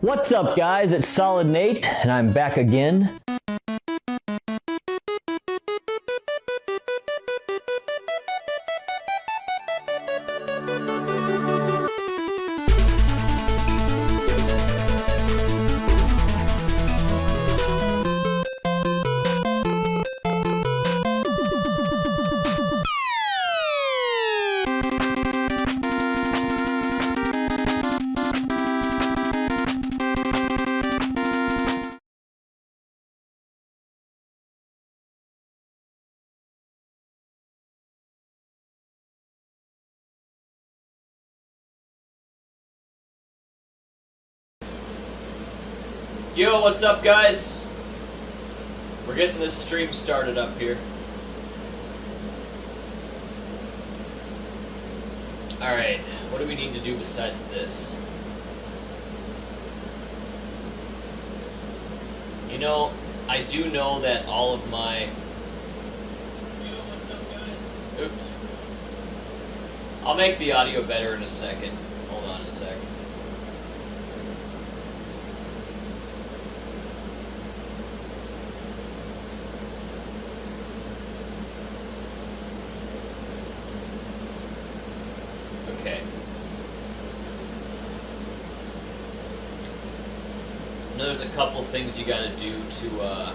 What's up, guys? It's Solid Nate, and I'm back again. Yo, what's up, guys? We're getting this stream started up here. Alright, what do we need to do besides this? You know, I do know that all of my... Yo, what's up, guys? Oops. I'll make the audio better in a second. Hold on a sec. Okay. Now there's a couple things you gotta do to,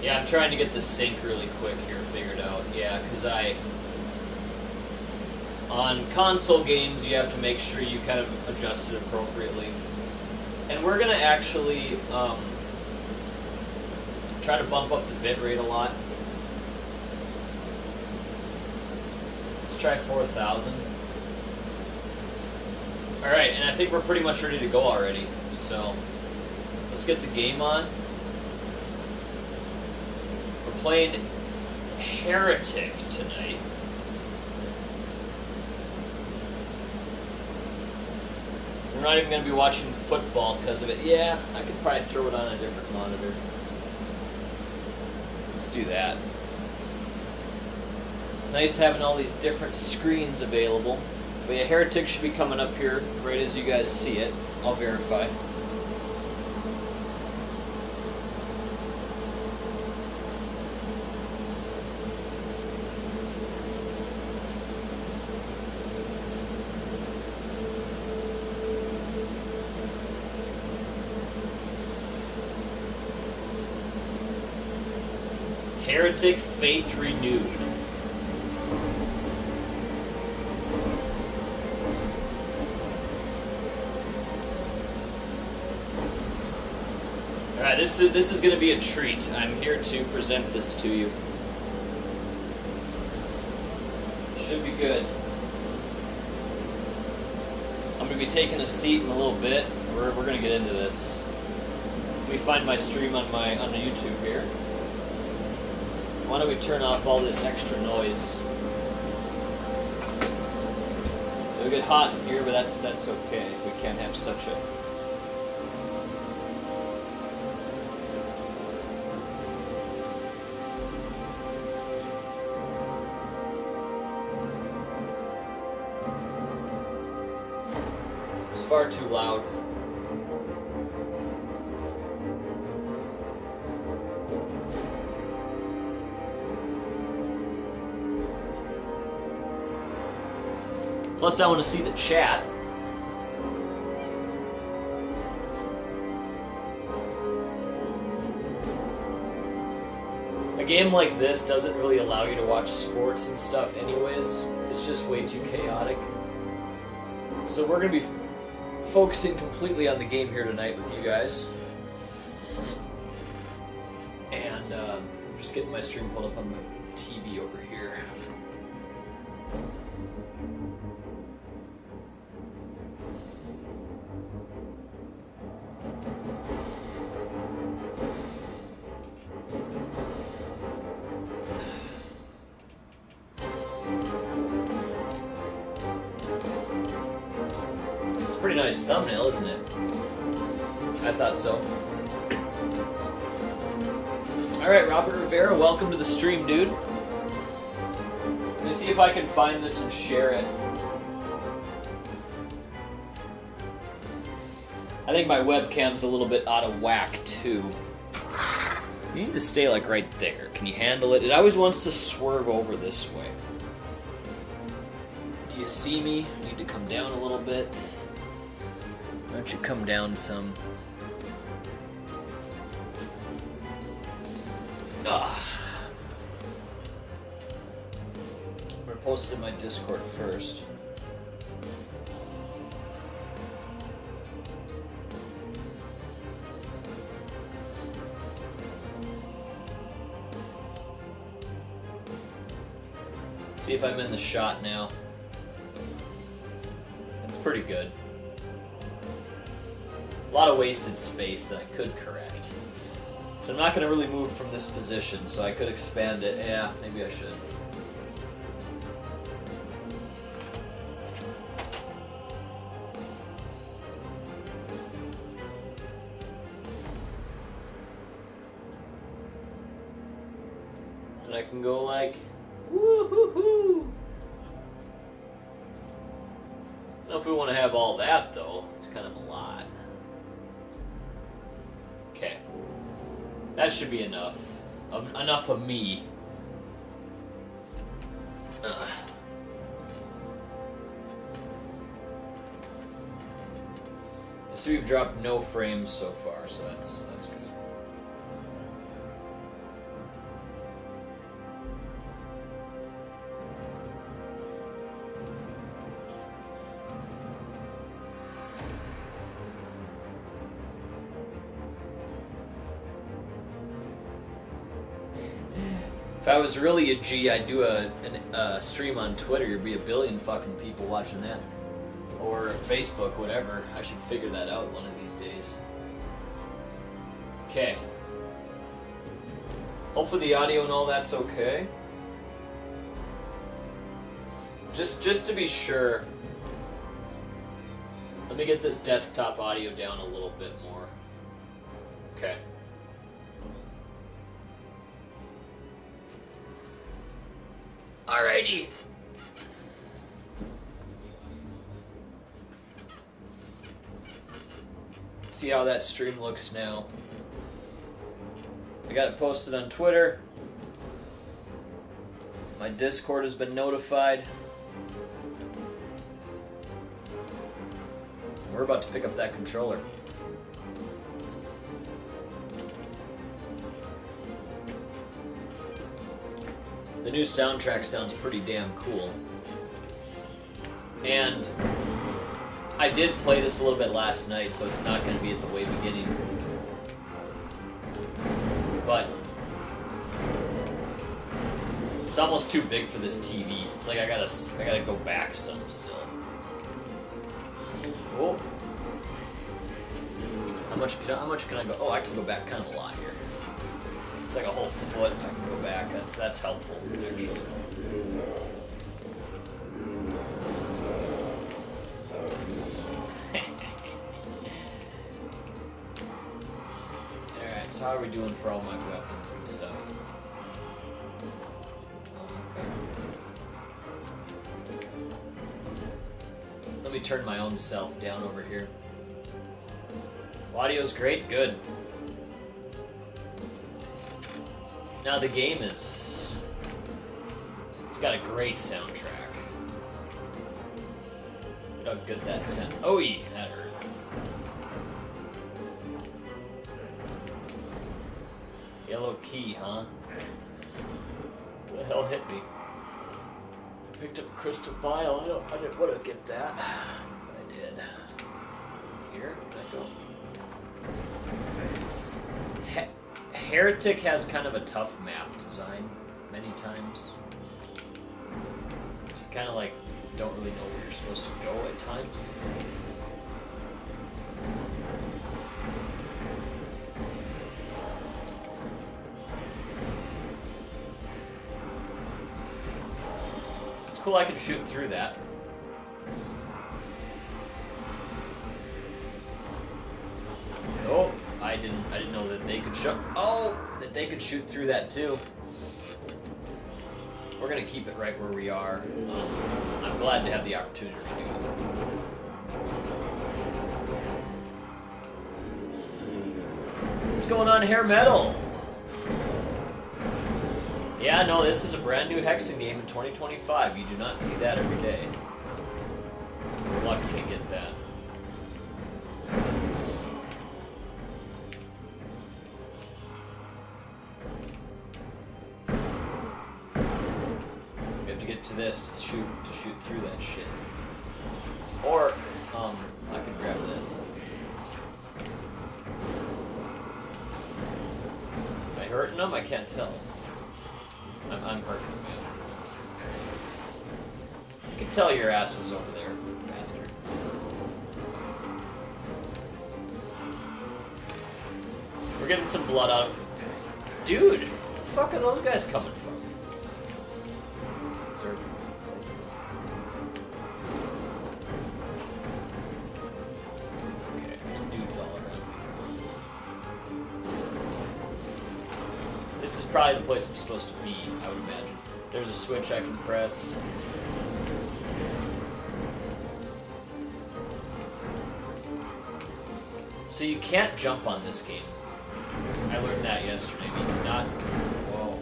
yeah, I'm trying to get the sync really quick here figured out. Yeah, because on console games, you have to make sure you kind of adjust it appropriately. And we're going to actually try to bump up the bitrate a lot. Let's try 4,000. Alright, and I think we're pretty much ready to go already. So, let's get the game on. We're playing Heretic tonight. We're not even going to be watching football because of it. Yeah, I could probably throw it on a different monitor. Let's do that. Nice having all these different screens available. But yeah, Heretic should be coming up here right as you guys see it. I'll verify. Heretic Faith Renewed. Alright, this is going to be a treat. I'm here to present this to you. Should be good. I'm going to be taking a seat in a little bit. We're going to get into this. Let me find my stream on the YouTube here. Why don't we turn off all this extra noise? It'll get hot in here, but that's okay. We can't have such a... It's far too loud. Plus, I want to see the chat. A game like this doesn't really allow you to watch sports and stuff anyways. It's just way too chaotic. So we're going to be focusing completely on the game here tonight with you guys. And I'm just getting my stream pulled up on my TV over here. pretty nice thumbnail, isn't it? I thought so. Alright, Robert Rivera, welcome to the stream, dude. Let me see if I can find this and share it. I think my webcam's a little bit out of whack, too. You need to stay, like, right there. Can you handle it? It always wants to swerve over this way. Do you see me? I need to come down a little bit. Why don't you come down some? I'm gonna post it in my Discord first. See if I'm in the shot now. It's pretty good. A lot of wasted space that I could correct. So I'm not going to really move from this position, so I could expand it. Yeah, maybe I should. And I can go like, woo-hoo-hoo. I don't know if we want to have all that, though. It's kind of a lot. Okay. That should be enough. Enough of me. So we've dropped no frames so far, so that's good. If I was really a G, I'd do a stream on Twitter. There'd be a billion fucking people watching that. Or Facebook, whatever. I should figure that out one of these days. Okay. Hopefully the audio and all that's okay. Just to be sure, let me get this desktop audio down a little bit more. Okay. Alrighty. See how that stream looks now. I got it posted on Twitter. My Discord has been notified. We're about to pick up that controller. The new soundtrack sounds pretty damn cool. And I did play this a little bit last night, so it's not going to be at the way beginning. But it's almost too big for this TV. It's like I gotta go back some still. Oh. How much can I go? Oh, I can go back kind of a lot here. It's like a whole foot. I can go back. That's helpful, actually. Alright, so how are we doing for all my weapons and stuff? Okay. Let me turn my own self down over here. Audio's great? Good. Now the game it's got a great soundtrack. Look how good that sound. Oh, yeah, that hurt. Yellow key, huh? What the hell hit me? I picked up a crystal vial. I didn't want to get that, but I did. Here, can I go? Heretic has kind of a tough map design many times. So you kind of like don't really know where you're supposed to go at times. It's cool I can shoot through that. I didn't know that they could that they could shoot through that too. We're gonna keep it right where we are. I'm glad to have the opportunity to do it. What's going on, Hair Metal? Yeah, no, this is a brand new Hexen game in 2025. You do not see that every day. We're lucky to get that. We have to get to this to shoot through that shit. Or, I can grab this. Am I hurting them? I can't tell. I'm hurting him, man. You can tell your ass was over there, bastard. We're getting some blood out of... Dude, where the fuck are those guys coming from? Is there a place to... Okay, there's dudes all around me. This is probably the place I'm supposed to be, I would imagine. There's a switch I can press. So you can't jump on this game. I learned that yesterday. You cannot... Whoa.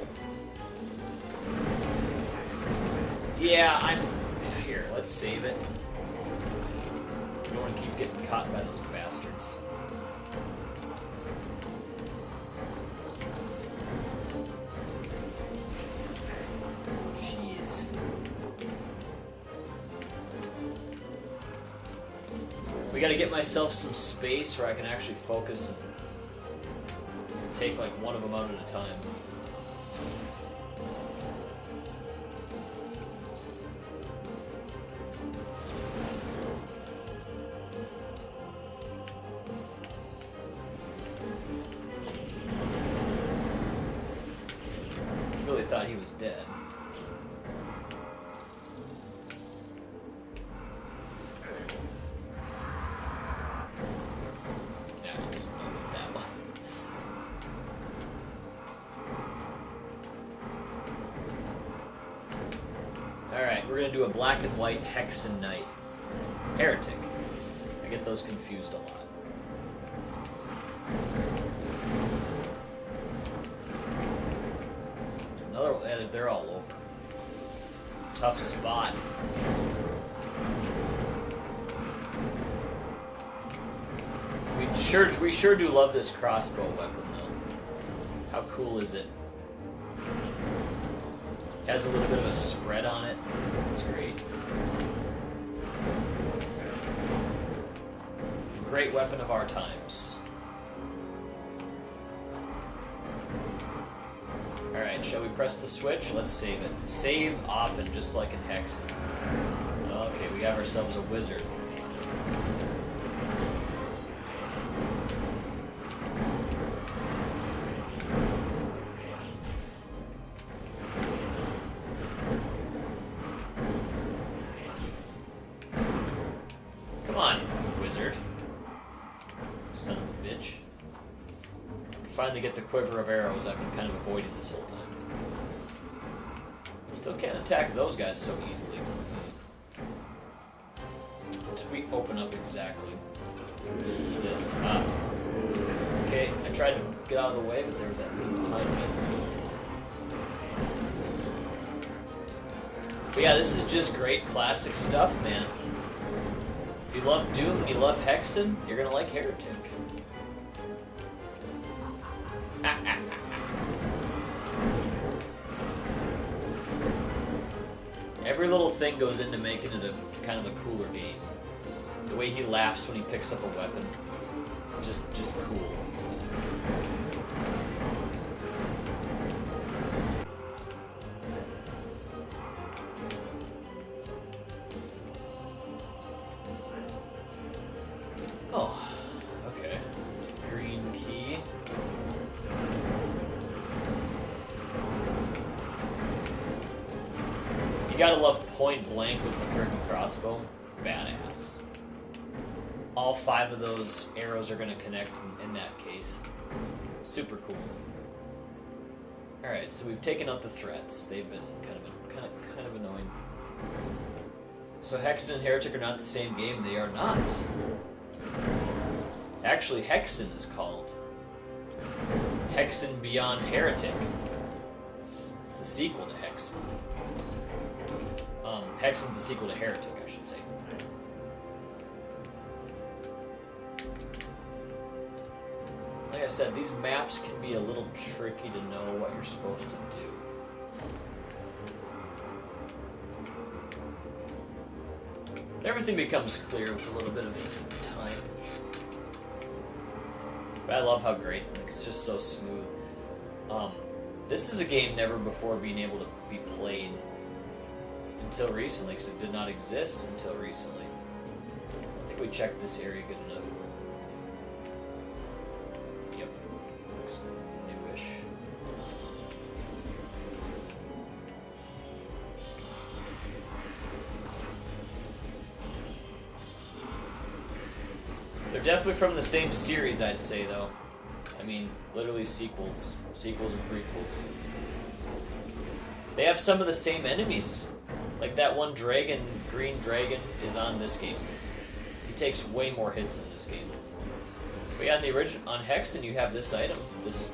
Yeah, I'm... Here, let's save it. I don't want to keep getting caught by those bastards. Jeez. We gotta get myself some space where I can actually focus and take like one of them out at a time. Really thought he was dead. Alright, we're gonna do a black and white Hexen Knight. Heretic. I get those confused a lot. Another one, yeah, they're all over. Tough spot. We sure do love this crossbow weapon though. How cool is it? Has a little bit of a spread on it. It's great. Great weapon of our times. Alright, shall we press the switch? Let's save it. Save often, just like in Hexen. Okay, we have ourselves a wizard. Come on, wizard. Son of a bitch. Finally get the quiver of arrows I've been kind of avoiding this whole time. Still can't attack those guys so easily. What did we open up exactly? This. Okay, I tried to get out of the way, but there was that thing behind me. But yeah, this is just great classic stuff, man. If you love Doom and you love Hexen, you're gonna like Heretic. Every little thing goes into making it a kind of a cooler game. The way he laughs when he picks up a weapon, just cool. Oh, okay. Green key. You gotta love point blank with the freaking crossbow. Badass. all 5 of those arrows are going to connect in that case. Super cool. Alright, so we've taken out the threats. They've been kind of annoying. So Hexen and Heretic are not the same game. They are not. Actually, Hexen is called Hexen Beyond Heretic. It's the sequel to Hexen. Hexen's the sequel to Heretic, I should say. Like I said, these maps can be a little tricky to know what you're supposed to do. But everything becomes clear with a little bit of time. But I love how great, like, it's just so smooth. This is a game never before being able to be played until recently, because it did not exist until recently. I think we checked this area good enough. Yep, looks newish. They're definitely from the same series, I'd say, though. I mean, literally sequels and prequels. They have some of the same enemies. Like that one dragon, green dragon, is on this game. He takes way more hits in this game. But yeah, in the original, on Hexen, you have this item, this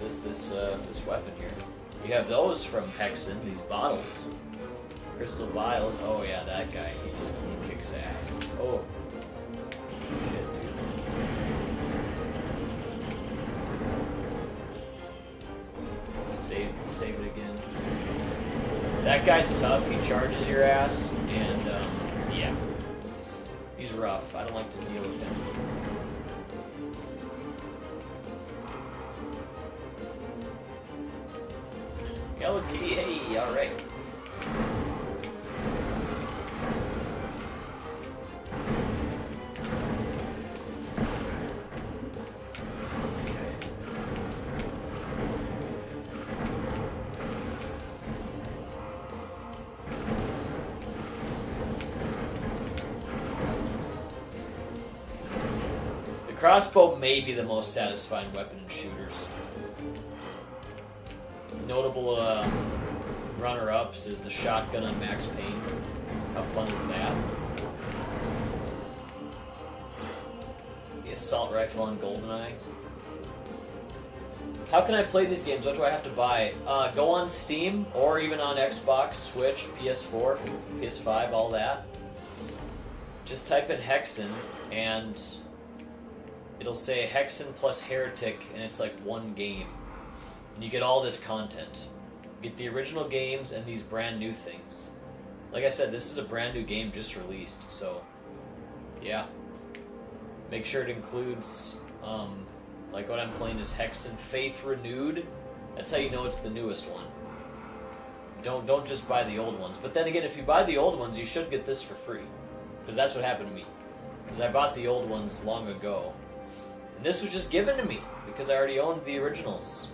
weapon here. You have those from Hexen, these bottles, crystal vials. Oh yeah, that guy, he kicks ass. Oh, shit, dude. Save it again. That guy's tough. He charges your ass, and yeah, he's rough. I don't like to deal with him. Yellow key, hey, all right. Crossbow may be the most satisfying weapon in shooters. Notable runner-ups is the shotgun on Max Payne. How fun is that? The assault rifle on GoldenEye. How can I play these games? What do I have to buy? Go on Steam, or even on Xbox, Switch, PS4, PS5, all that. Just type in Hexen, and it'll say Hexen plus Heretic, and it's like one game. And you get all this content. You get the original games and these brand new things. Like I said, this is a brand new game just released, so yeah. Make sure it includes, like what I'm playing is Hexen Faith Renewed. That's how you know it's the newest one. Don't just buy the old ones. But then again, if you buy the old ones, you should get this for free. Because that's what happened to me. Because I bought the old ones long ago. And this was just given to me, because I already owned the originals.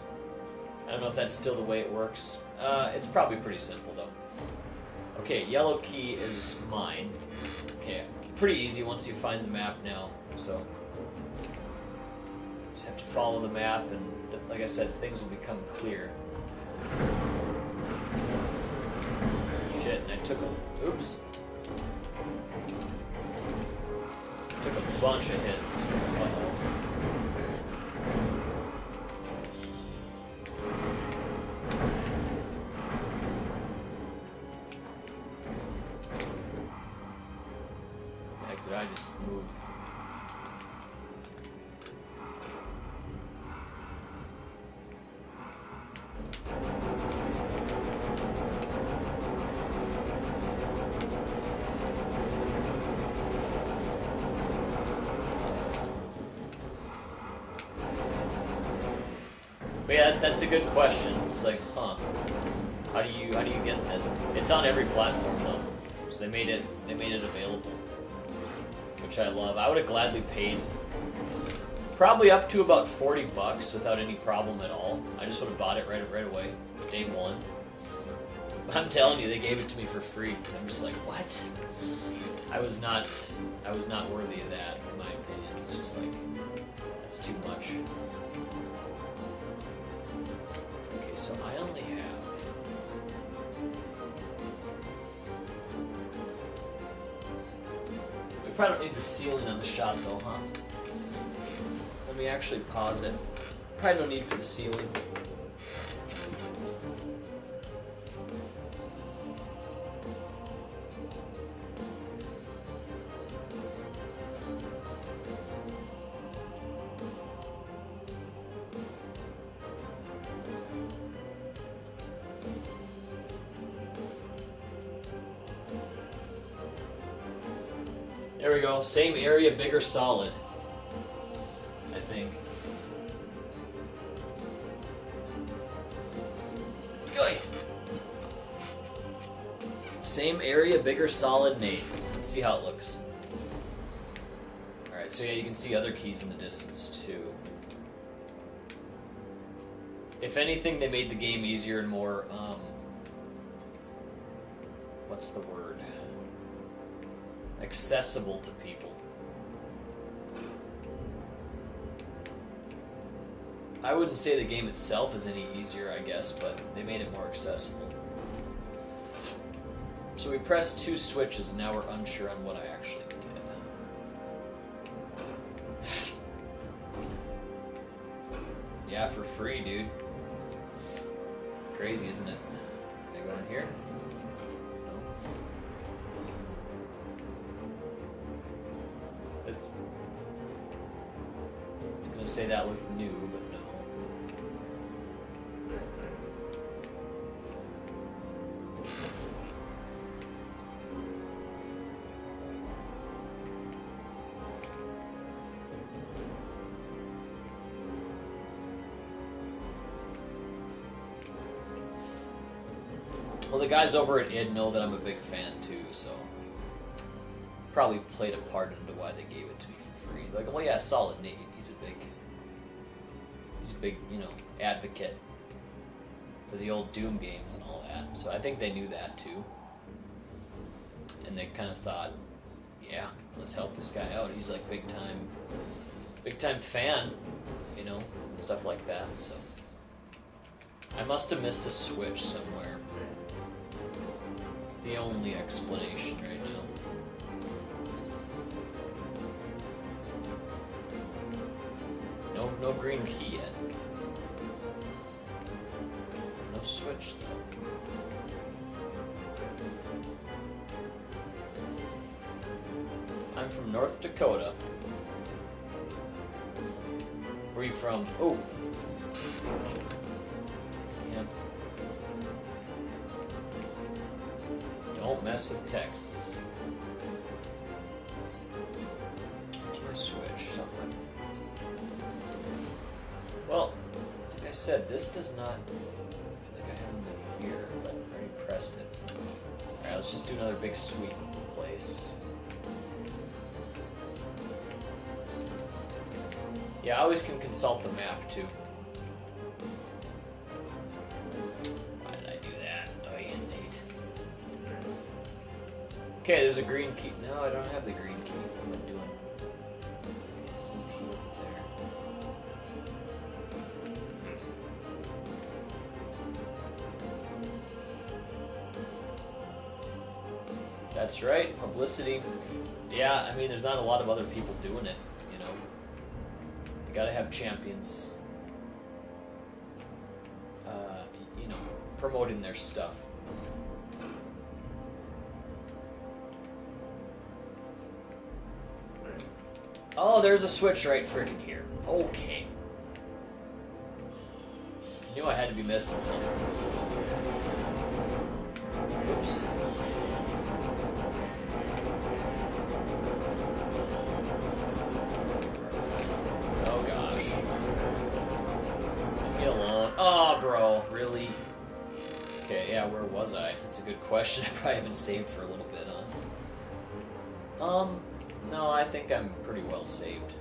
I don't know if that's still the way it works. It's probably pretty simple, though. Okay, yellow key is mine. Okay, pretty easy once you find the map now, so just have to follow the map, and like I said, things will become clear. Shit, and I took a... Oops. Took a bunch of hits. Uh-oh. Heck, did I just move? But yeah, that's a good question. It's like, huh? How do you get this? It's on every platform though, so they made it available, which I love. I would have gladly paid probably up to about $40 without any problem at all. I just would have bought it right away, day one. But I'm telling you, they gave it to me for free. I'm just like, what? I was not worthy of that, in my opinion. It's just like, that's too much. Okay, so I only have... We probably don't need the ceiling on the shot though, huh? Let me actually pause it. Probably no need for the ceiling. There we go. Same area, bigger solid. I think. Yoy. Same area, bigger solid, Nate. Let's see how it looks. Alright, so yeah, you can see other keys in the distance too. If anything, they made the game easier and more, what's the word? Accessible to people. I wouldn't say the game itself is any easier, I guess, but they made it more accessible. So we pressed 2 switches and now we're unsure on what I actually did. Yeah, for free, dude. Crazy, isn't it? Can I go in here? I was gonna say that looked new, but no. Well, the guys over at id know that I'm a big fan too, so probably played a part into why they gave it to me for free. Like, well, yeah, Solid Nate, he's a big, you know, advocate for the old Doom games and all that. So I think they knew that too, and they kind of thought, yeah, let's help this guy out. He's like big time fan, you know, and stuff like that. So I must have missed a switch somewhere. It's the only explanation right now. No green key yet. No switch though. I'm from North Dakota. Where are you from? Oh. Yeah. Don't mess with Texas. Where's my switch? Something. Well, like I said, this does not... I feel like I haven't been here, but I already pressed it. Alright, let's just do another big sweep of the place. Yeah, I always can consult the map, too. Why did I do that? Oh, yeah, Nate. Okay, there's a green key. No, I don't have the green key. What am I doing? Green key over there. That's right, publicity. Yeah, I mean, there's not a lot of other people doing it, you know. You gotta have champions, you know, promoting their stuff. Oh, there's a switch right freaking here. Okay. I knew I had to be missing something. Oops. Oh gosh. Leave me alone. Oh, bro, really? Okay, yeah, where was I? That's a good question. I probably haven't saved for a little bit, huh? No, I think I'm pretty well saved.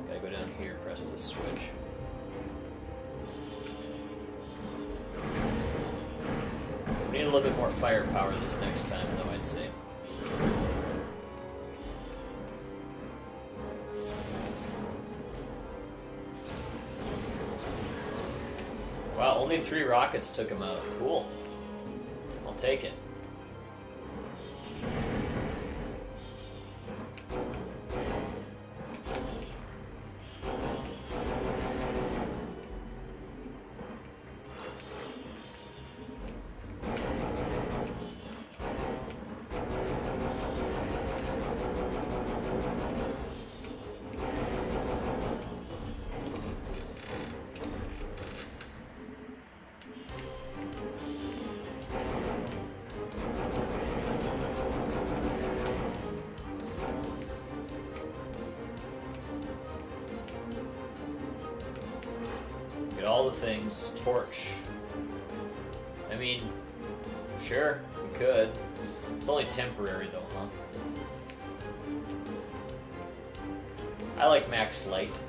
Gotta go down here, press this switch. We need a little bit more firepower this next time, though, I'd say. Only 3 rockets took him out. Cool. I'll take it. Get all the things. Torch. I mean, sure, we could. It's only temporary though, huh? I like max light.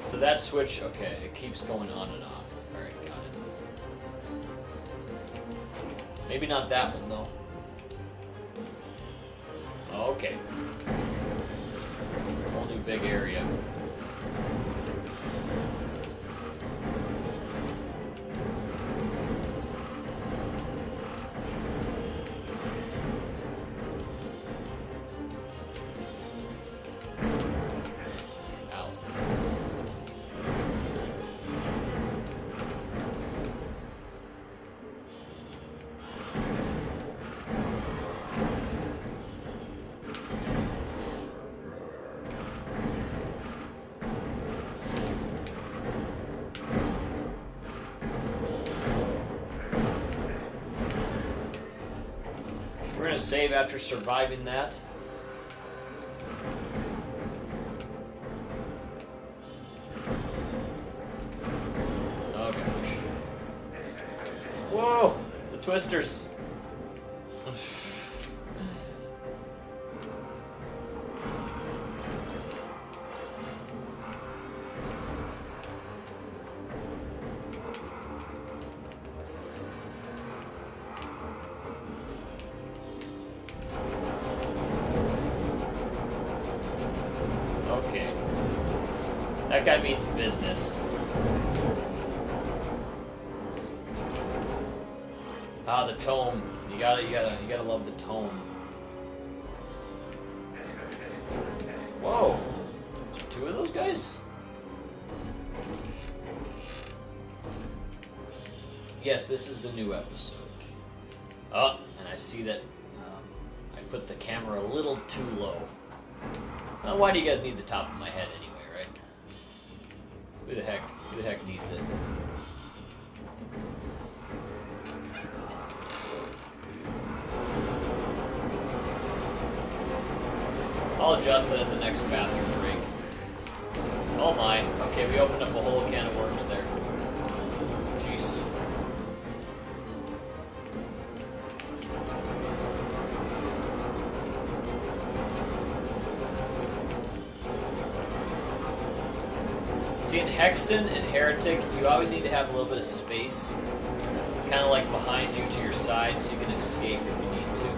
So that switch, okay, it keeps going on and off. Alright, got it. Maybe not that one, though. Okay. Whole new big area. We're gonna save after surviving that. Oh gosh. Whoa! The twisters. Okay. That guy means business. Ah, the tome. You gotta love the tome. Whoa. Is there 2 of those guys? Yes, this is the new episode. Oh, and I see that I put the camera a little too low. Now, why do you guys need the top of my head anyway, right? Who the heck needs it? I'll adjust that at the next bathroom break. Oh my. Okay, we opened up a whole can of worms there. Jeez. See, in Hexen and Heretic, you always need to have a little bit of space, kind of like behind you to your side, so you can escape if you need to.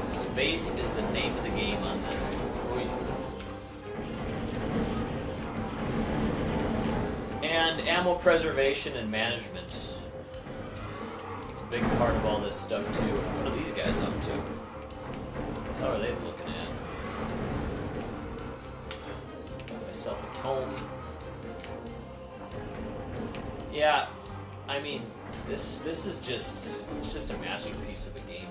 Space is the name of the game on this. And ammo preservation and management. It's a big part of all this stuff too. What are these guys up to? How are they looking at? Got myself a tome. Yeah, I mean, this is just a masterpiece of a game.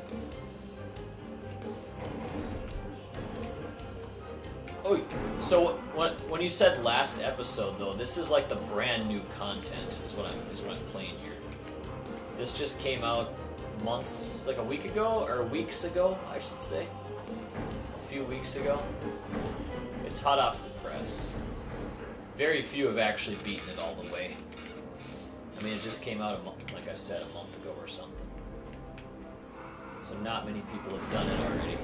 Oh, so when you said last episode though, this is like the brand new content is what I'm playing here. This just came out months, like a week ago or weeks ago, I should say. A few weeks ago. It's hot off the press. Very few have actually beaten it all the way. I mean, it just came out, like I said, a month ago or something. So not many people have done it already.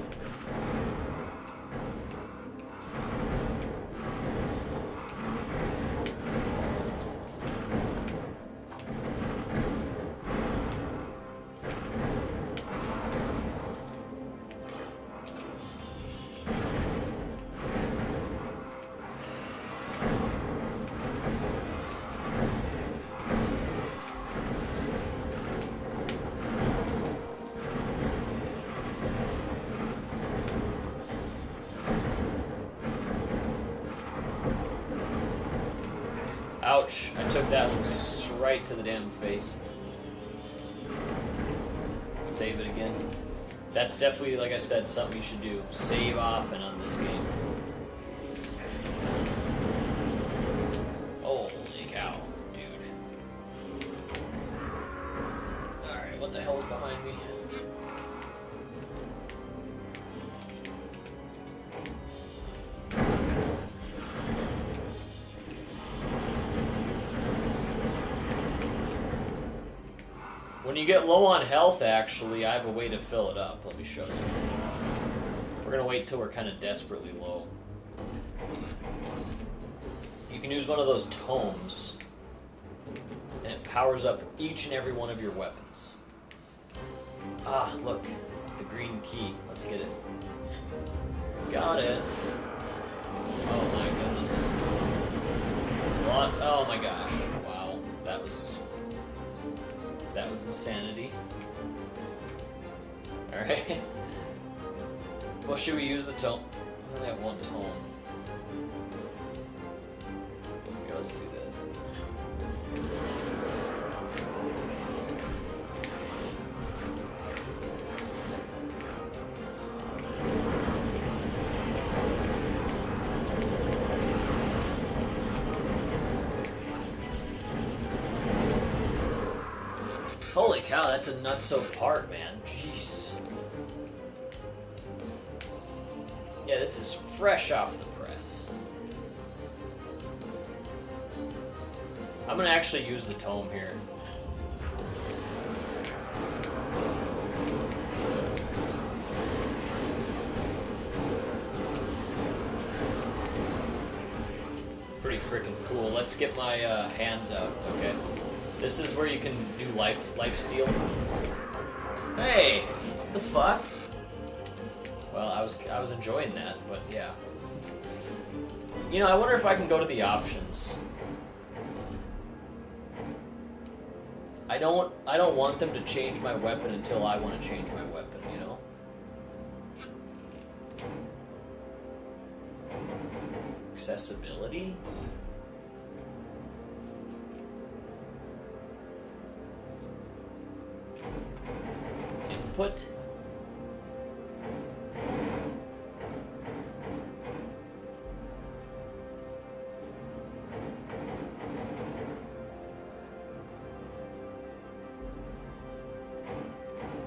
Ouch, I took that one right to the damn face. Save it again. That's definitely, like I said, something you should do. Save often on this game. Holy cow, dude. Alright, what the hell is behind me? When you get low on health, actually, I have a way to fill it up. Let me show you. We're going to wait until we're kind of desperately low. You can use one of those tomes, and it powers up each and every one of your weapons. Ah, look. The green key. Let's get it. Got it. Oh my goodness. It's a lot. Oh my gosh. Wow. That was insanity. Alright. Well, should we use the tome? I only have one tome. Here, let's do this. Holy cow, that's a nutso part, man. Jeez. Yeah, this is fresh off the press. I'm gonna actually use the tome here. Pretty freaking cool. Let's get my hands out, okay? This is where you can do life steal. Hey, what the fuck? Well, I was enjoying that, but yeah. You know, I wonder if I can go to the options. I don't want them to change my weapon until I want to change my weapon, you know? Accessibility? Input?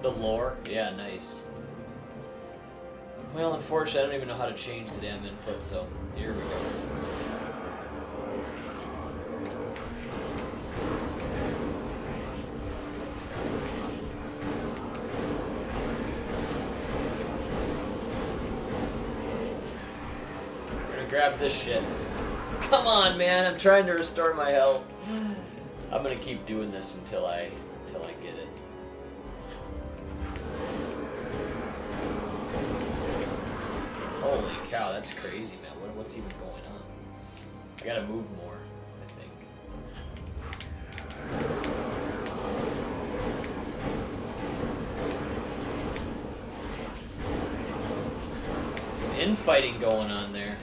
The lore? Yeah, nice. Well, unfortunately, I don't even know how to change the damn input, so here we go. Grab this shit. Come on, man! I'm trying to restore my health. I'm gonna keep doing this until I get it. Holy cow, that's crazy, man. What's even going on? I gotta move more, I think. Some infighting going on there.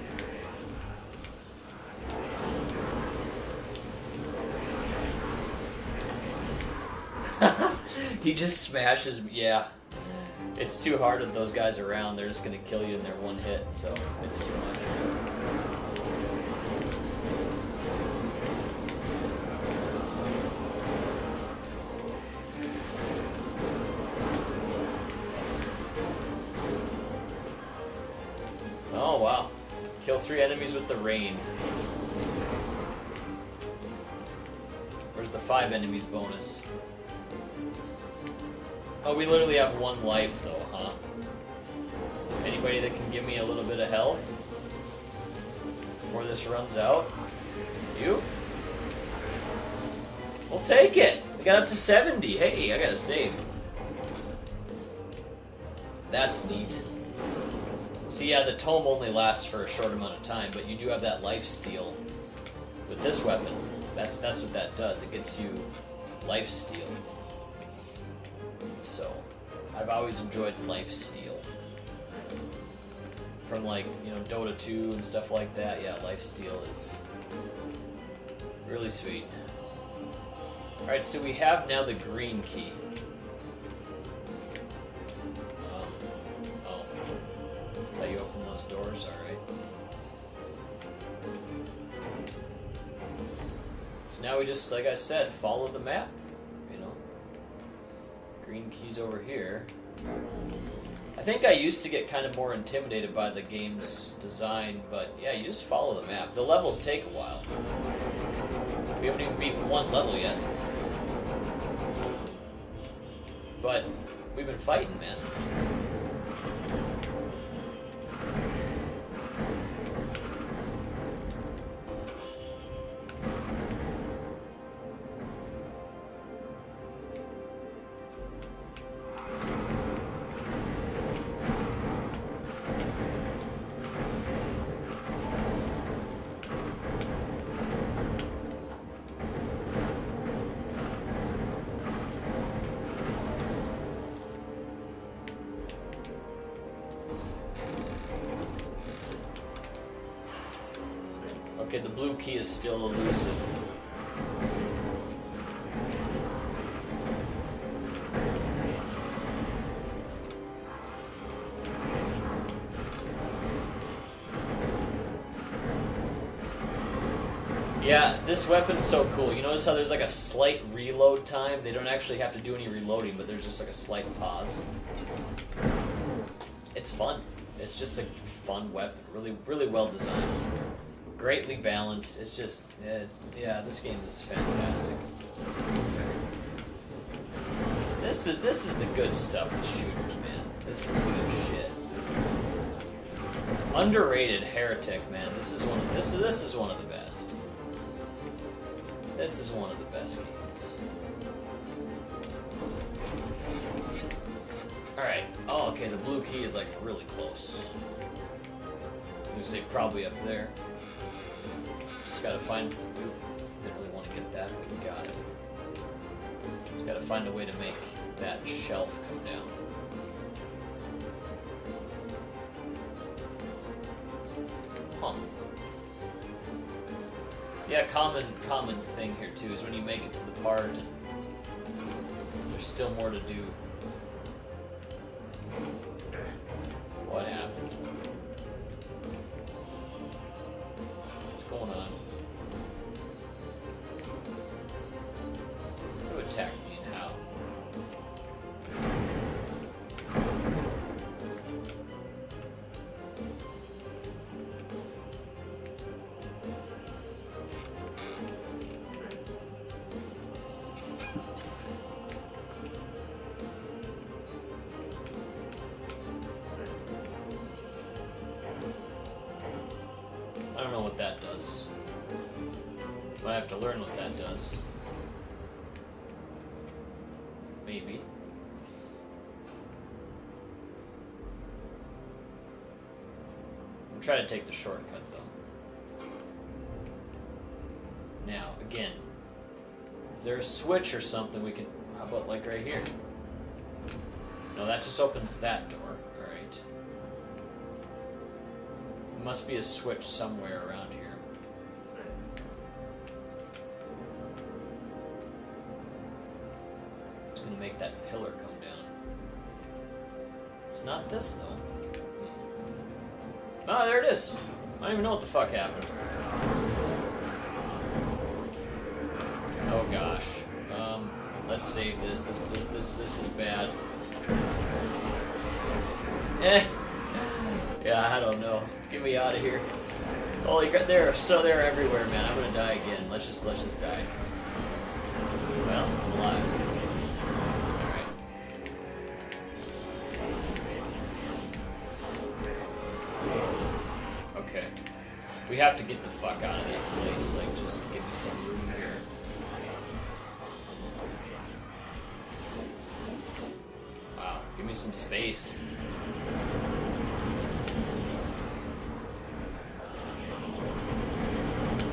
He just smashes. Yeah. It's too hard with those guys around. They're just gonna kill you in their one hit, so it's too much. Oh, wow. Kill 3 enemies with the rain. Where's the 5 enemies bonus. Oh, we literally have 1 life though, huh? Anybody that can give me a little bit of health before this runs out? You? We'll take it! We got up to 70. Hey, I gotta save. That's neat. See, yeah, the tome only lasts for a short amount of time, but you do have that life steal with this weapon. That's what that does. It gets you life steal. So, I've always enjoyed life steal. From like, you know, Dota 2 and stuff like that. Yeah, life steal is really sweet. Alright, so we have now the green key. That's how you open those doors, alright. So now we just, like I said, follow the map, you know. Green key's over here. I think I used to get kind of more intimidated by the game's design, but yeah, you just follow the map. The levels take a while. We haven't even beaten 1 level yet. But we've been fighting, man. Okay, the blue key is still elusive. Yeah, this weapon's so cool. You notice how there's like a slight reload time? They don't actually have to do any reloading, but there's just like a slight pause. It's fun. It's just a fun weapon. Really, really well designed. Greatly balanced. It's just, yeah, this game is fantastic. This is the good stuff with shooters, man. This is good shit. Underrated Heretic, man. This is one of the best. This is one of the best games. All right. Oh, okay. The blue key is like really close. I'm gonna say probably up there. Just gotta find. Ooh, didn't really want to get that, but we got it. Just gotta find a way to make that shelf come down. Huh. Yeah, common thing here too is when you make it to the part, and there's still more to do. What happened? What's going on? Who attacked me and how? I don't know what that does. But I have to learn what that does. Maybe. I'm trying to take the shortcut though. Now, again, is there a switch or something we can... How about like right here? No, that just opens that door. Alright. Must be a switch somewhere around here. It's gonna make that pillar come down. It's not this though. Oh, there it is. I don't even know what the fuck happened. Oh gosh. Let's save this. This is bad. Yeah, I don't know. Get me out of here. Holy crap, they're everywhere, man. I'm gonna die again. Let's just die. Well, I'm alive. Alright. Okay. We have to get the fuck out of that place. Like, just give me some room here. Wow, give me some space.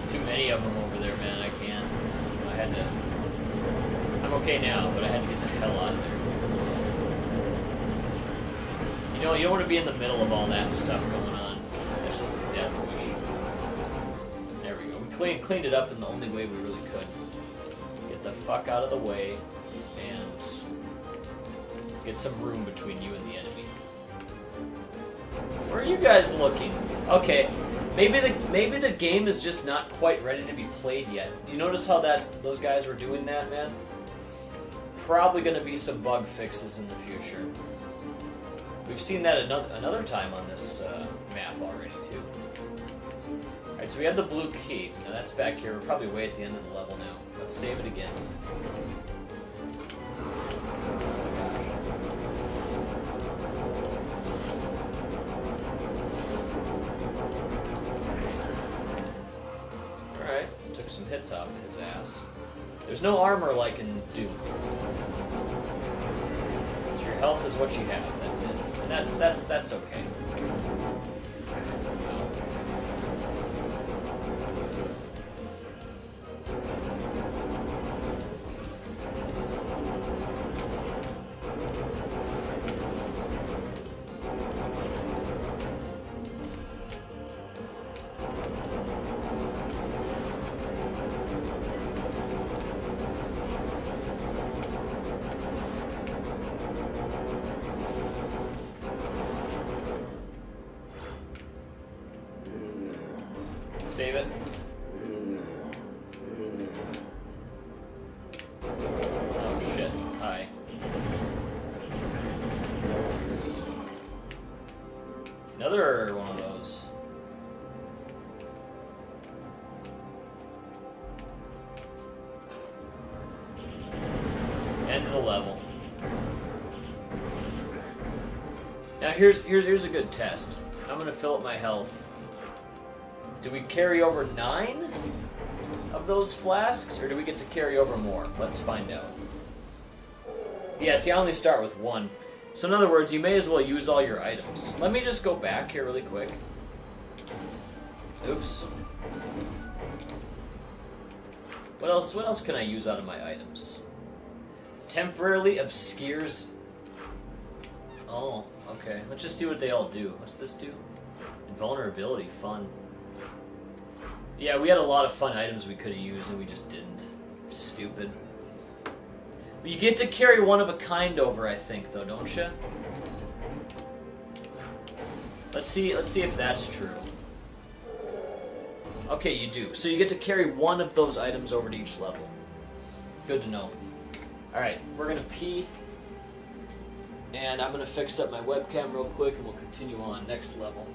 Too many of them over there, man. I can't. I had to... I'm okay now, but I had to get the hell out of there. You know, you don't want to be in the middle of all that stuff going on. That's just a death wish. There we go. We cleaned it up in the only way we really could. Get the fuck out of the way and get some room between you and the enemy. Where are you guys looking? Okay, maybe the game is just not quite ready to be played yet. You notice how those guys were doing that, man? Probably going to be some bug fixes in the future. We've seen that another time on this map already too. All right, so we have the blue key. Now that's back here. We're probably way at the end of the level now. Let's save it again. Took some hits off of his ass. There's no armor like in Doom. So your health is what you have. That's it. And that's okay. Save it. Oh shit. Hi. Another one of those. End of the level. Now here's a good test. I'm gonna fill up my health. Do we carry over 9 of those flasks, or do we get to carry over more? Let's find out. Yeah, see, I only start with 1. So in other words, you may as well use all your items. Let me just go back here really quick. Oops. What else can I use out of my items? Temporarily obscures... Oh, okay. Let's just see what they all do. What's this do? Invulnerability, fun. Yeah, we had a lot of fun items we could have used, and we just didn't. Stupid. You get to carry one of a kind over, I think, though, don't you? Let's see if that's true. Okay, you do. So you get to carry one of those items over to each level. Good to know. Alright, we're gonna pee. And I'm gonna fix up my webcam real quick, and we'll continue on. Next level.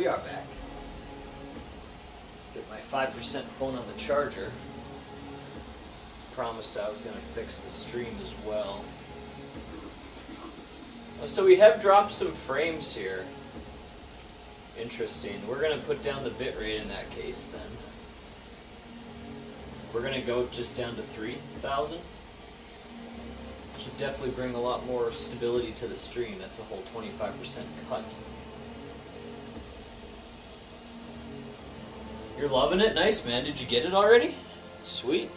we are back. Get my 5% phone on the charger. Promised I was going to fix the stream as well. So we have dropped some frames here. Interesting. We're going to put down the bitrate in that case then. We're going to go just down to 3,000. Should definitely bring a lot more stability to the stream. That's a whole 25% cut. You're loving it? Nice, man. Did you get it already? Sweet.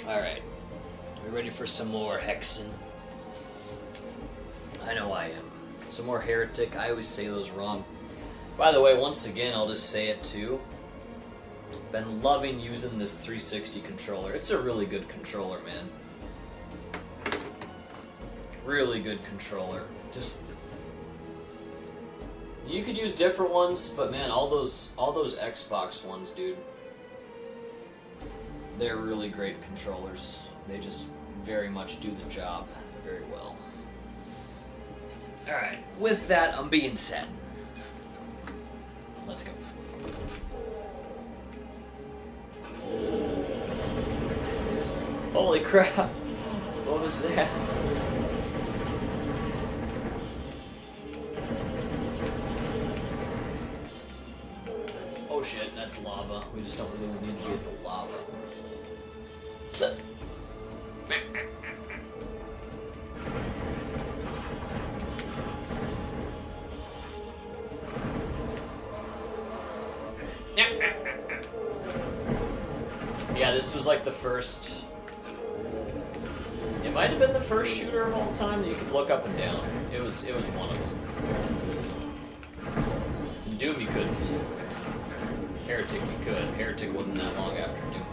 Alright. We ready for some more Hexen? I know I am. Some more Heretic. I always say those wrong. By the way, once again, I'll just say it too. Been loving using this 360 controller. It's a really good controller, man. Really good controller. Just you could use different ones, but man, all those Xbox ones, dude. They're really great controllers. They just very much do the job very well. Alright, with that, I'm being set. Let's go. Holy crap! What was that? Oh shit, that's lava. We just don't really need to be at the lava. Yeah, this was like the first... It might have been the first shooter of all time that you could look up and down. It was one of them. So Doom you couldn't. Heretic you could. Heretic wasn't that long after Doom.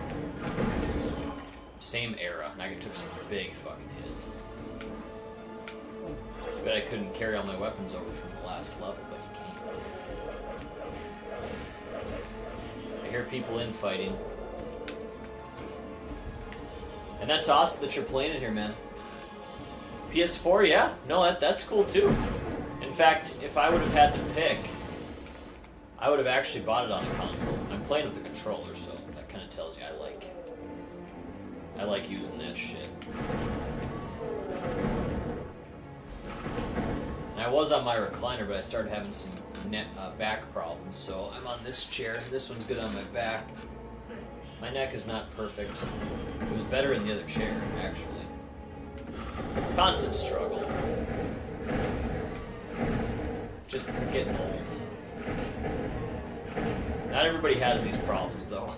Same era, and I took some big fucking hits. Bet I couldn't carry all my weapons over from the last level, but you can't. I hear people infighting. And that's awesome that you're playing it here, man. PS4, yeah. No, that's cool too. In fact, if I would have had to pick, I would have actually bought it on a console. I'm playing with the controller, so that kind of tells you I like using that shit. And I was on my recliner, but I started having some back problems, so I'm on this chair. This one's good on my back. My neck is not perfect. It was better in the other chair, actually. Constant struggle. Just getting old. Not everybody has these problems, though.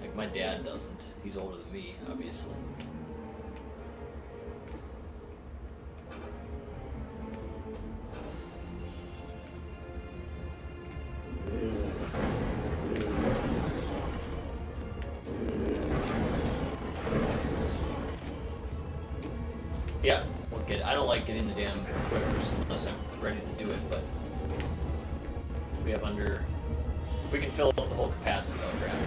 Like, my dad doesn't. He's older than me, obviously. Yeah, we'll get it. I don't like getting the damn quivers unless I'm ready to do it, but if we have if we can fill up the whole capacity, I'll grab it.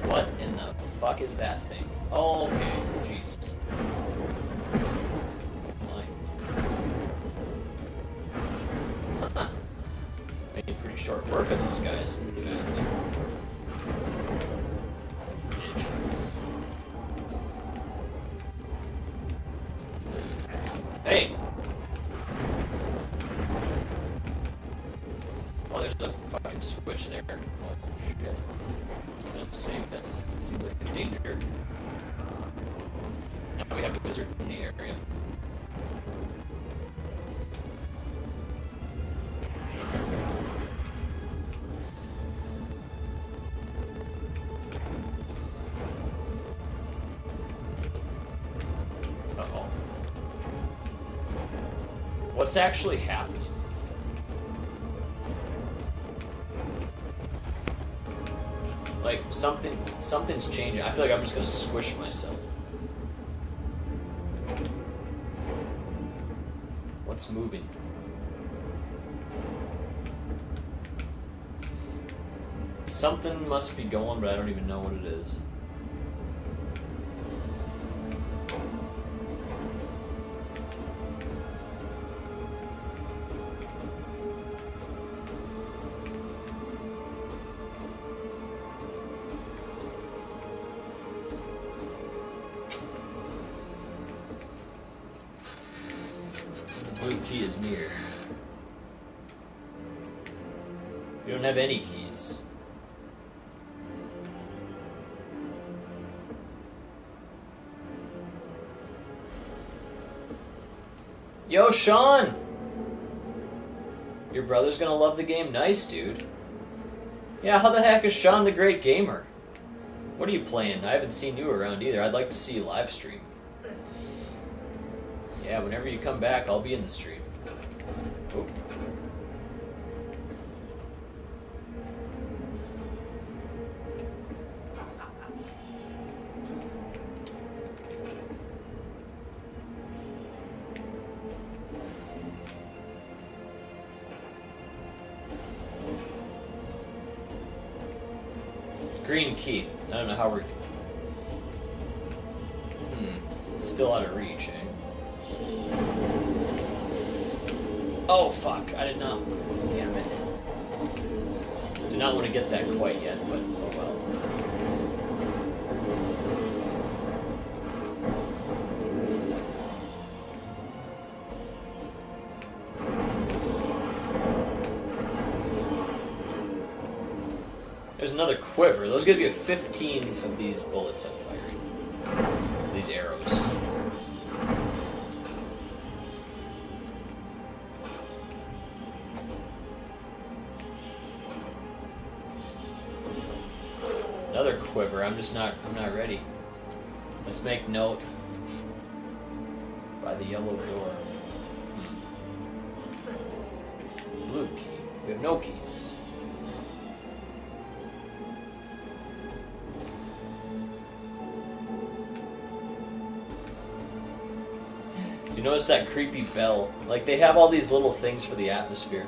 What in the fuck is that thing? Oh, okay, jeez. Made pretty short work of those guys, in fact. Hey! Oh, there's a fucking switch there. Oh, shit. Gonna save that. Seems like a danger. Now we have wizards in the area. What's actually happening? Like, something's changing. I feel like I'm just gonna squish myself. What's moving? Something must be going, but I don't even know what it is. The blue key is near. We don't have any keys. Yo, Sean! Your brother's gonna love the game. Nice, dude. Yeah, how the heck is Sean the Great Gamer? What are you playing? I haven't seen you around either. I'd like to see you live stream. Yeah, whenever you come back, I'll be in the stream. Oh. Green key. I don't know how we're... Still out of reach, eh? Oh, fuck. I did not... Damn it. Did not want to get that quite yet, but oh well. There's another quiver. Those gives you 15 of these bullets I'm firing. These arrows. Another quiver. I'm not ready. Let's make note. By the yellow door. Blue key. We have no keys. You notice that creepy bell? Like, they have all these little things for the atmosphere.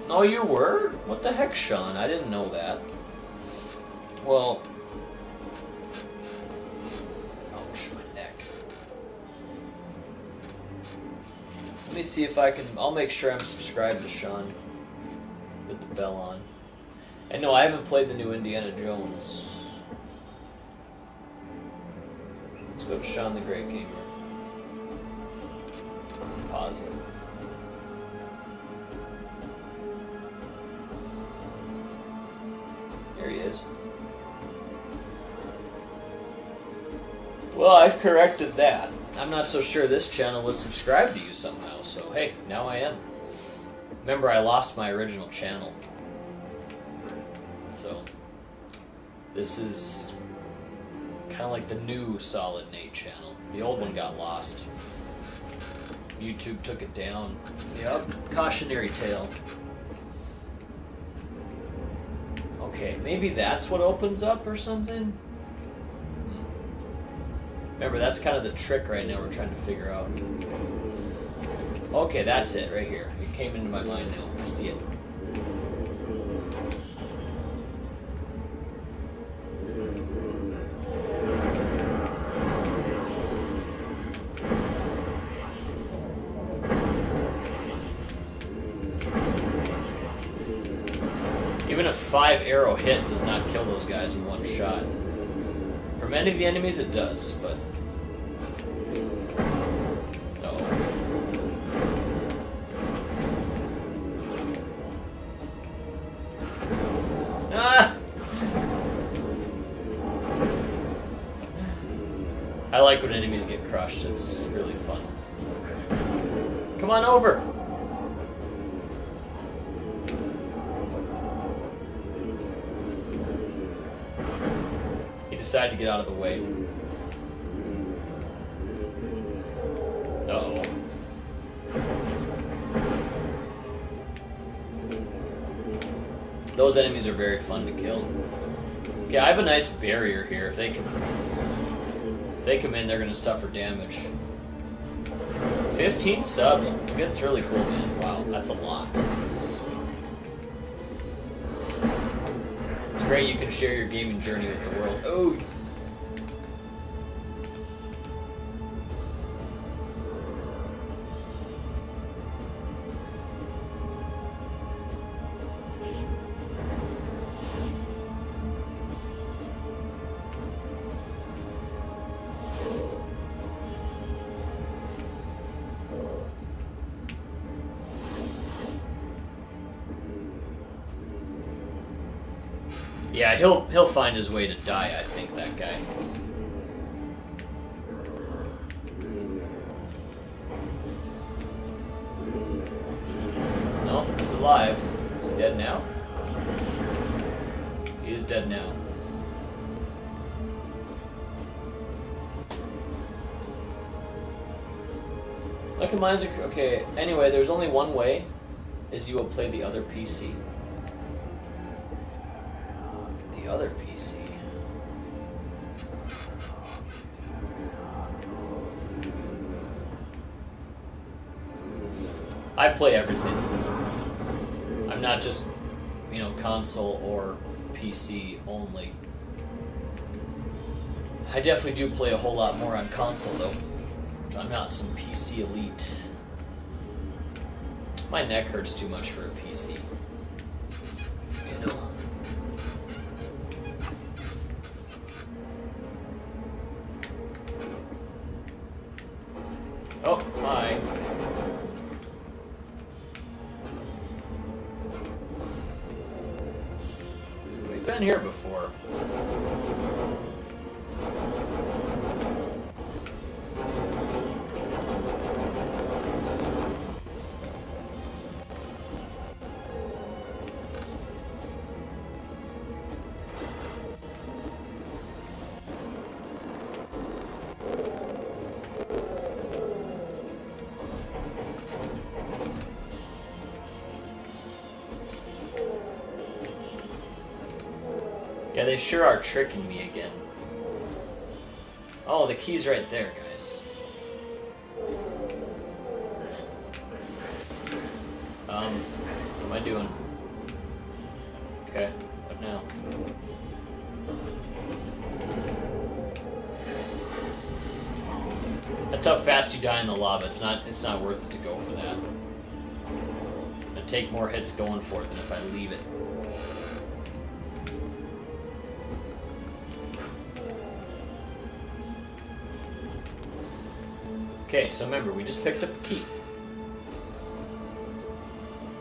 Oh, you were? What the heck, Sean? I didn't know that. Well... Ouch, my neck. Let me see if I can... I'll make sure I'm subscribed to Sean. With the bell on. And no, I haven't played the new Indiana Jones. Let's go to Sean the Great Gamer. Pause it. There he is. Well, I've corrected that. I'm not so sure this channel was subscribed to you somehow, so hey, now I am. Remember, I lost my original channel. So, this is kind of like the new Solid Nate channel. The old one got lost. YouTube took it down. Yep, cautionary tale. Okay, maybe that's what opens up or something? Remember, that's kind of the trick right now we're trying to figure out. Okay, that's it right here. It came into my mind now. I see it. Even a 5-arrow hit does not kill those guys in one shot. For many of the enemies it does, but... Uh-oh. Ah! I like when enemies get crushed, it's really fun. Come on over! Decide to get out of the way. Uh-oh. Those enemies are very fun to kill. Okay, I have a nice barrier here. If they come in, they're gonna suffer damage. 15 subs. That's really cool, man. Wow, that's a lot. great you can share your gaming journey with the world. Oh. Yeah, he'll find his way to die, I think, that guy. No, he's alive. Is he dead now? He is dead now. Look at mine's okay. Anyway, there's only one way, is you will play the other PC. Other PC. I play everything. I'm not just, console or PC only. I definitely do play a whole lot more on console though. I'm not some PC elite. My neck hurts too much for a PC. Oh, hi. We've been here before. Yeah, they sure are tricking me again. Oh, the key's right there, guys. What am I doing? Okay, what now? That's how fast you die in the lava. It's not worth it to go for that. It'll take more hits going for it than if I leave it. Okay, so remember, we just picked up a key.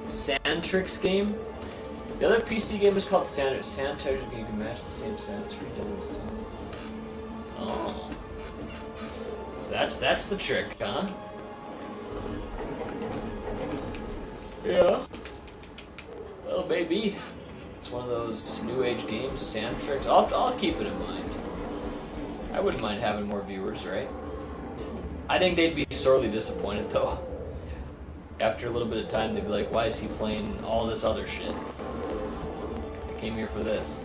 Sandtrix game? The other PC game is called Sandtrix. Sandtrix, you can match the same sounds for doubles. Oh. So that's the trick, huh? Yeah. Well, maybe. It's one of those new age games, Sandtrix. I'll keep it in mind. I wouldn't mind having more viewers, right? I think they'd be sorely disappointed, though. After a little bit of time, they'd be like, why is he playing all this other shit? I came here for this.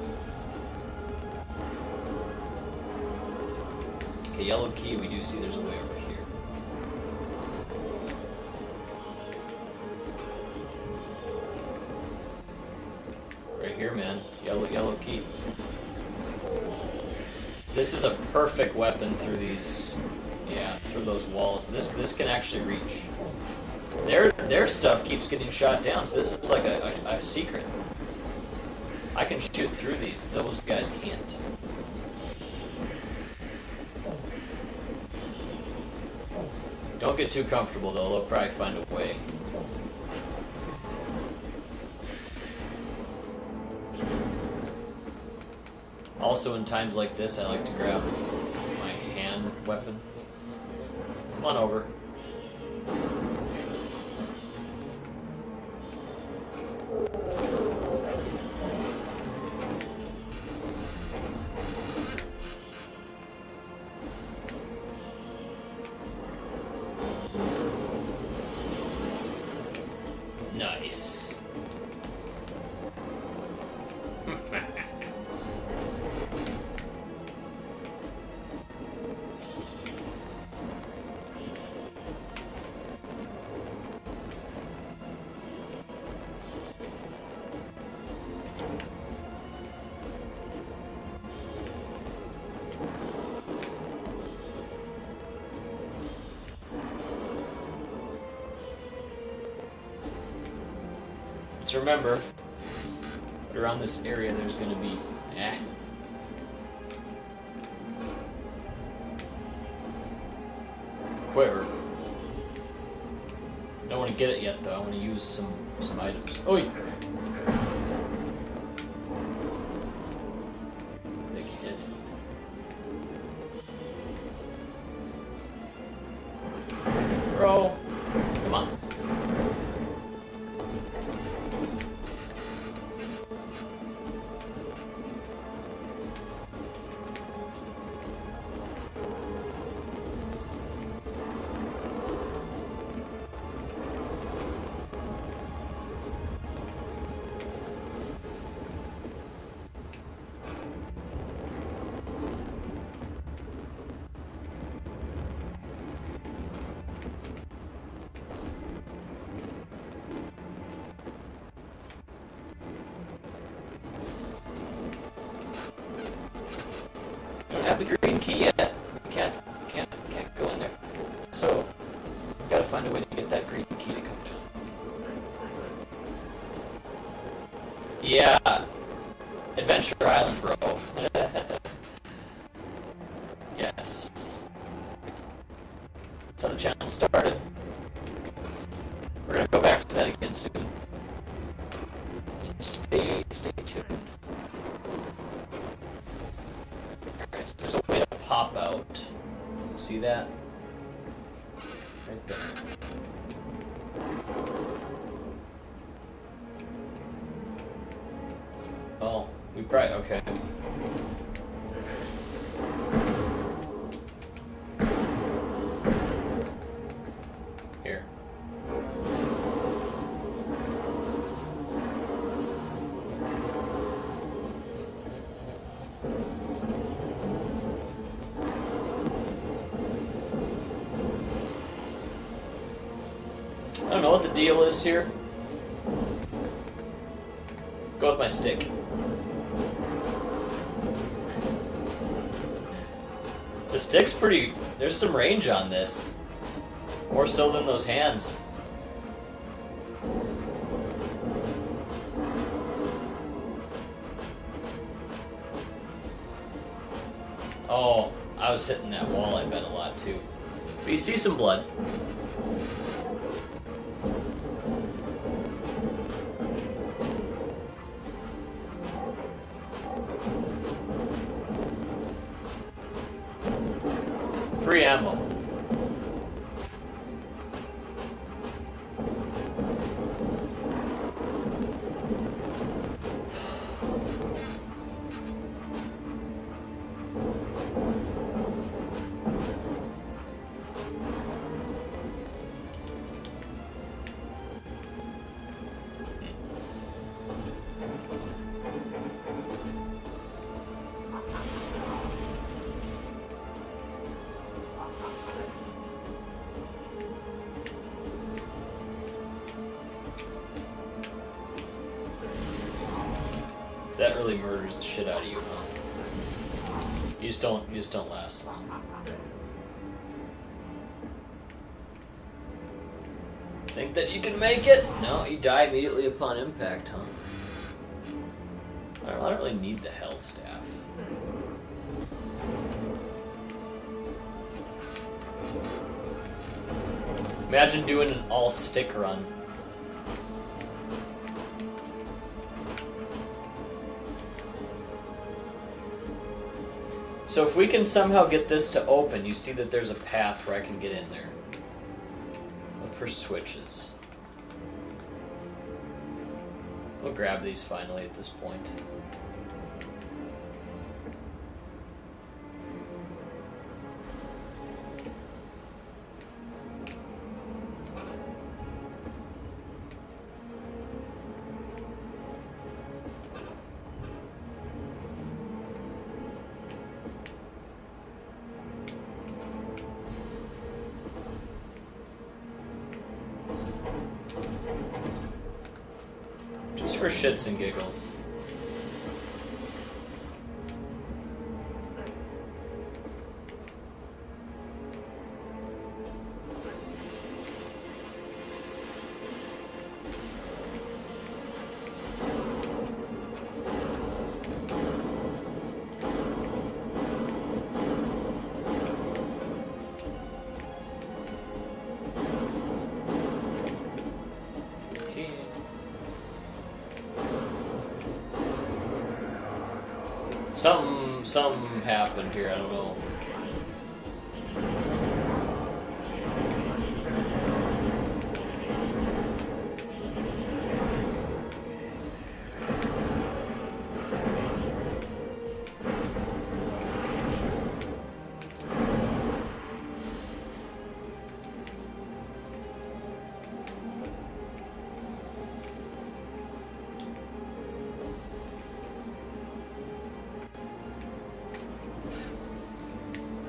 Okay, yellow key, we do see there's a way over here. Right here, man. Yellow key. This is a perfect weapon through these... Yeah, through those walls. This can actually reach. Their stuff keeps getting shot down, so this is like a secret. I can shoot through these. Those guys can't. Don't get too comfortable, though. They'll probably find a way. Also, in times like this, I like to grab my hand weapon. Come on over. Nice. So remember, around this area there's going to be... quiver. Don't want to get it yet though. I want to use some items. Oi! Big hit. Bro, come on. I don't have the green key yet. Can't go in there. So, gotta find a way to get that green key to come down. Yeah, Adventure Island, bro. Yes. That's how the channel started. We're gonna go back to that again soon. So stay tuned. Alright, so there's a way to pop out. See that? Right there. Oh, we probably, okay. Here. I don't know what the deal is here. Go with my stick. The stick's pretty... There's some range on this. More so than those hands. Oh, I was hitting that wall, I bet, a lot too. But you see some blood. Free ammo. So that really murders the shit out of you, huh? You just don't last long. Think that you can make it? No, you die immediately upon impact, huh? I don't really need the health staff. Imagine doing an all stick run. So if we can somehow get this to open, you see that there's a path where I can get in there. Look for switches. We'll grab these finally at this point. Just for shits and giggles. Something happened here, I don't know.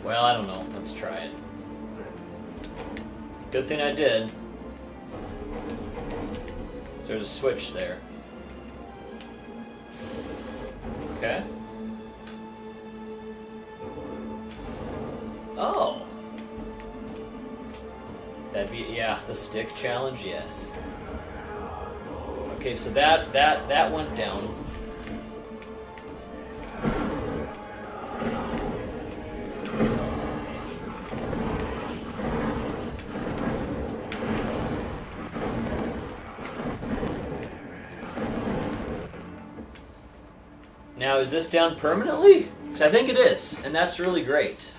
Well, I don't know. Let's try it. Good thing I did. So there's a switch there. Okay. Oh. That'd be, yeah, the stick challenge, yes. Okay, so that went down. Now, is this down permanently? Because I think it is, and that's really great.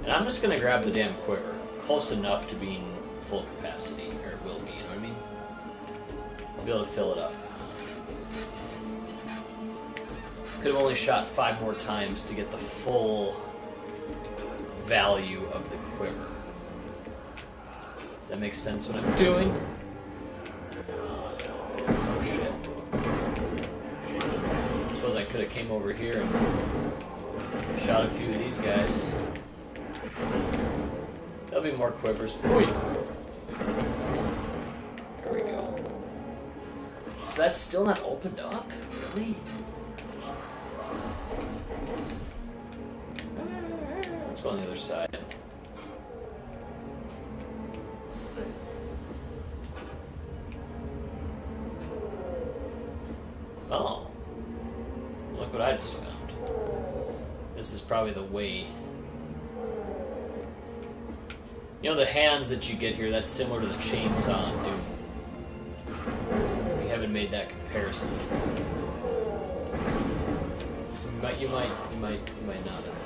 And I'm just going to grab the damn quiver. Close enough to being full capacity, or it will be, you know what I mean? I'll be able to fill it up. Could have only shot 5 more times to get the full value of the quiver. Does that make sense what I'm doing? Oh shit. Suppose I could have came over here and shot a few of these guys. There'll be more quivers. Ooh. There we go. So that's still not opened up? Really? Let's go on the other side. Oh. Look what I just found. This is probably the way. You know the hands that you get here, that's similar to the chainsaw in Doom. If you haven't made that comparison. So you might not have.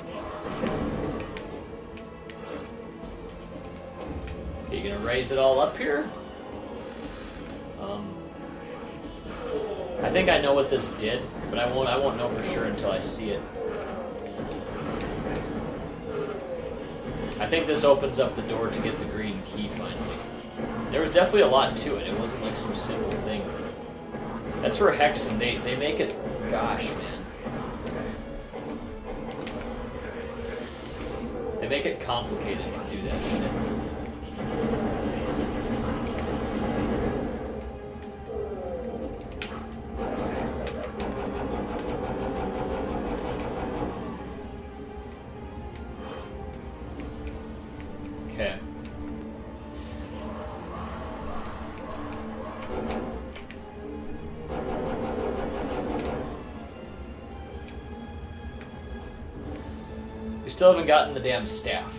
Okay, you gonna raise it all up here? I think I know what this did, but I won't know for sure until I see it. I think this opens up the door to get the green key finally. There was definitely a lot to it. It wasn't like some simple thing. That's where Hexen, they make it, gosh, man. They make it complicated to do that shit. Okay. We still haven't gotten the damn staff.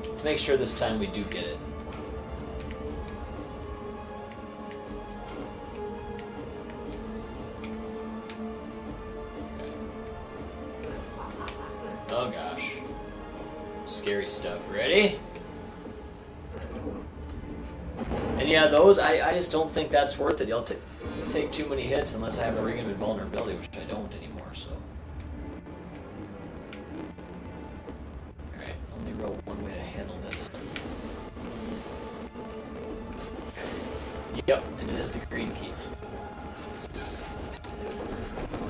Let's make sure this time we do get it. Okay. Oh gosh. Scary stuff. Ready? And yeah, those, I just don't think that's worth it. You'll take too many hits unless I have a ring of invulnerability, which I don't anymore, so. Alright, only roll one way to handle this. Yep, and it is the green key.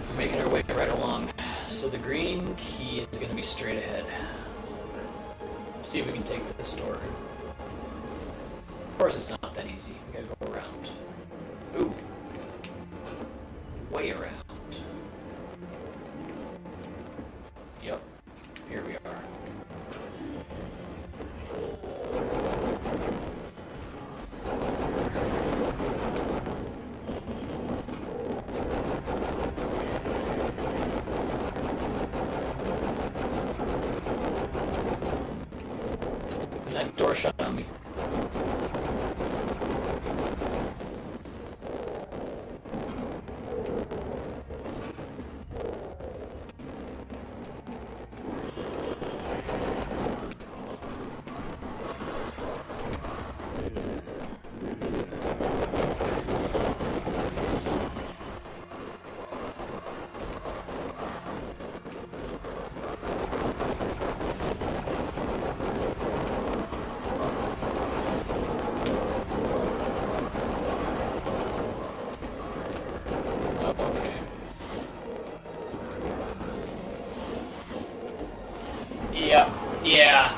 We're making our way right along. So the green key is going to be straight ahead. See if we can take this door. Of course it's not that easy. We gotta go around. Ooh. Way around. Yep. Here we are. And that door shut on me.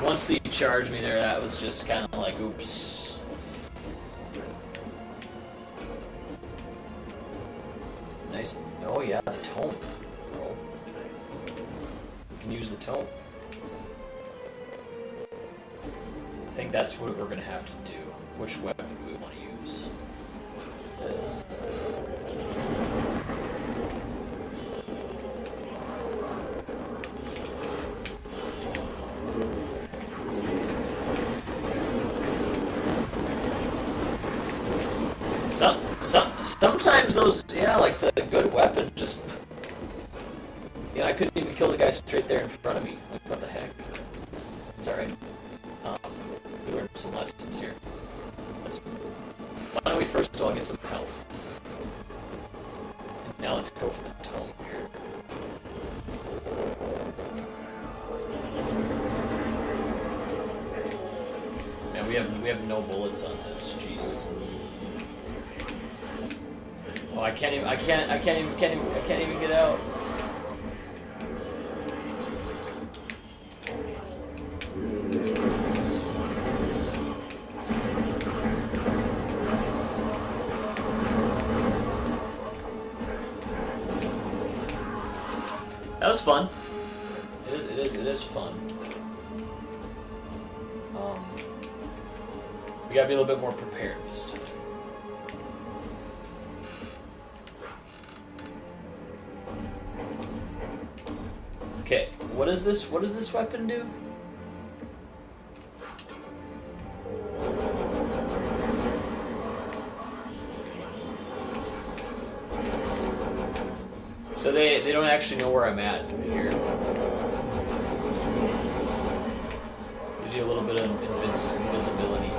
Once they charged me there, that was just kind of like, oops. Nice. Oh yeah, the tome. Bro. We can use the tome. I think that's what we're gonna have to do. Which weapon do we want to use? This. Sometimes those, yeah, like the good weapon just, you know, I couldn't even kill the guy straight there in front of me. Like, what the heck? It's alright. We learned some lessons here. Why don't we first of all get some health? And now let's go for the tome here. Man, we have no bullets on this. Jeez. Oh, I can't even get out. That was fun. It is fun. We gotta be a little bit more prepared this time. Okay, what does this weapon do? So they don't actually know where I'm at here. Gives you a little bit of invisibility.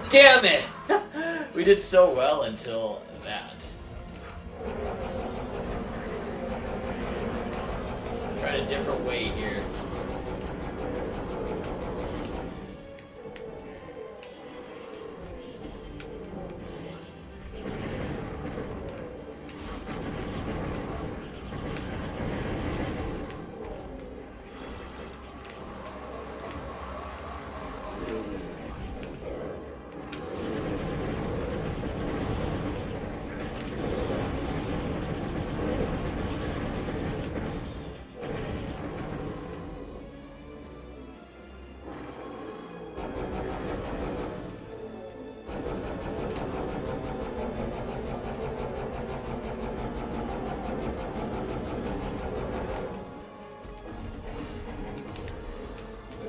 Damn it! We did so well until that. Try a different way here.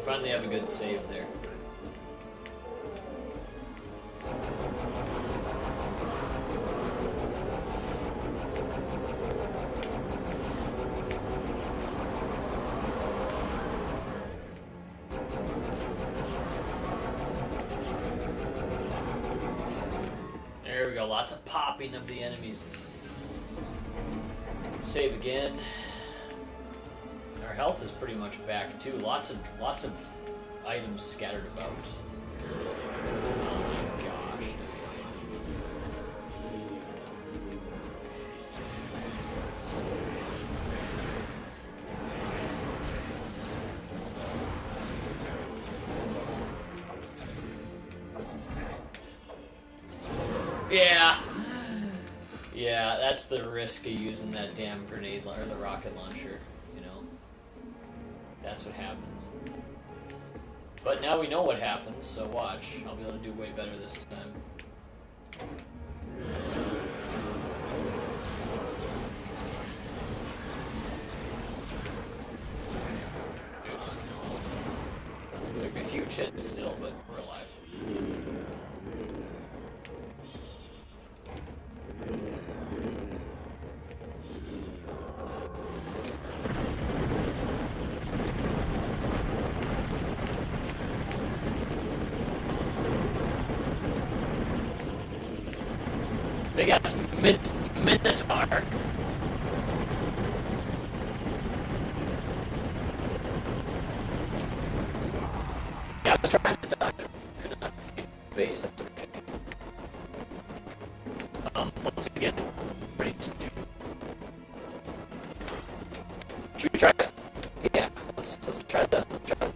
Finally have a good save there. There we go, lots of popping of the enemies. Save again. Our health is pretty much back too. Lots of items scattered about. Oh my gosh. Yeah. Yeah, that's the risk of using that damn grenade or the rocket launcher. That's what happens. But now we know what happens, so watch. I'll be able to do way better this time. Oops. shit still, but we're alive. Big ass Minotaur. Yeah, I was trying to dodge. Could not base, that's okay. Once again, ready to do. Should we try it? Yeah, let's try that. Let's try it.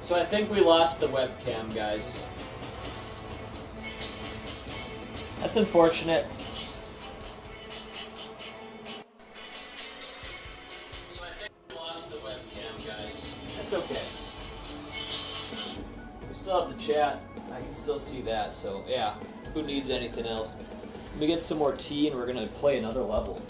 So I think we lost the webcam, guys. That's unfortunate. So I think we lost the webcam, guys. That's okay. We still have the chat. I can still see that, so yeah. Who needs anything else? Let me get some more tea and we're gonna play another level.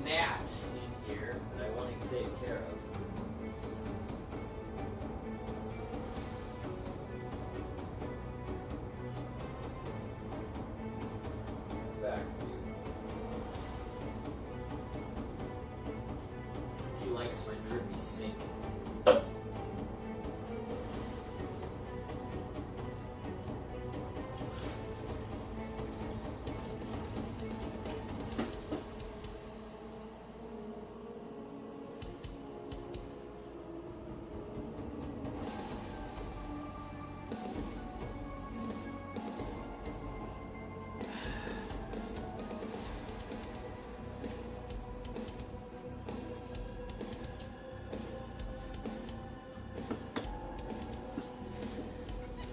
Gnat in here that I want to take care of. Back for you. He likes my drippy sink.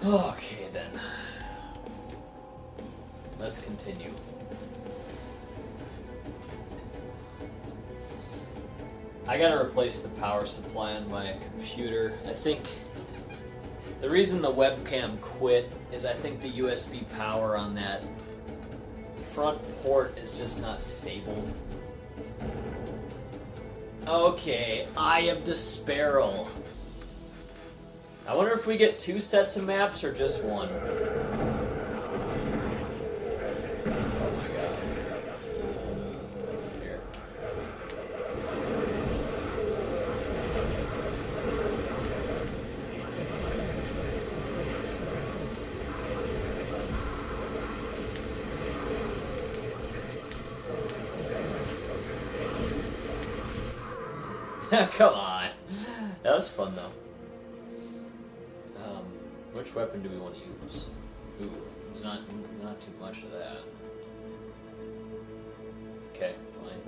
Okay then. Let's continue. I gotta replace the power supply on my computer. I think the reason the webcam quit is I think the USB power on that front port is just not stable. Okay, Eye of Despairl. I wonder if we get 2 sets of maps or just 1. Oh my god. Here. Come on. That was fun though. Which weapon do we want to use? Ooh, there's not too much of that. Okay, fine.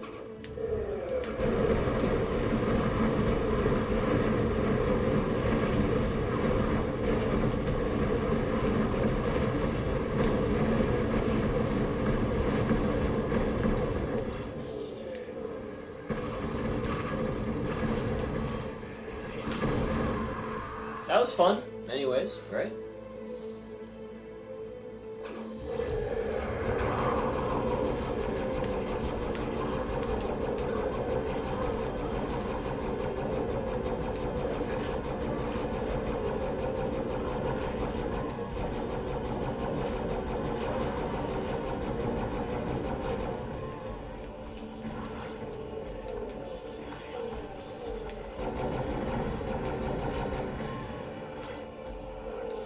That was fun. Anyways, right?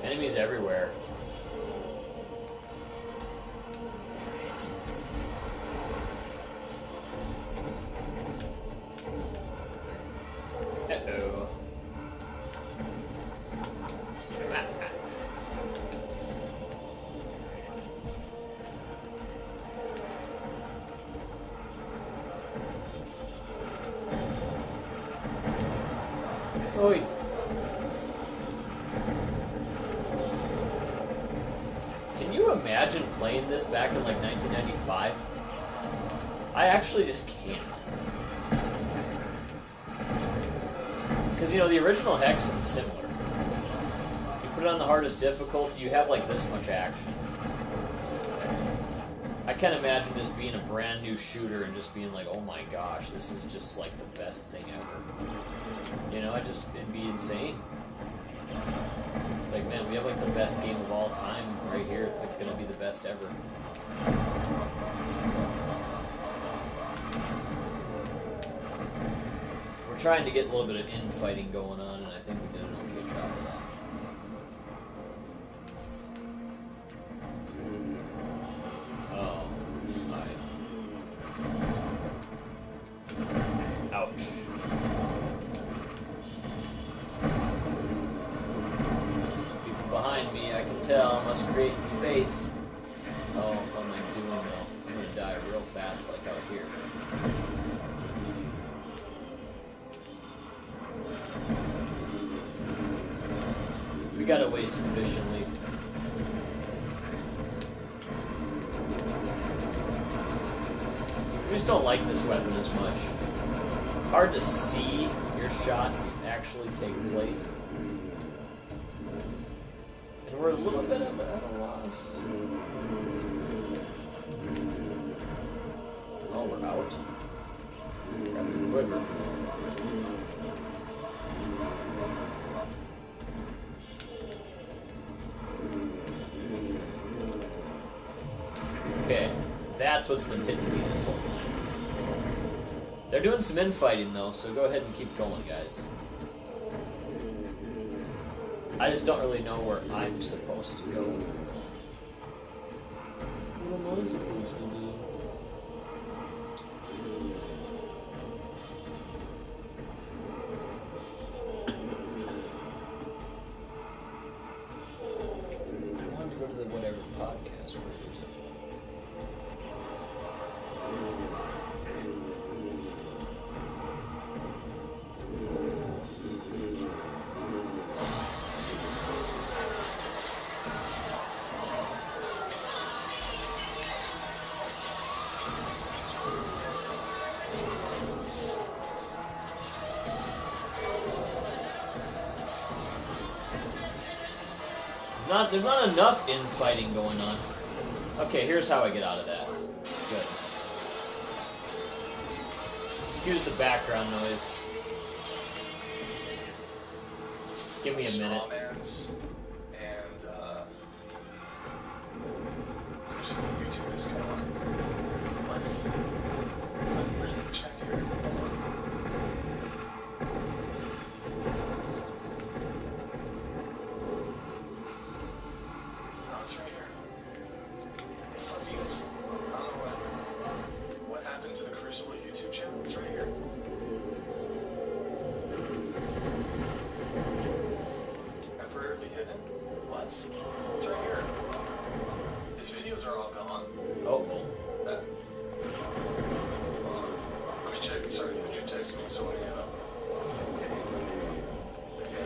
Enemies everywhere. Uh-oh. Oi. you imagine playing this back in like 1995? I actually just can't. Because, you know, the original Hexen's similar. If you put it on the hardest difficulty, you have like this much action. I can't imagine just being a brand new shooter and just being like, oh my gosh, this is just like the best thing ever. You know, it'd be insane. It's like, man, we have like the best game of all time right here. It's like gonna be the best ever. We're trying to get a little bit of infighting going on, and I think we did an okay job of that. Oh, my. Ouch. People behind me, I can tell. Must create space. Oh, what am I doing though? I'm gonna die real fast like out here. We got away sufficiently. I just don't like this weapon as much. Hard to see your shots actually take place. And we're a little bit at a loss. Oh, we're out. Grab the quiver. Okay, that's what's been hitting me this whole time. They're doing some infighting though, so go ahead and keep going, guys. I just don't really know where I'm supposed to go. What am I supposed to do? I wanted to go to the whatever podcast. Where is it? There's not enough infighting going on. Okay, here's how I get out of that. Good. Excuse the background noise. Give me a minute. And YouTube is gone. What? I'm ready to check here.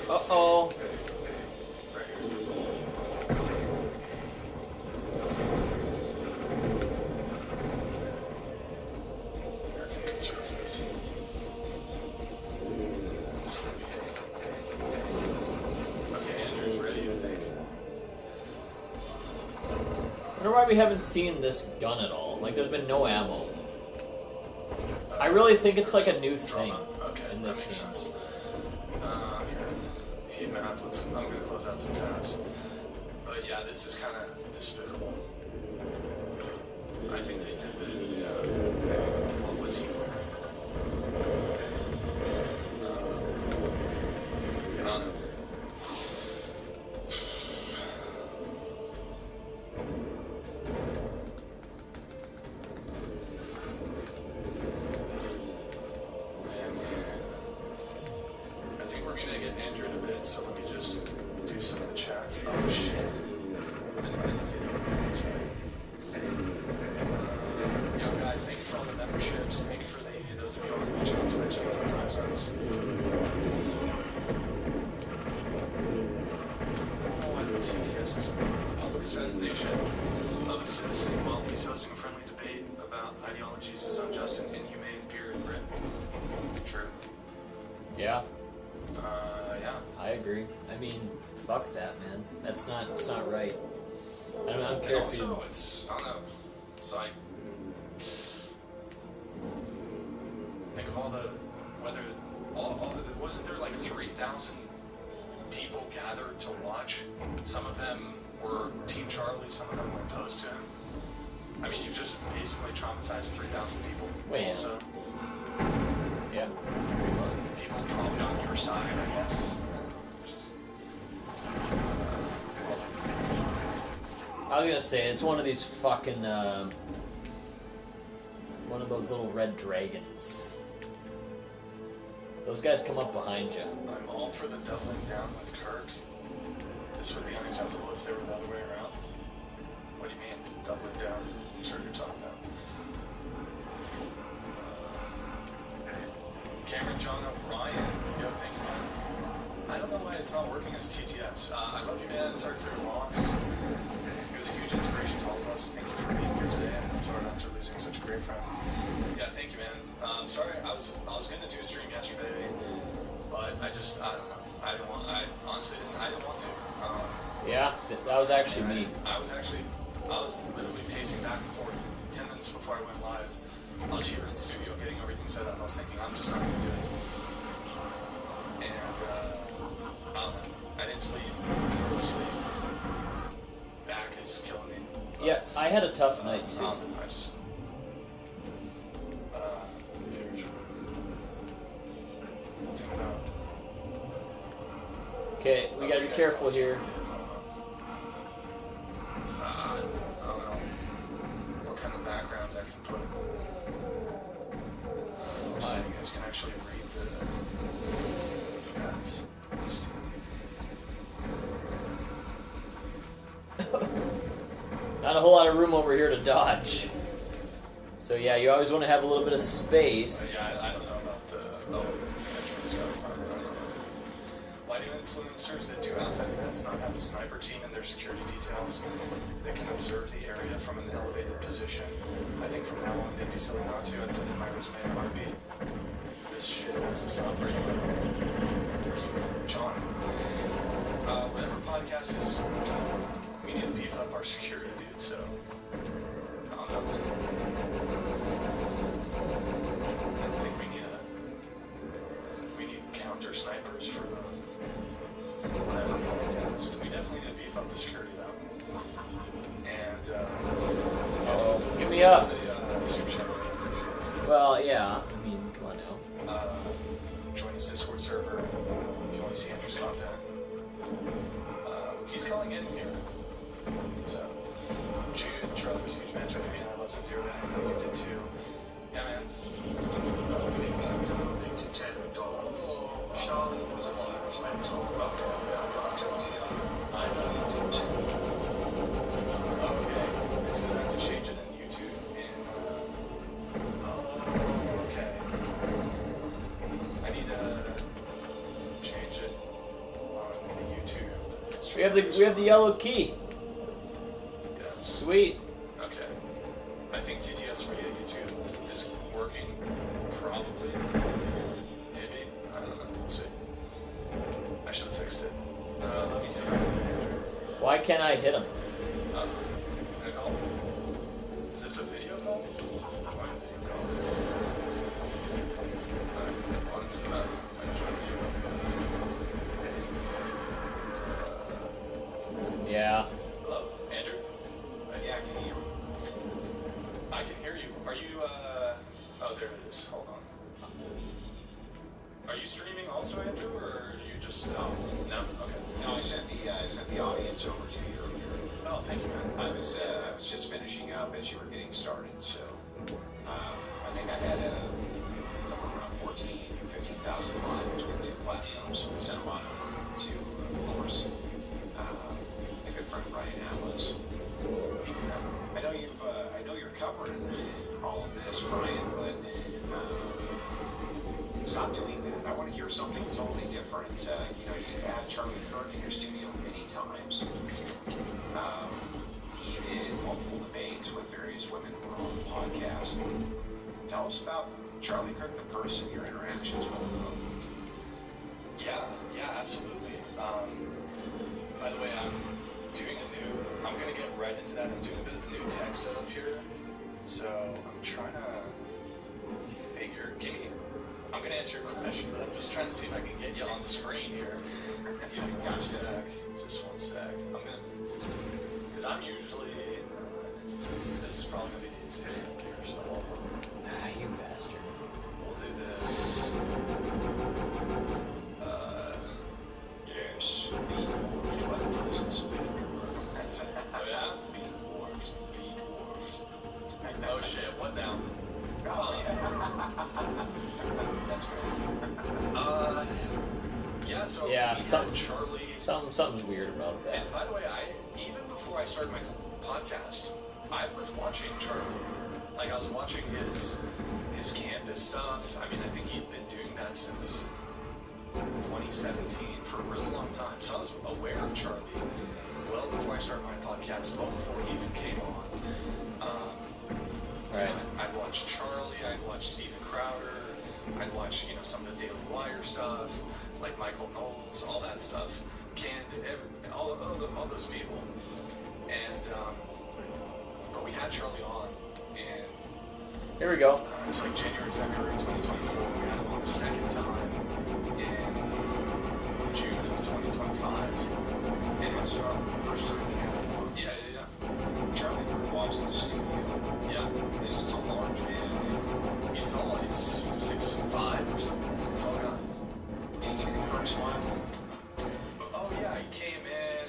Uh-oh. I wonder why we haven't seen this gun at all. Like, there's been no ammo. I really think it's like a new thing in this game. Sense. Heat map, I'm going to close out some tabs. But yeah, this is kind of despicable. I think they did the, what was he wearing? So let me just do some of the chats. Oh shit. I'm in the video. Yo guys, thank you for all the memberships. Thank you for those of you on Twitch on Twitch. Thank you for Prime subs. Oh, and the TTS is a public assassination. ideologies is unjust and inhumane, period, written. True. Yeah, Yeah. I agree. I mean, fuck that, man. It's not right. I don't And care if also, you... it's, I don't know, it's like, think of all the, wasn't there like 3,000 people gathered to watch? Some of them were Team Charlie, some of them were opposed to him. I mean, you've just basically traumatized 3,000 people. Well, yeah. So, Yeah, pretty much. people probably on your side, I guess. It's just, I was gonna say, it's one of these fucking, one of those little red dragons. Those guys come up behind you. I'm all for the doubling down with Kirk. This would be unacceptable if they were the other way around. What do you mean, doubling down? I'm sure you're talking about. Cameron John O'Brien, yo, thank you, man. I don't know why it's not working as TTS. I love you, man. Sorry for your loss. It was a huge inspiration to all of us. Thank you for being here today, and sorry after losing such a great friend. Yeah, thank you, man. Sorry, I was gonna do a stream yesterday, but I don't know. I honestly didn't want to. Yeah, that was actually me. I was literally pacing back and forth 10 minutes before I went live. I was here in the studio getting everything set up. I was thinking, I'm just not gonna do it. And, I don't know. I didn't sleep. I didn't really sleep. Back is killing me. Yeah, I had a tough night too. I just... something about... Okay, we gotta be careful here. I don't know what kind of background I can put. So you guys can actually read the ads. Not a whole lot of room over here to dodge. So yeah, you always want to have a little bit of space. Yeah, I don't know about the entrance stuff. I don't know. Why do influencers that do outside events not have a sniper team in their security details that can observe the area from an elevated position? I think from now on they'd be silly not to. I'd put in my resume in a heartbeat. This shit has to stop. Are you John? Whatever podcast is, we need to beef up our security, dude. So I don't know. I don't think we need counter snipers for the whatever podcast. We definitely need to beef up the security though. And Give me up. the super chat, really appreciate it. Well, yeah. I mean, come on now. Join his Discord server if you want to see Andrew's content. He's calling in here. So, Jude, Charlie was a huge matchup for me, and I love some deer that. I know you did too. Yeah, man. Big $10. Charlie was a huge mentor. I know you did too. Okay. It's because I have to change it in YouTube. Okay. I need to change it on the YouTube. We have the yellow key. Yes. Sweet. Okay. I think TTS for YouTube is working. Probably. Maybe. I don't know. We'll see. I should have fixed it. Let me see if I can get it. Why can't I hit him? Can I call him? Is this a video call? Join video call. Alright. One second. I join video call. Yeah. Hello? Andrew? Yeah, can you hear me? I can hear you. Are you, oh, there it is. Hold on. Are you streaming also, Andrew, or are you just, no? Okay. No, I sent the audience over to you earlier. Oh, thank you, man. I was just finishing up as you were getting started, so I think I had somewhere around 15,000 live between two platforms. We sent them on over to, of course, a good friend Brian Atlas. I know you're covering all of this, Brian, but stop doing that. I want to hear something totally different. You've had Charlie Kirk in your studio many times. He did multiple debates with various women who were on the podcast. Tell us about Charlie Kirk, the person, your interactions with him. Yeah, absolutely. By the way, I'm gonna get right into that. I'm doing a bit of a new tech setup here. So I'm trying to I'm gonna answer your question, but I'm just trying to see if I can get you on screen here. Give me one sec. Just one sec. Because I'm usually, this is probably gonna be the easiest thing here, so. You bastard. We'll do this. Yes, be dwarfed by the presence of Andrew. Oh yeah? Be dwarfed. Oh shit, what now? Oh yeah. That's great. Yeah, so Yeah, we some- had Charlie. Something's weird about that. And by the way, even before I started my podcast, I was watching Charlie. Like, I was watching his campus stuff. I mean, I think he'd been doing that since 2017 for a really long time. So I was aware of Charlie well before I started my podcast, well before he even came on. Right. I'd watch Charlie, I'd watch Steven Crowder, I'd watch, some of the Daily Wire stuff, like Michael Knowles, all that stuff. All those people. And, but we had Charlie on, and Here we go. it was like January, February 2024. We had him on the second time in June of 2025. And First time we had him on. yeah. Charlie Kirk walks in the studio. Yeah. This is a large man. He's tall, he's 6'5" or something. Tall guy. Did he give you the Kirk smile? Oh yeah, he came in,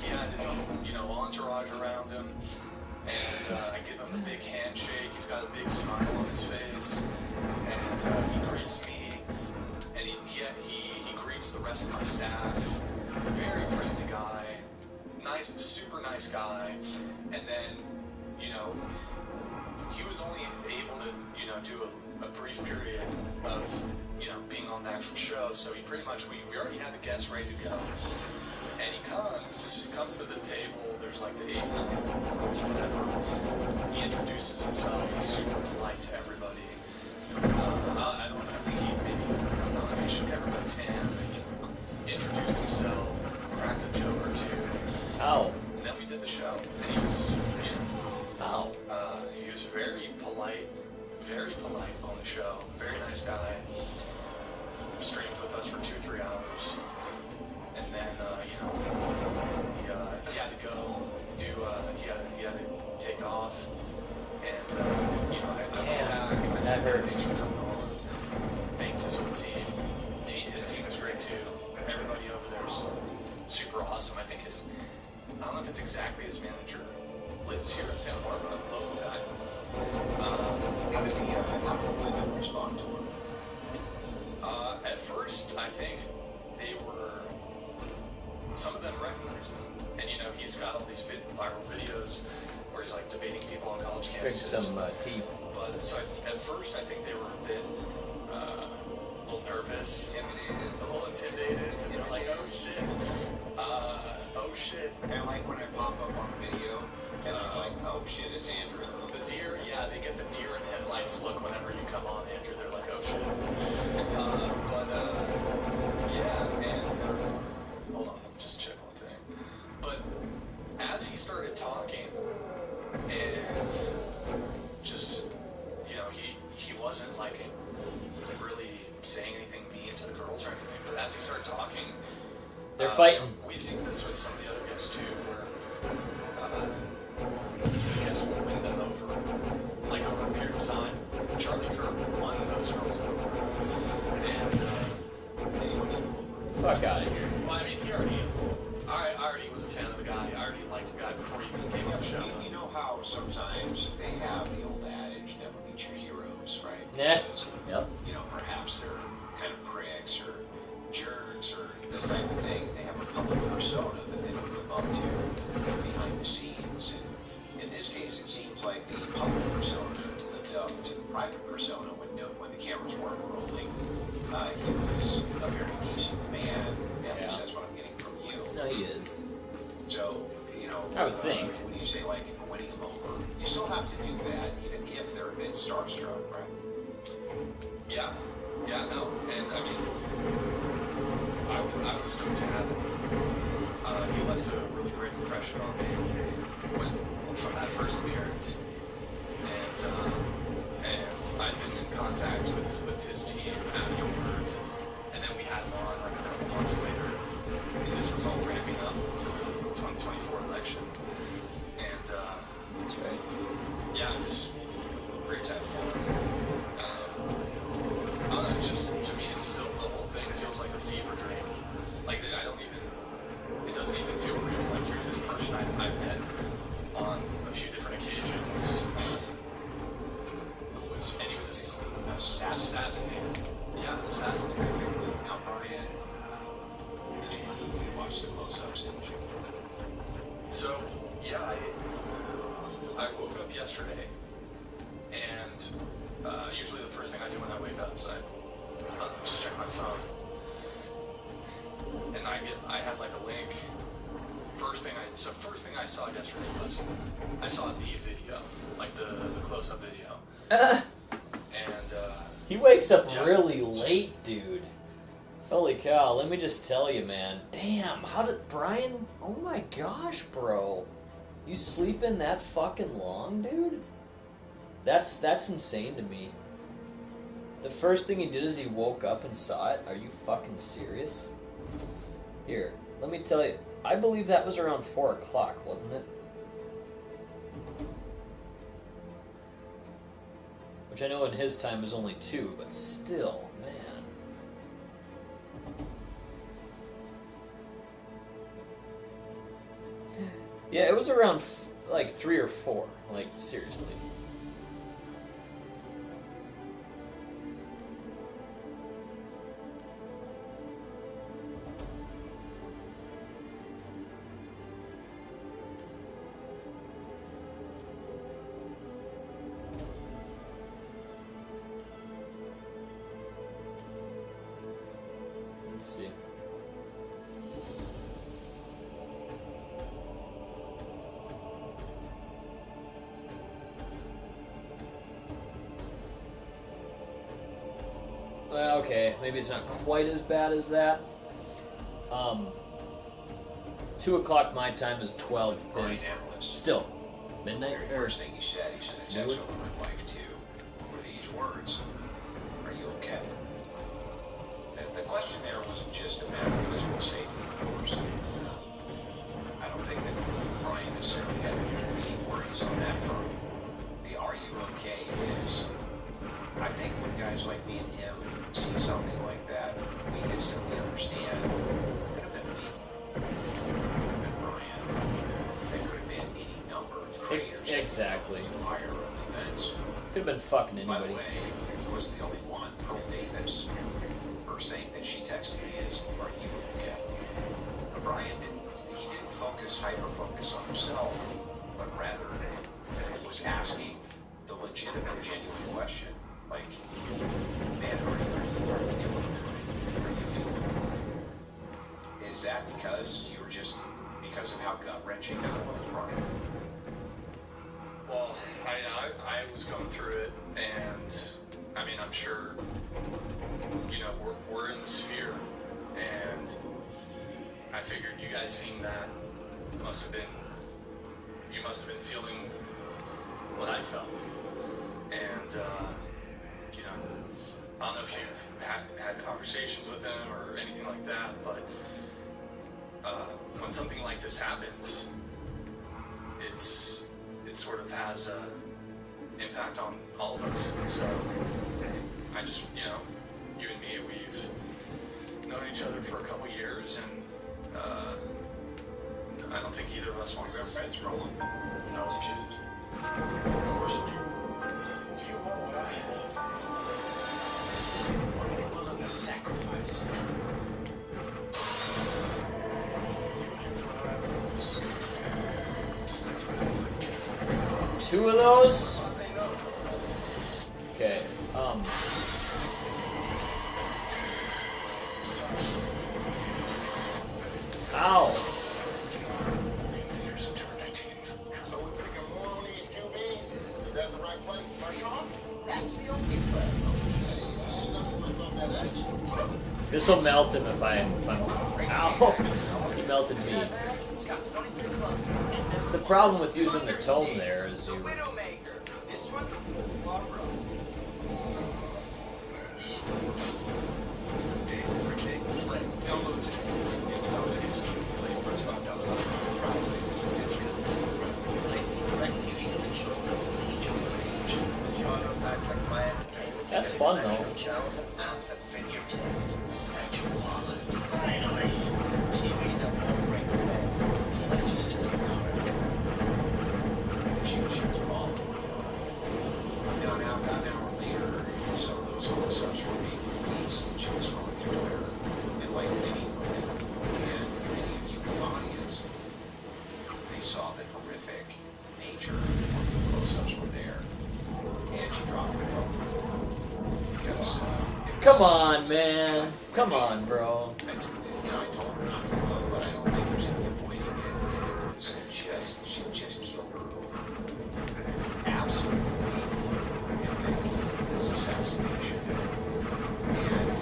he had his own, entourage around him, and I give him a big handshake, he's got a big smile on his face, and he greets me, and he greets the rest of my staff. Very friendly guy, super nice guy, and then, he was only able to, do a brief period of, being on the actual show, so he pretty much, we already had the guests ready to go, and he comes to the table, there's like the 8 girls, whatever, he introduces himself, he's super polite to everybody, I don't know if he shook everybody's hand, but he introduced himself, cracked a joke or two, Ow. and then we did the show, and he was, Ow. he was very polite on the show. Very nice guy. Streamed with us for 2-3 hours, and then he had to go do. He had to take off, and I went back. I said, hurts. "Thanks for coming on." Thanked his whole team. His team is great too. Everybody over there is super awesome. I think I don't know if it's exactly his manager. Lives here in Santa Barbara, local guy. How did the women respond to him? At first, I think some of them recognized him. And he's got all these viral videos where he's like debating people on college Drink campuses. some tea. But so at first, I think they were a bit, a little nervous, a little intimidated, because they're like, oh shit. And like when I pop up on the video, and they're like, oh shit, it's Andrew. The deer, yeah, they get the deer in headlights look whenever you come on, Andrew. They're like, oh shit. Yeah, and hold on, let me just check one thing. But as he started talking, and just, he wasn't like really saying anything mean to the girls or anything, but as he stared talking, They're fighting. We've seen this with some of the other guests too, where the guests will win them over, like over a period of time. Charlie Kirk won those girls over, and Fuck out of here. well, I mean, I already was a fan of the guy. I already liked the guy before he even came on the show. You know how sometimes they have the old adage, never meet your heroes, right? Yeah. Because, Yep. perhaps they're kind of pricks or jerks or this type of thing. They have a public persona that they don't live up to behind the scenes. And in this case, it seems like the public persona lived up to the private persona when the cameras weren't rolling. He was a very decent man. At least that's what I'm getting from you. No, he is. So, I would think. when you say like winning them over. You still have to do that, even if they're a bit starstruck, right? Yeah, no, and I mean, I was stoked to have him. He left a really great impression on me from that first appearance, and I'd been in contact with his team afterwards, and then we had him on like a couple months later, and this was all ramping up to the 2024 election, and That's right. yeah, it was great to have him on. I don't know, it's just, to me, it's still, the whole thing feels like a fever dream. Like, it doesn't even feel real. Like, here's this person I've met on a few different occasions, and he was assassinated. Yeah, assassinated. Now, Brian, you watched the close-ups, didn't you? So, yeah, I woke up yesterday, and usually the first thing I do when I wake up is I just check my phone, and I had like a link. First thing I saw yesterday was I saw the video, like the close-up video, and He wakes up Yeah. really late, dude. Holy cow, let me just tell you, man. Damn, how did Brian... Oh my gosh, bro. You sleeping that fucking long, dude? That's insane to me. The first thing he did is he woke up and saw it. Are you fucking serious? Here, let me tell you. I believe that was around 4 o'clock, wasn't it? Which I know in his time was only 2, but still, man. Yeah, it was around like 3 or 4. Like, seriously. Let's see. Well, okay, maybe it's not quite as bad as that. 2 o'clock my time is 12. Brian Is Atlas. still midnight. The very first thing he said a text over to my wife too, were these words: "Are you okay?" The question there wasn't just a matter of physical safety, of course. I don't think that Brian necessarily had any worries on that front. The "Are you okay?" is, I think when guys like me and him see something like that, we instantly understand. It could have been me. It could have been Brian. It could have been any number of creators. Exactly. In viral events. Could have been fucking By the anybody. way, he wasn't the only one. Pearl Davis, first thing that she texted me is, "Are you okay?" But Brian didn't hyper-focus on himself, but rather was asking the legitimate, genuine question. Like, man, are you doing all right? Are you feeling all right? Is that because of how gut-wrenching that was, Brian? well, I was going through it, and I mean, I'm sure, you know, we're in the sphere, and I figured you guys seeing that you must have been feeling what I felt, and you know, I don't know if you've had conversations with him or anything like that, but when something like this happens, it sort of has a impact on all of us. So I just, you know, you and me, we've known each other for a couple years, and I don't think either of us wants We're this. friends for a long time. When I was a kid, I worshiped you. Do you want what I have? What are you willing to sacrifice? You came for a high purpose. Just think of it as a gift from God. 2 of those? I say no. Okay, It's time to show you. Ow! Only in theaters September 19th. So we pick him more This will melt him if I'm. Ow! He melted me. It's the problem with using the tome there is you. This one, Barbara. Predict, play. Download today. You can always get some. Play your first $5 prize. It's good. DirecTV's been showing some major range. Genre packs like my entertainment. That's fun though. Channels and apps that fit your taste. At your wallet. Finally. TV that won't break the bank. Let you still your heart. She was balling, Now, about an hour later, some of those close-ups were being released, and she was scrolling through Twitter. And like many women, and many of you in the audience, they saw the horrific nature once the close-ups were there. And she dropped her phone. Because, Come on, man. Come on, bro. I told her not to look, but I don't think there's any avoiding it. And it was she just killed her over. Absolutely horrific, this assassination. And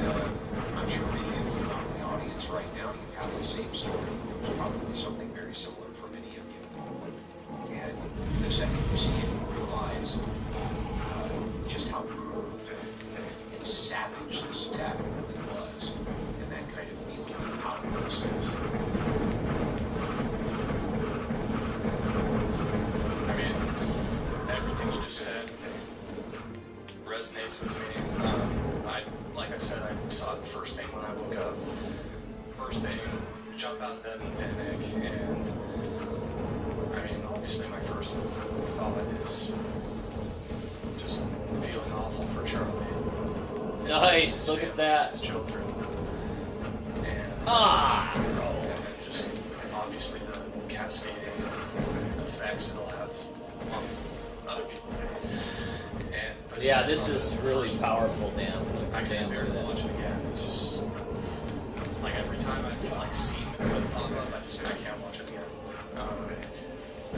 I'm sure many of you out in the audience right now, you have the same story. It's probably something very similar for many of you. And the second you see it, you realize just how brutal and savage this attack really was. And that kind of feeling of powerlessness. I mean, everything you just said resonates with me. Like I said, I saw it first thing when I woke up. First thing, jump out of bed in panic, and I mean, obviously my first thought is just feeling awful for Charlie. Nice. Look at that. His children. And Bro. and then just obviously the cascading effects it'll have on other people. But Yeah, it's this not- is really powerful, damn. Look, I can't bear look to at watch that. it again. It's just like every time I've seen the clip pop up, I can't watch it again.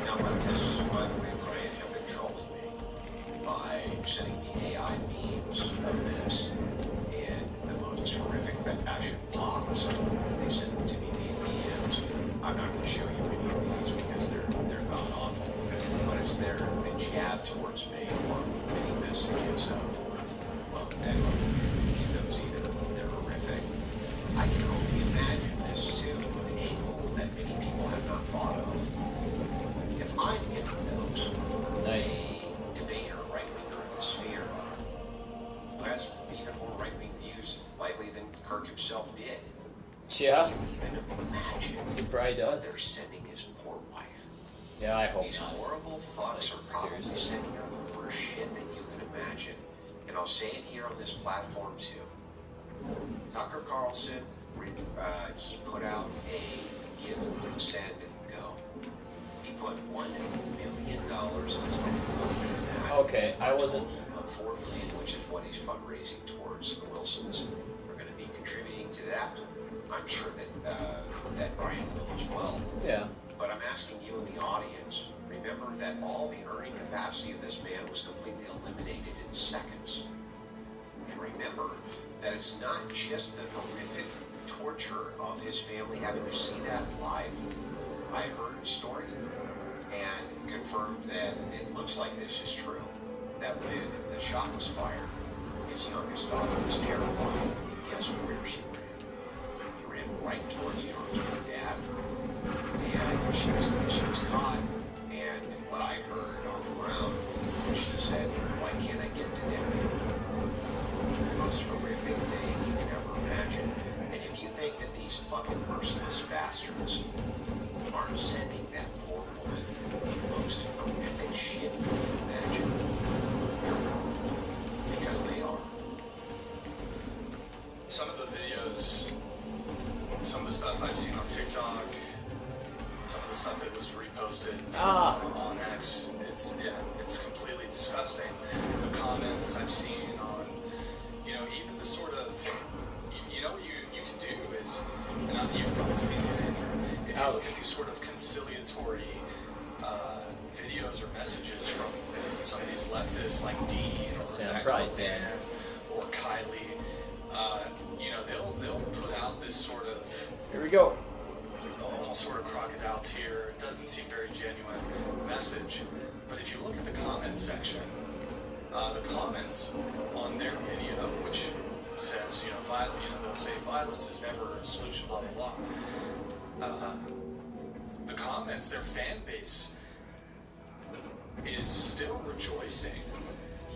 Now, leftists, by the way, Brian, have been trolling me by sending me AI memes of this and the most horrific fashion possible. They send them to me via DMs. I'm not going to show you any of these because they're god awful. But it's their jab towards me or many messages of, well, that keep those either. They're horrific. I can only imagine this too, an angle that many people have not thought of. If I'm getting those, Nice. a debater, right-winger in the sphere, who has even more right-wing views likely than Kirk himself did, Yeah, can you even imagine he probably what does. they're sending his poor wife? Yeah, I hope These not. horrible fucks are Like, probably seriously. sending her the worst shit that you can imagine. And I'll say it here on this platform too. Tucker Carlson, he put out a give, send, and go. He put $1 million of his own money in that. Okay, I wasn't. A total of $4 million, which is what he's fundraising towards the Wilsons. We're going to be contributing to that. I'm sure that Brian will as well. Yeah. But I'm asking you in the audience, remember that all the earning capacity of this man was completely eliminated in seconds. And remember that it's not just the horrific torture of his family having to see that live. I heard a story and confirmed that it looks like this is true. That when the shot was fired, his youngest daughter was terrified. And guess where she ran? She ran right towards the arms of her dad. And she was caught. And what I heard on the ground, she said, "Why can't I get to Daddy?" The most horrific thing you can ever imagine. And if you think that these fucking merciless bastards aren't sending that poor woman the most horrific shit you can imagine, you're wrong. Because they are. Some of the videos, some of the stuff I've seen on TikTok, some of the stuff that was reposted on X, it's completely disgusting. The comments I've seen on, even the sort of, what you can do is, and you've probably seen these, Andrew, if you look at these sort of conciliatory videos or messages from some of these leftists like Dean or that probably Dan or Kylie, they'll put out this sort of Here we go. almost sort of crocodile tear, it doesn't seem very genuine message. But if you look at the comments section, the comments on their video, which says, they'll say violence is never a solution, blah, blah, blah. The comments, their fan base is still rejoicing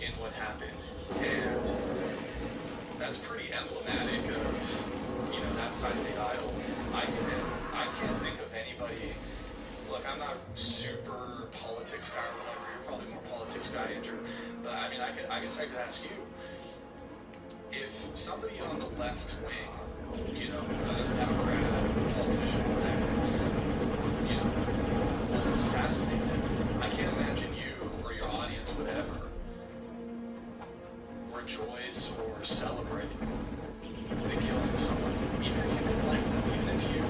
in what happened. And that's pretty emblematic of, that side of the aisle. I can't think of anybody. Look, I'm not super politics guy or whatever. You're probably more politics guy, Andrew. But I guess I could ask you, if somebody on the left wing, a Democrat, politician, whatever, was assassinated, I can't imagine you or your audience would ever rejoice or celebrate the killing of somebody, even if you didn't like them, even if you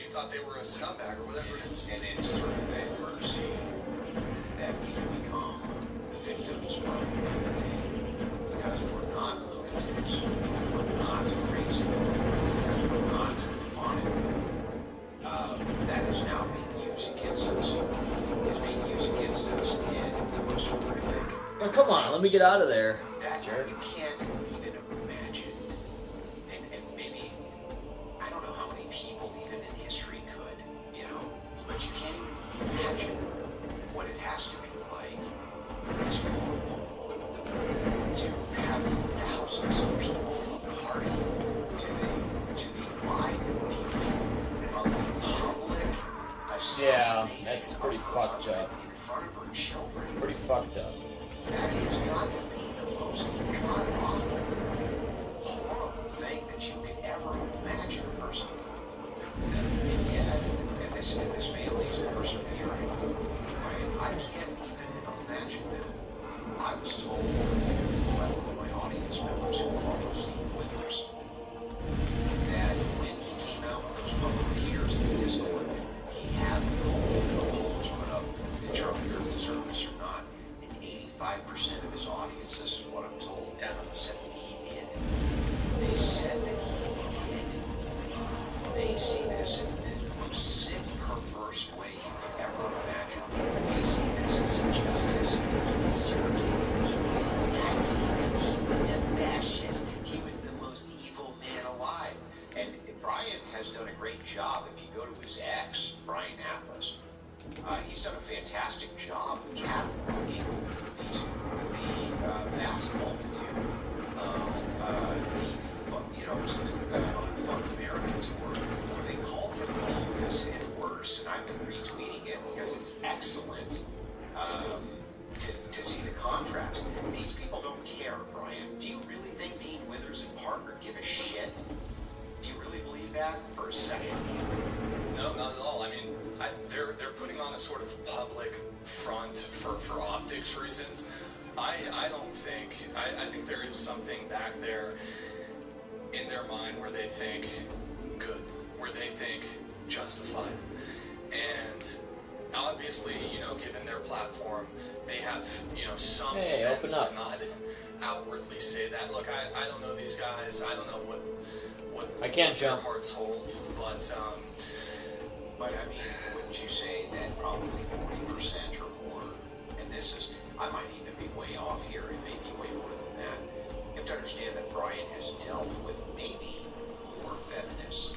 thought they were a scumbag or whatever it is. And it's through that mercy that we have become victims of empathy, because we're not lunatics, because we're not crazy, because we're not demonic. That is now being used against us. It's being used against us in the most horrific. Oh, come on, let me get out of there. That you can't even imagine. And maybe, I don't know how many people even in history could, but you can't even imagine what it has to be like as horrible to have thousands of people a party to the live viewing of the public assassination. Yeah, that's pretty fucked up. In front of her children. Pretty fucked up. That has got to be the most god-awful, horrible thing that you could ever imagine a person going through. And yet, and this family is persevering, right? I can't even imagine that. I was told by one of my audience members who follows the Withers that when he came out with those public tears in the Discord, he had a poll was put up, did Charlie Kirk deserve this or not? 5% of his audience, this is what I'm told, said that he did. They said that he did. They see this in the most sick, perverse way you could ever imagine. They see this as injustice. He deserved it. He was a Nazi. He was a fascist. He was the most evil man alive. And Brian has done a great job. If you go to his ex, Brian Atlas, he's done a fantastic job of cataloging the vast multitude of unfuck Americans where they call him bogus and worse, and I've been retweeting it because it's excellent to see the contrast. These people don't care, Brian. Do you really think Dean Withers and Parker give a shit? Do you really believe that for a second? No, not at all. I mean, they're putting on a sort of public front for optics reasons. I don't think, I think there is something back there in their mind where they think good, where they think justified. And obviously, given their platform, they have, some sense to not outwardly say that. Look, I don't know these guys. I don't know what I can't their jump. hearts hold, but I mean, wouldn't you say that probably 40% or more, and this is, I might even be way off here, it may be way more than that. You have to understand that Brian has dealt with maybe more feminists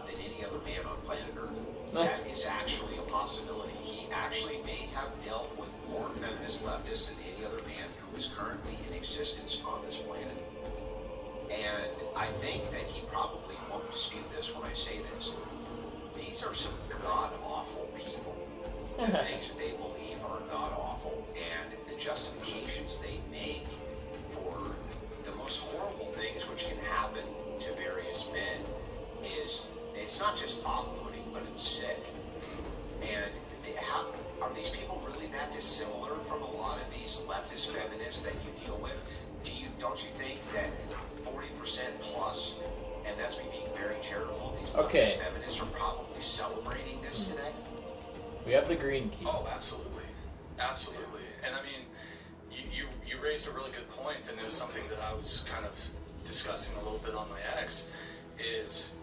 than any other man on planet Earth. That is actually a possibility. He actually may have dealt with more feminist leftists than any other man who is currently in existence on this planet. And I think that he probably won't dispute this when I say this. These are some god-awful people. The things that they believe are god-awful, and the justifications they make for the most horrible things which can happen to various men is, it's not just off-putting, but it's sick. And are these people really that dissimilar from a lot of these leftist feminists that you deal with? Don't you think that 40% plus, and that's me being very charitable, these leftist feminists are probably celebrating this today? We have the green key. Oh, absolutely. Absolutely. And I mean, you raised a really good point, and it was something that I was kind of discussing a little bit on my ex, is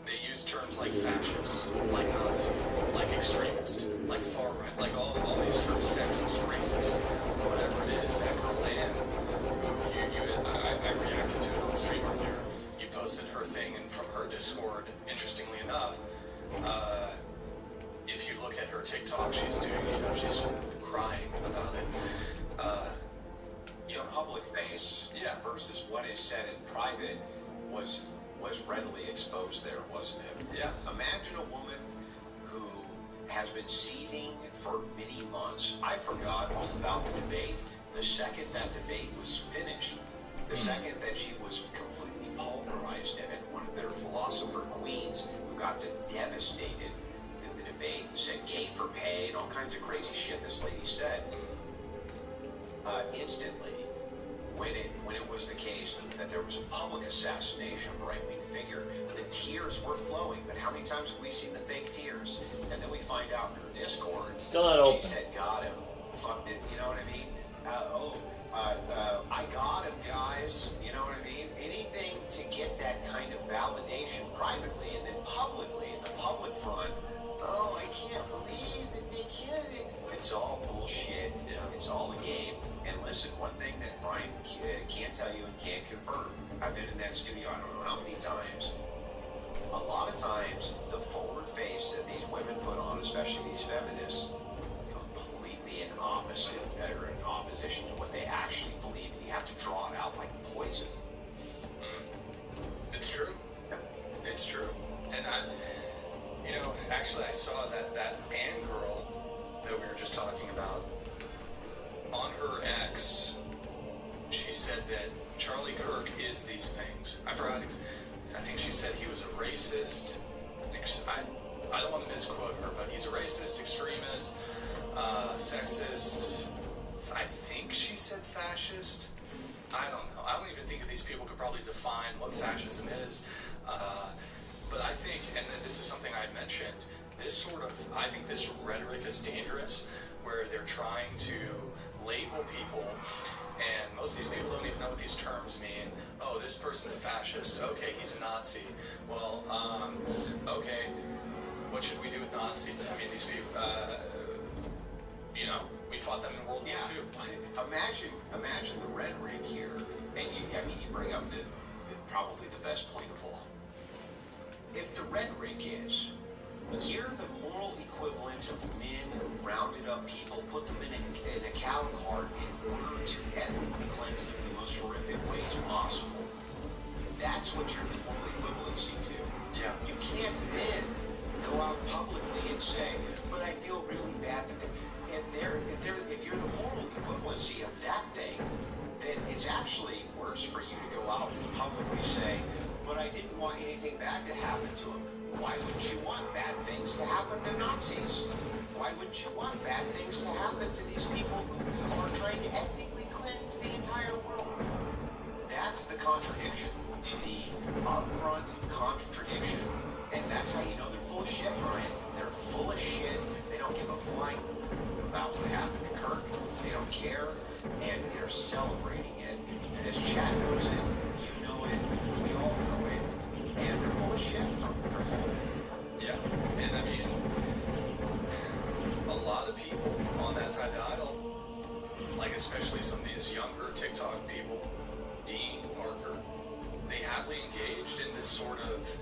they use terms like fascist, like Nazi, like extremist, like far right, like all these terms, sexist, racist, whatever it is. That girl Ann, who I reacted to it on stream earlier. You posted her thing, and from her Discord, interestingly enough, if you look at her TikTok, she's doing, she's crying about it. Public face versus what is said in private was readily exposed there, wasn't it? Yeah. Imagine a woman who has been seething for many months. I forgot all about the debate the second that debate was finished. The second that she was completely pulverized in it, one of their philosopher queens who got devastated in the debate and said gay for pay and all kinds of crazy shit this lady said. Instantly, when it was the case that there was a public assassination of a right-wing figure, the tears were flowing. But how many times have we seen the fake tears? And then we find out in her Discord, Still not open. she said, "Got him." Fucked it. You know what I mean? I got him, guys. You know what I mean? Anything to get that kind of validation privately and then publicly in the public front. Oh, I can't believe that they killed it. It's all bullshit. It's all a game. And listen, one thing that Ryan can't tell you and can't confirm, I've been in that studio I don't know how many times. A lot of times, the forward face that these women put on, especially these feminists, completely in opposition to what they actually believe, and you have to draw it out like poison. It's true. It's true. And actually I saw that Ann girl that we were just talking about, on her ex, she said that Charlie Kirk is these things. I forgot. I think she said he was a racist. I don't want to misquote her, but he's a racist, extremist, sexist. I think she said fascist. I don't know. I don't even think these people could probably define what fascism is. But I think, and this is something I mentioned, I think this rhetoric is dangerous, where they're trying to label people, and most of these people don't even know what these terms mean. Oh, this person's a fascist. Okay, he's a Nazi. Well, okay, what should we do with Nazis? I mean, these people, we fought them in World War II. Imagine the rhetoric here, and you bring up probably the best point of all. If the rhetoric is, you're the moral equivalent of men who rounded up people, put them in a cow cart in order to ethnically cleanse them in the most horrific ways possible. That's what you're the moral equivalency to. Yeah. You can't then go out publicly and say, but I feel really bad that if you're the moral equivalency of that thing, then it's actually worse for you to go out and publicly say, but I didn't want anything bad to happen to him. Why wouldn't you want bad things to happen to Nazis? Why wouldn't you want bad things to happen to these people who are trying to ethnically cleanse the entire world? That's the contradiction. The upfront contradiction. And that's how you know they're full of shit, Brian. They're full of shit. They don't give a flying about what happened to Kirk. They don't care. And they're celebrating it. And this chat knows it. You know it. We all know it. And they're full of shit. They're full of it. Yeah. And I mean, a lot of people on that side of the aisle, like especially some of these younger TikTok people, Dean, Parker, they happily engaged in this sort of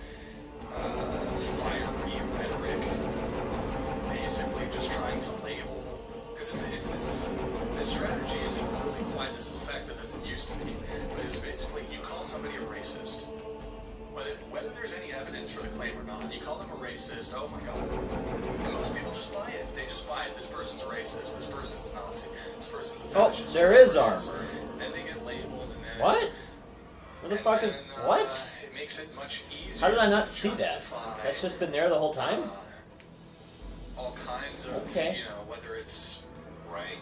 fiery rhetoric, basically just trying to label, because this strategy isn't really quite as effective as it used to be, but it was basically, you call somebody a racist, whether there's any evidence for the claim or not, you call them a racist, oh my god, and most people just buy it. They just buy it. This person's a racist, this person's a Nazi, this person's a fascist. Oh, there is armor. And then they get labeled, and then... What? Where the fuck is... What? It makes it much easier. How did I not to see that? justify, That's just been there the whole time? all kinds of, whether it's... Right.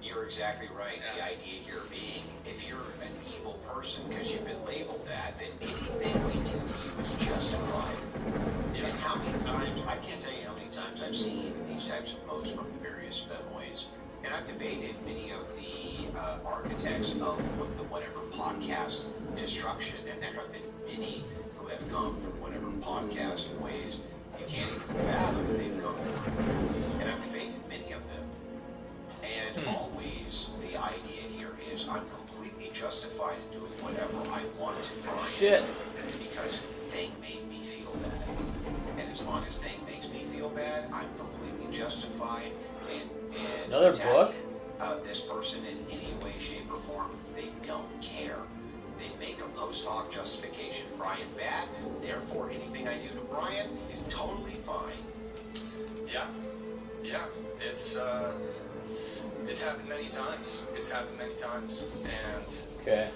You're exactly right. Yeah. The idea here being, if you're an evil person because you've been labeled that, then anything we do to you is justified. Yeah. And how many times, I can't tell you how many times I've seen these types of posts from the various femoids And I've debated many of the architects of the whatever podcast destruction, and there have been many who have come from whatever podcast in ways you can't even fathom they've come from. And I've debated many of them. And always the idea here is I'm completely justified in doing whatever I want to do. Shit. Because Thing made me feel bad. And as long as Thing makes me feel bad, I'm completely justified in Another attacking, book? This person in any way, shape, or form. They don't care. They make a post hoc justification. Brian bad, therefore anything I do to Brian is totally fine. Yeah. It's happened many times. And Okay.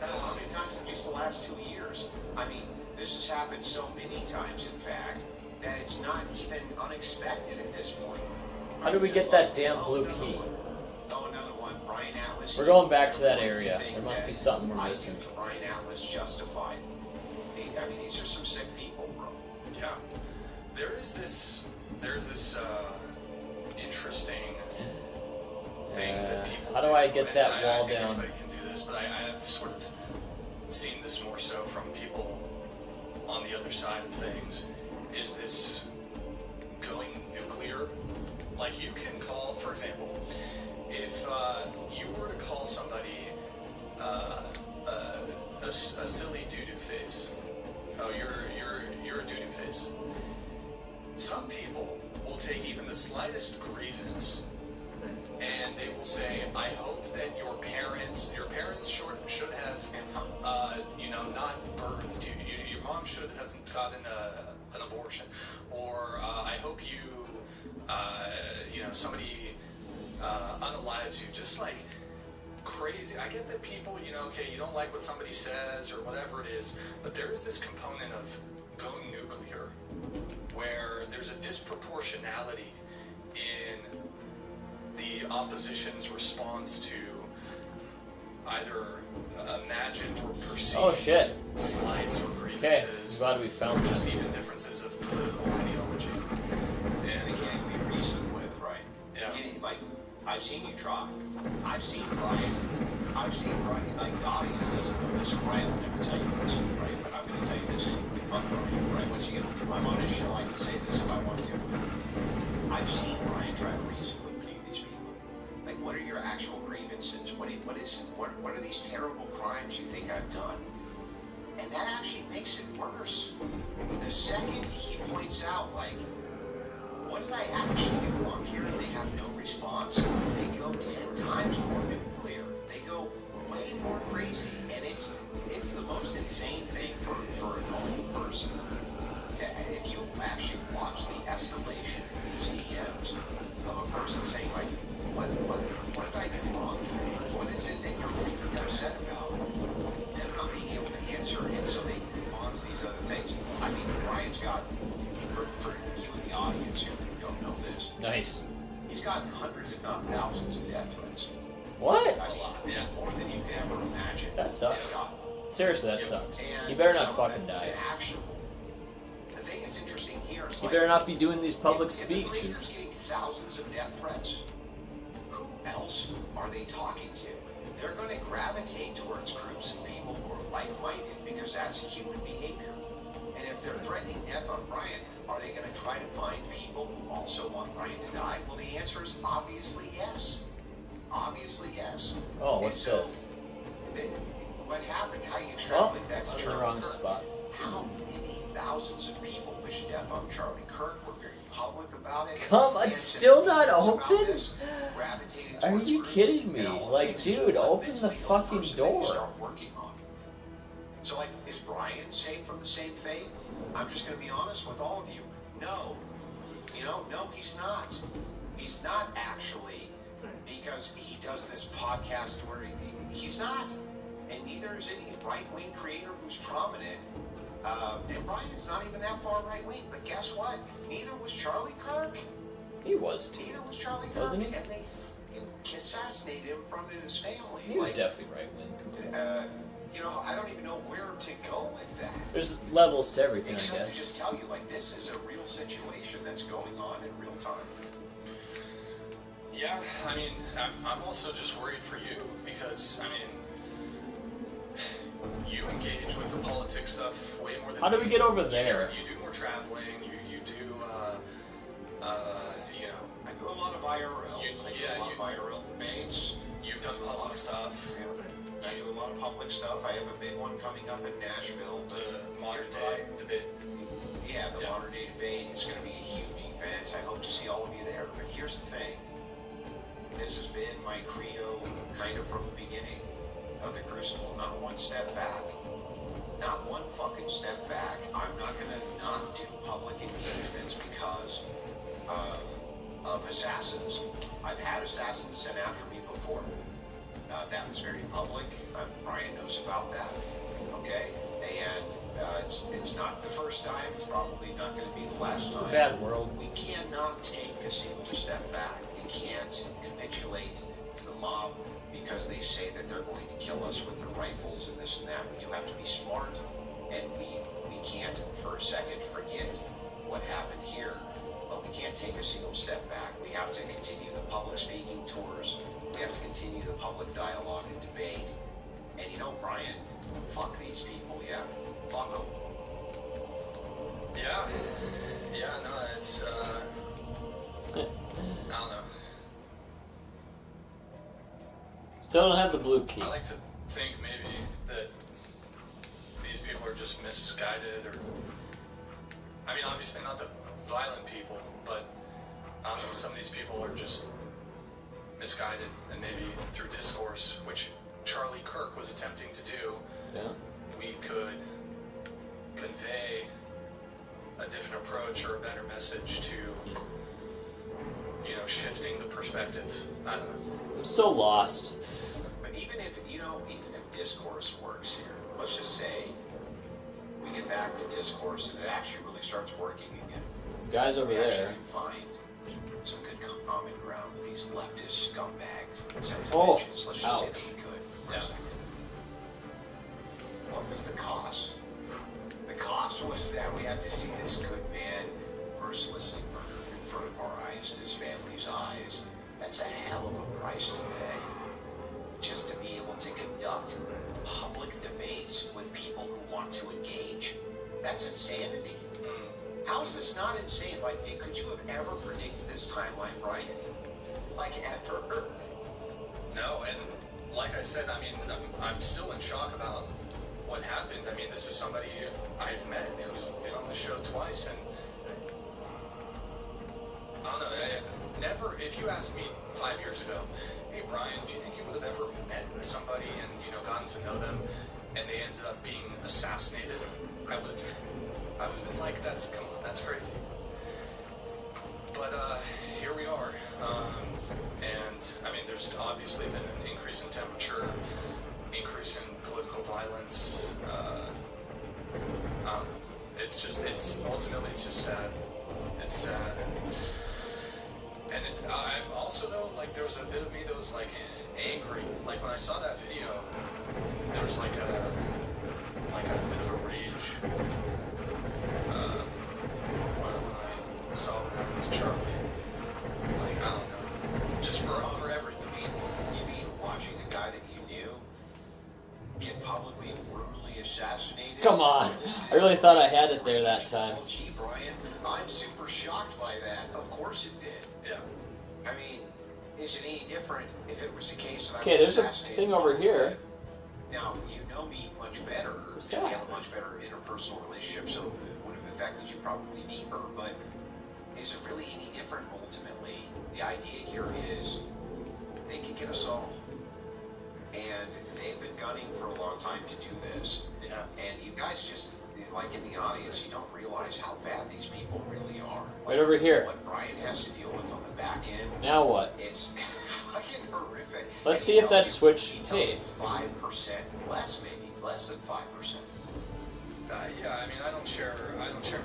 how many times in just the last 2 years? I mean, this has happened so many times, in fact, that it's not even unexpected at this point. How do we get that damn blue key? Another one. Brian Atlas. We're going back to that area. There must be something we're missing. Brian Atlas justified. I mean, these are some sick people, bro. yeah, there's this interesting thing that people How do I do, get and that I wall think down? Anybody can do this, but I have sort of seen this more so from people on the other side of things. Is this going nuclear? Like, you can call, for example, if you were to call somebody a silly doo-doo face, oh, you're a doo-doo face. Some people will take even the slightest grievance, and they will say, "I hope that your parents should have, not birthed you. Your mom should have gotten an abortion, or I hope you." Somebody unalives you, just like crazy. I get that people, okay, you don't like what somebody says or whatever it is, but there is this component of going nuclear where there's a disproportionality in the opposition's response to either imagined or perceived slights or grievances. Okay, I'm glad we found or just that. even differences of political ideology. And they can't be reasoned with, right? Yeah. Like, I've seen you try. I've seen Brian, like, the audience doesn't know this. Brian will never tell you this, right? But I'm going to tell you this anyway. Fuck Brian, right? What's he going to do? I'm on his show, I can say this if I want to. I've seen Brian try to reason with many of these people. Like, what are your actual grievances? What are these terrible crimes you think I've done? And that actually makes it worse. The second he points out, like, what did I actually do wrong here? And they have no response. They go 10 times more nuclear. They go way more crazy. And it's the most insane thing for a normal person. If you actually watch the escalation of these DMs of a person saying, like, what did I do wrong here? What is it that you're really upset about? Them not being able to answer, and so they move on to these other things. I mean, Ryan's got, for you in the audience who don't know this, Nice. he's gotten hundreds, if not thousands, of death threats. What? I mean, more than you could ever imagine. That sucks. He's gotten. Seriously, that sucks. And You better not some of fucking them die. actionable. The thing that's interesting here is, You like, better not be doing these public if the creator's speeches. getting thousands of death threats, who else are they talking to? They're going to gravitate towards groups of people who are like-minded because that's human behavior. And if they're threatening death on Brian, are they going to try to find people who also want Brian to die? Well, the answer is obviously yes. Obviously yes. Oh, what's And so, this? What happened? How you Oh, extrapolate that I'm to in the Charlie wrong Kirk? spot. How many thousands of people wish death on Charlie Kirk? Were very public about it. Come on, And still not about open? this, gravitated Are towards you groups, kidding me? and all it Like, takes is dude, one open the mentally ill fucking person door. to start working on. So, like, is Brian safe from the same fate? I'm just going to be honest with all of you. No. No, he's not. He's not actually, because he does this podcast where he's not. And neither is any right-wing creator who's prominent. And Brian's not even that far right-wing. But guess what? Neither was Charlie Kirk. He was too. Neither was Charlie Kirk. Wasn't he? And they assassinated him in front of his family. He was definitely right wing. I don't even know where to go with that. There's levels to everything, I Except to guess. just tell you, like, this is a real situation that's going on in real time. Yeah, I mean, I'm also just worried for you because, I mean, you engage with the politics stuff way more than How do we get over there? You do more traveling. You do, you know. I do a lot of IRL. I do a lot of IRL debates. You've done public stuff. I do a lot of public stuff. I have a big one coming up in Nashville. The modern day debate. Yeah, the modern day debate is going to be a huge event. I hope to see all of you there. But here's the thing. This has been my credo kind of from the beginning of the Crucible. Not one step back. Not one fucking step back. I'm not going to not do public engagements because of assassins. I've had assassins sent after me before. That was very public. Brian knows about that. Okay? And it's not the first time. It's probably not going to be the last time. It's a bad world. We cannot take a single step back. We can't capitulate to the mob because they say that they're going to kill us with their rifles and this and that. We do have to be smart, and we can't for a second forget what happened here. But we can't take a single step back. We have to continue the public speaking tours. We have to continue the public dialogue and debate. And you know, Brian, fuck these people, yeah? Fuck them. Yeah, no, it's, I don't know. Still don't have the blue key. I like to think maybe that these people are just misguided, or, I mean, obviously not the violent people, but I don't know, some of these people are just misguided, and maybe through discourse, which Charlie Kirk was attempting to do, we could convey a different approach or a better message to, you know, shifting the perspective. I don't know. I'm so lost. But even if discourse works here, let's just say we get back to discourse and it actually really starts working again. Guys over we there. actually can find some good common ground with these leftist scumbags. Oh, let's just say that we could for a second. What was the cost? The cost was that we had to see this good man mercilessly murdered in front of our eyes and his family's eyes. That's a hell of a price to pay. Just to be able to conduct public debates with people who want to engage. That's insanity. How is this not insane? Like, could you have ever predicted this timeline, Brian? Like, ever? No, and like I said, I mean, I'm still in shock about what happened. I mean, this is somebody I've met who's been on the show twice, and I don't know, never, if you asked me 5 years ago, hey Brian, do you think you would have ever met somebody and, you know, gotten to know them, and they ended up being assassinated, I would have been like, that's crazy. But here we are, and I mean, there's obviously been an increase in temperature, increase in political violence. I don't know. It's ultimately it's just sad. It's sad, and I'm also though, like, there was a bit of me that was like angry. Like when I saw that video, there was like a bit of a rage. When I saw what happened to Charlie, like, I don't know, just for everything. You mean watching a guy that you knew get publicly and brutally assassinated? Come on. I really thought I had it there that time. Oh, gee, Brian, I'm super shocked by that. Of course it did. Yeah. I mean, is it any different if it was the case that I Okay, was there's a assassinated thing over publicly? here. Now, you know me much better. What's and we that? have a much better interpersonal relationship, so it would have affected you probably deeper. But is it really any different ultimately? The idea here is they can get us all. And they've been gunning for a long time to do this. Yeah. And you guys just, like in the audience, you don't realize how bad these people really are. Like, Right over here. What Brian has to deal with on the back end, Now what? it's fucking horrific. Let's And see he if that tells you- switch he tells paid. you 5% less, maybe less than 5%. Yeah, I mean, I don't share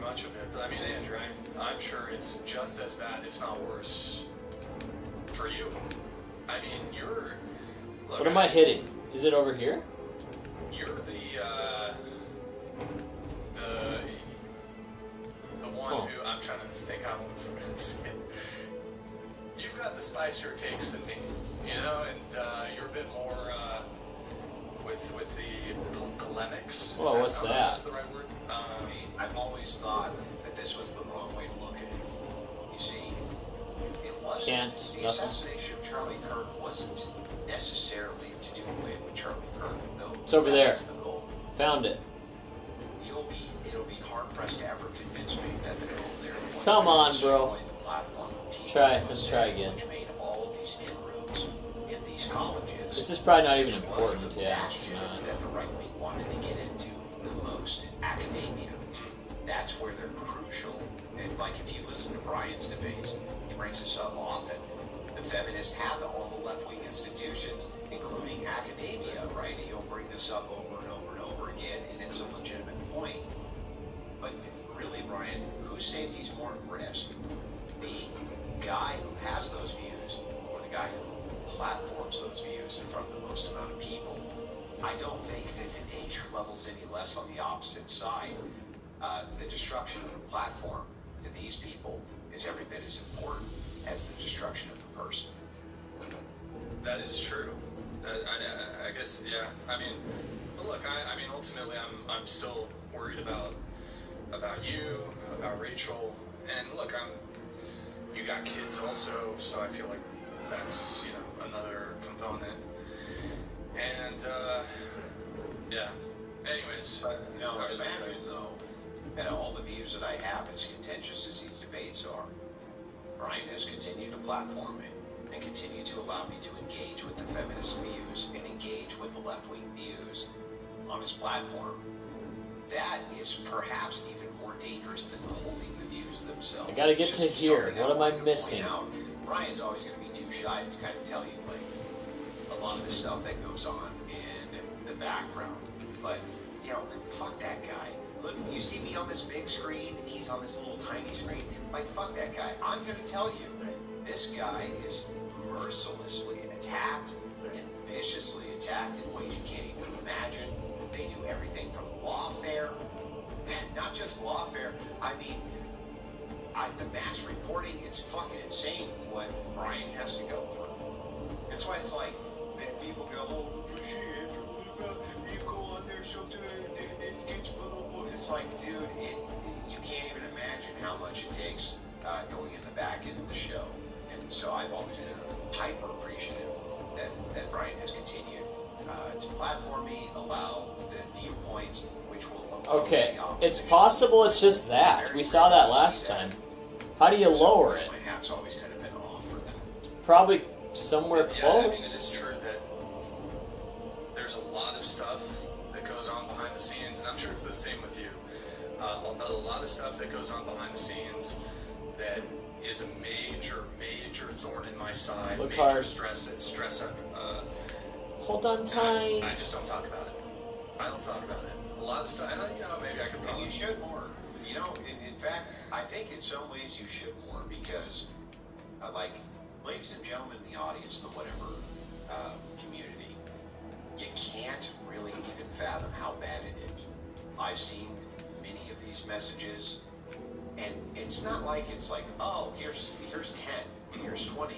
much of it, but I mean, Andrew, I'm sure it's just as bad, if not worse, for you. I mean, look, What am I hitting? Is it over here? You're the one Oh. who, I'm trying to think how I'm going to say it. You've got the spicier takes than me, you know, and you're a bit more with the polemics. Whoa, what's I don't know if that? that's the right word. I mean, I've always thought that this was the wrong way to look at it. You see, it wasn't. Can't, The nothing. assassination of Charlie Kirk wasn't necessarily to do away with Charlie Kirk, though. It's over that there. was the goal. Found it. It'll be hard pressed to ever convince me that the goal there was Come to on, destroy bro. the platform of TV Try. Let's USA, try again. Which made all of these inroads in these colleges. This is probably not even which was important. the Yeah, it's bastion not. that the right wing wanted to get into the most, academia. That's where they're crucial. And like if you listen to Brian's debates, he brings this up often. The feminists have all the left-wing institutions, including academia, right? He'll bring this up over and over and over again, and it's a legitimate point. But really, Brian, whose safety is more at risk? The guy who has those views, or the guy who platforms those views in front of the most amount of people? I don't think that the danger level's any less on the opposite side. The destruction of the platform to these people is every bit as important as the destruction of the person. That is true. I guess, yeah. I mean, but look, I mean, ultimately, I'm still worried about you, about Rachel, and look, you got kids also, so I feel like that's, you know, another component. And yeah. Anyways, Now, imagine though that all the views that I have, as contentious as these debates are, Brian has continued to platform me and continue to allow me to engage with the feminist views and engage with the left-wing views on his platform. That is perhaps even more dangerous than holding the views themselves. I gotta get It's to just here. something What am I wanted to point missing? out. Brian's always going to be too shy to kind of tell you, like, a lot of the stuff that goes on in the background. But, you know, fuck that guy. Look, you see me on this big screen, he's on this little tiny screen. Like, fuck that guy. I'm going to tell you, this guy is mercilessly attacked and viciously attacked in ways you can't even imagine. They do everything from lawfare, not just lawfare. I mean, the mass reporting, it's fucking insane what Brian has to go through. That's why it's like, man, people go, oh, shit, you go on there, it's like, dude, you can't even imagine how much it takes going in the back end of the show. And so I've always been hyper appreciative that Brian has continued to platform me, allow the viewpoints which will oppose Okay, the opposition. it's possible it's just that. We saw that last time. How do you lower it? My hat's always kind of been off for that. Probably somewhere yeah, I mean, close. it is true that there's a lot of stuff that goes on behind the scenes, and I'm sure it's the same with you. A lot of stuff that goes on behind the scenes that is a major thorn in my side. Look major hard. stress. Hold on tight. I just don't talk about it. I don't talk about it. A lot of stuff. You know, maybe I could And probably. you should more. You know, in fact, I think in some ways you should more because, like, ladies and gentlemen in the audience, the whatever community, you can't really even fathom how bad it is. I've seen many of these messages, and it's not like it's like, oh, here's 10, here's 20.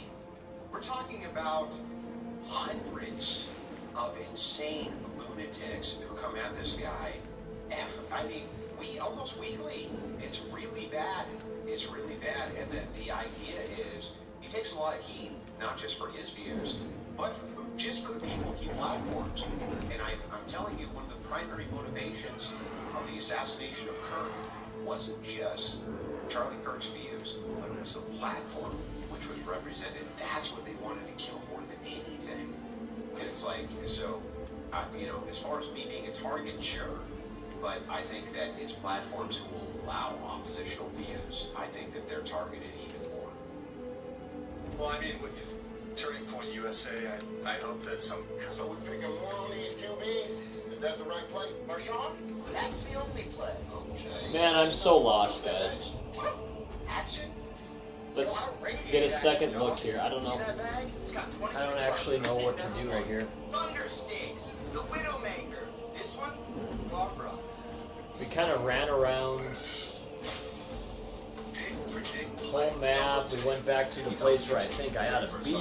We're talking about hundreds of insane lunatics who come at this guy. I mean, almost weekly. It's really bad. It's really bad. And the idea is he takes a lot of heat, not just for his views, but just for the people he platforms. And I'm telling you, one of the primary motivations of the assassination of Kirk wasn't just Charlie Kirk's views, but it was the platform which was represented. That's what they wanted to kill more than anything. And it's like, so, you know, as far as me being a target, sure. But I think that it's platforms who will allow oppositional views. I think that they're targeted even more. Well, I mean, with Turning Point USA, I hope that some. So we're picking one of these QBs? Is that the right play? Marshawn? That's the only play. Okay. Man, I'm so lost, guys. Action? Let's get a second look here. I don't See know. that bag? It's got 20 I don't actually know what to do right here. Thunder Sticks, the Widowmaker. This one, Barbara. We kind of ran around whole map. up. We went back to the place where I think I ought to be.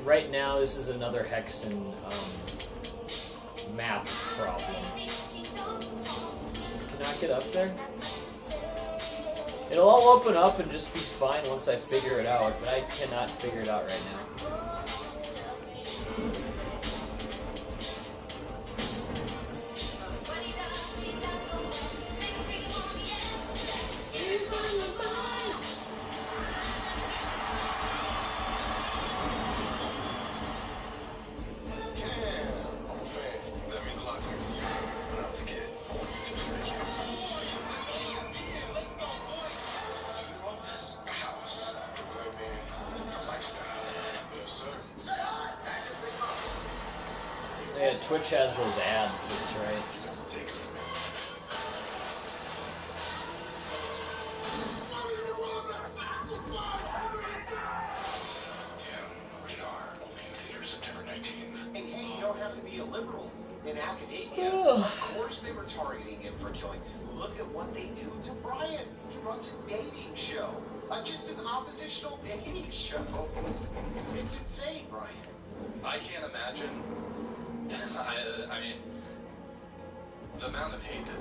Right now, this is another Hexen map problem. Can I get up there? It'll all open up and just be fine once I figure it out, but I cannot figure it out right now. Yeah, Twitch has those ads, that's right. Hey, you don't have to be a liberal in academia. Of course they were targeting him for killing. Look at what they do to Brian. He runs a dating show. Just an oppositional dating show. It's insane, Brian. I can't imagine. I mean, the amount of hate that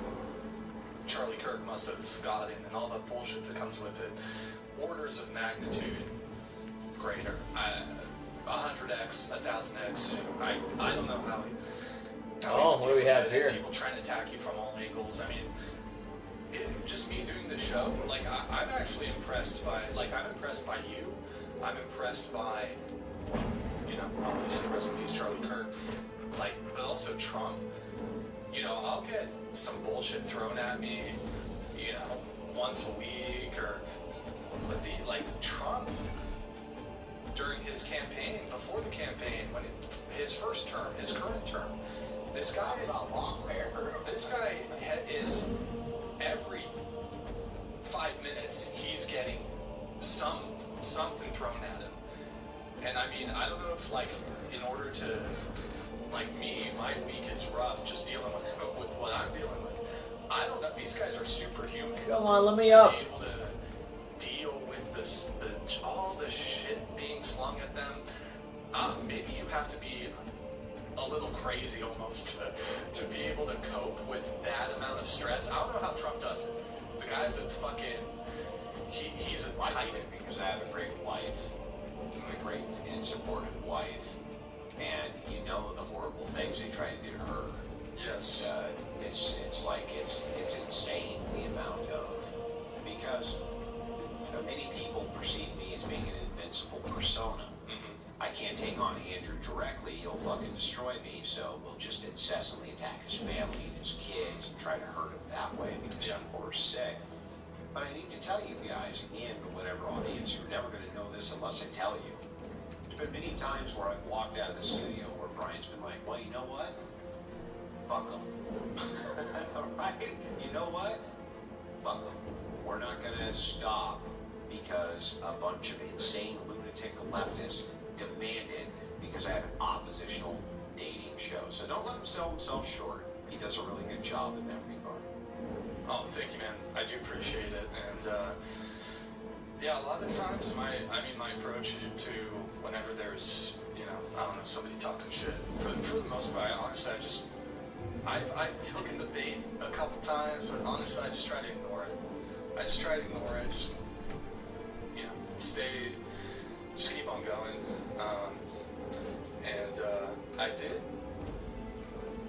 Charlie Kirk must have gotten and all the bullshit that comes with it, orders of magnitude greater. 100x, 1000x. I don't know how. Oh, what do we have here? People trying to attack you from all angles. I mean, just me doing the show. Like, I'm actually impressed by. Like, I'm impressed by you. I'm impressed by. You know, obviously, rest in peace, Charlie Kirk. Like, but also Trump. You know, I'll get some bullshit thrown at me, you know, once a week but Trump, during his campaign, before the campaign, his first term, his current term, this guy is every 5 minutes, he's getting something thrown at him. And I mean, I don't know if, like, in order to, like me, my week is rough just dealing with what I'm dealing with. I don't know. These guys are superhuman. Come on, let me up. To be able to deal with all the shit being slung at them. Maybe you have to be a little crazy almost to be able to cope with that amount of stress. I don't know how Trump does it. The guy's a fucking... He's a titan. Because I have a great wife. A great and supportive wife. And you know the horrible things they try to do to her. Yes. It's like it's insane the amount of, because many people perceive me as being an invincible persona. Mm-hmm. I can't take on Andrew directly; he'll fucking destroy me. So we'll just incessantly attack his family and his kids and try to hurt him that way because people are sick. But I need to tell you guys, again, to whatever audience, you're never going to know this unless I tell you. There's been many times where I've walked out of the studio where Brian's been like, well, you know what? Fuck them. Right? You know what? Fuck them. We're not going to stop because a bunch of insane lunatic leftists demanded, because I have an oppositional dating show. So don't let him sell himself short. He does a really good job in that regard. Oh, thank you, man. I do appreciate it. And, yeah, a lot of the times my approach to whenever there's, you know, I don't know, somebody talking shit, for the most part, honestly, I've taken the bait a couple times, but honestly, I just try to ignore it. Just, you know, just keep on going.